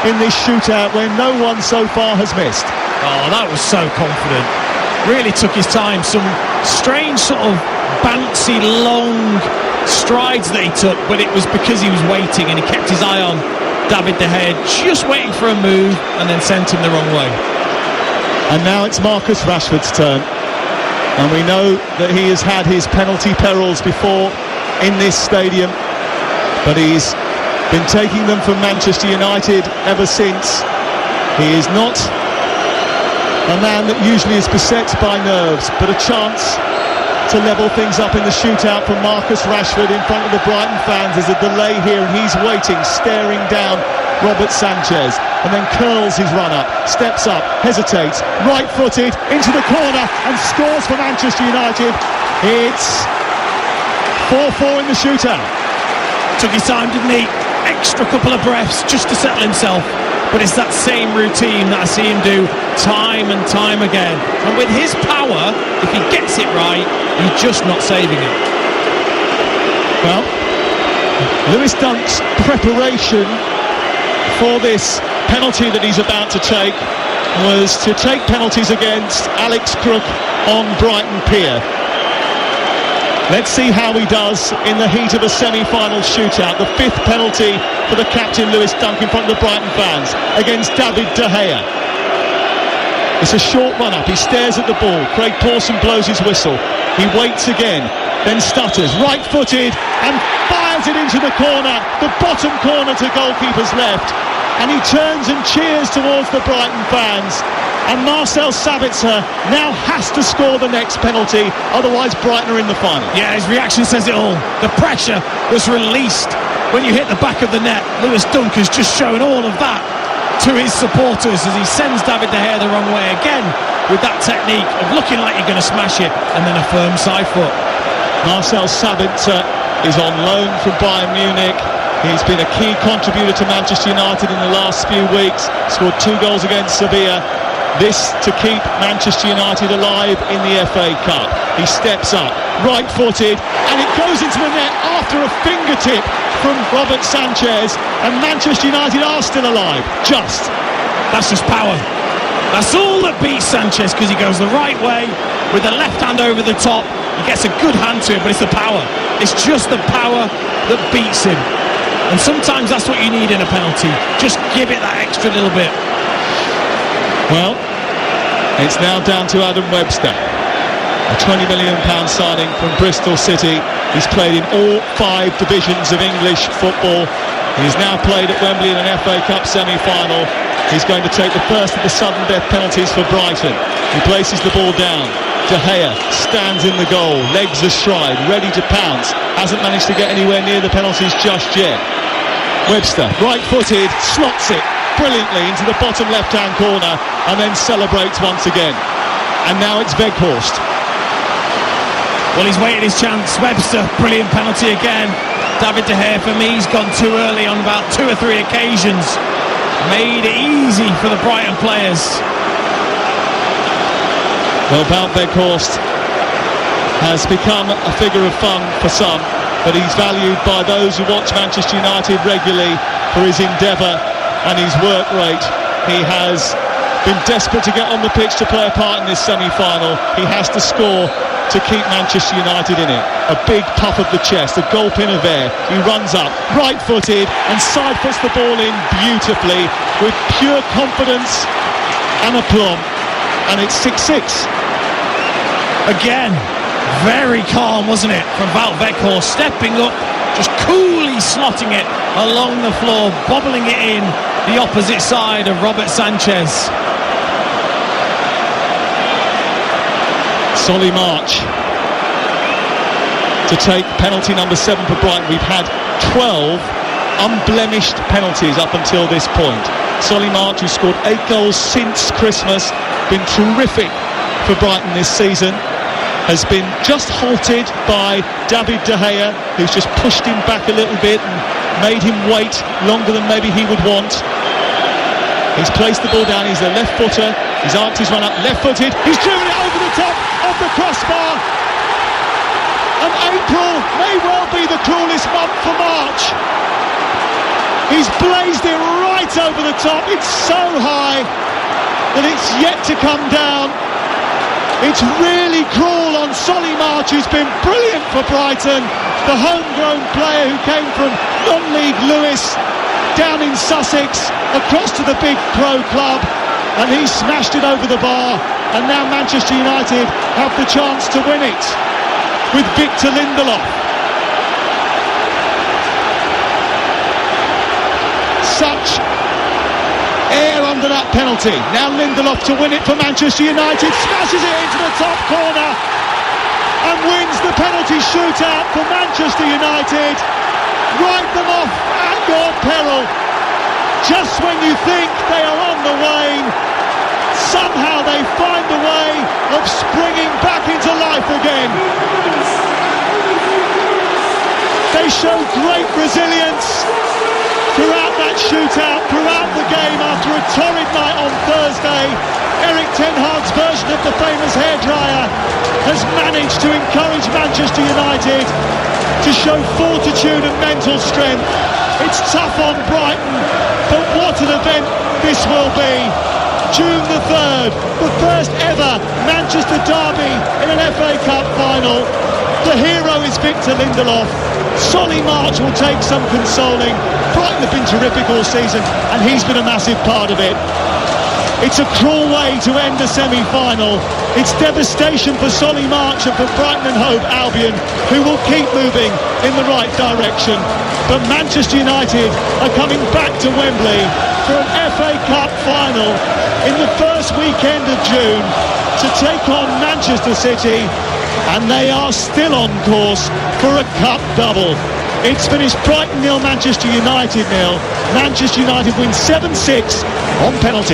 in this shootout where no one so far has missed. Oh, that was so confident. Really took his time. Some strange sort of bouncy, long strides that he took, but it was because he was waiting and he kept his eye on David De Gea, just waiting for a move and then sent him the wrong way. And now it's Marcus Rashford's turn, and we know that he has had his penalty perils before in this stadium, but he's been taking them from Manchester United ever since. He is not a man that usually is beset by nerves, but a chance to level things up in the shootout from Marcus Rashford in front of the Brighton fans. There's a delay here and he's waiting, staring down Robert Sanchez, and then curls his run up, steps up, hesitates, right-footed into the corner and scores for Manchester United. It's 4-4 in the shootout. Took his time, didn't he? Extra couple of breaths just to settle himself. But it's that same routine that I see him do time and time again. And with his power, if he gets it right, he's just not saving it. Well, Lewis Dunk's preparation for this penalty that he's about to take was to take penalties against Alex Crook on Brighton Pier. Let's see how he does in the heat of a semi-final shootout. The 5th penalty for the captain Lewis Dunk in front of the Brighton fans against David De Gea. It's a short run-up. He stares at the ball. Craig Pawson blows his whistle. He waits again, then stutters, right-footed and fires it into the corner, the bottom corner to goalkeeper's left. And he turns and cheers towards the Brighton fans. And Marcel Sabitzer now has to score the next penalty, otherwise Brighton are in the final. Yeah, his reaction says it all. The pressure was released when you hit the back of the net. Lewis Dunk has just shown all of that to his supporters as he sends David De Gea the wrong way again with that technique of looking like you're going to smash it and then a firm side foot. Marcel Sabitzer is on loan from Bayern Munich. He's been a key contributor to Manchester United in the last few weeks. Scored 2 goals against Sevilla. This to keep Manchester United alive in the FA Cup. He steps up, right-footed, and it goes into the net after a fingertip from Robert Sanchez, and Manchester United are still alive. That's just power. That's all that beats Sanchez, because he goes the right way with the left hand over the top. He gets a good hand to it, but it's the power. It's just the power that beats him. And sometimes that's what you need in a penalty. Just give it that extra little bit. Well, it's now down to Adam Webster, a £20 million signing from Bristol City. He's played in all 5 divisions of English football. He's now played at Wembley in an FA Cup semi-final. He's going to take the first of the sudden death penalties for Brighton. He places the ball down. De Gea stands in the goal, legs astride, ready to pounce. Hasn't managed to get anywhere near the penalties just yet. Webster, right-footed, slots it brilliantly into the bottom left-hand corner and then celebrates once again. And now it's Weghorst. Well, he's waited his chance. Webster, brilliant penalty again. David De Gea, for me, he's gone too early on about 2 or 3 occasions. Made it easy for the Brighton players. Well, Wout Weghorst has become a figure of fun for some, but he's valued by those who watch Manchester United regularly for his endeavour and his work rate. He has been desperate to get on the pitch to play a part in this semi-final. He has to score to keep Manchester United in it. A big puff of the chest, a gulping of air. He runs up, right-footed, and side-puts the ball in beautifully with pure confidence and aplomb. And it's 6-6. Again, Very calm, wasn't it, from Wout Weghorst, stepping up, just coolly slotting it along the floor, bobbling it in the opposite side of Robert Sanchez. Solly March to take penalty number 7 for Brighton. We've had 12 unblemished penalties up until this point. Solly March, who scored 8 goals since Christmas, been terrific for Brighton this season, has been just halted by David De Gea, who's just pushed him back a little bit and made him wait longer than maybe he would want. He's placed the ball down, he's a left footer, he's arced his run up, left footed, he's driven it over the top of the crossbar. And April may well be the cruelest month for March. He's blazed it right over the top, it's so high that it's yet to come down. It's really cruel on Solly March, who's been brilliant for Brighton, the homegrown player who came from non-league Lewis down in Sussex across to the big pro club, and he smashed it over the bar, and now Manchester United have the chance to win it with Victor Lindelof. Such air under that penalty. Now Lindelof to win it for Manchester United, smashes it into the top corner and wins the penalty shootout for Manchester United. Write them off at your peril. Just when you think they are on the wane, somehow they find a way of springing back into life again. They show great resilience throughout that shootout, throughout the game. After a torrid night on Thursday, Erik ten Hag's version of the famous hairdryer has managed to encourage Manchester United to show fortitude and mental strength. It's tough on Brighton, but what an event this will be. June the 3rd, the first ever Manchester derby in an FA Cup final. The hero is Victor Lindelof. Solly March will take some consoling. Brighton have been terrific all season, and he's been a massive part of it. It's a cruel way to end a semi-final. It's devastation for Solly March and for Brighton and Hove Albion, who will keep moving in the right direction. But Manchester United are coming back to Wembley for an FA Cup final in the first weekend of June to take on Manchester City, and they are still on course for a cup double. It's finished Brighton 0, Manchester United 0. Manchester United win 7-6 on penalty.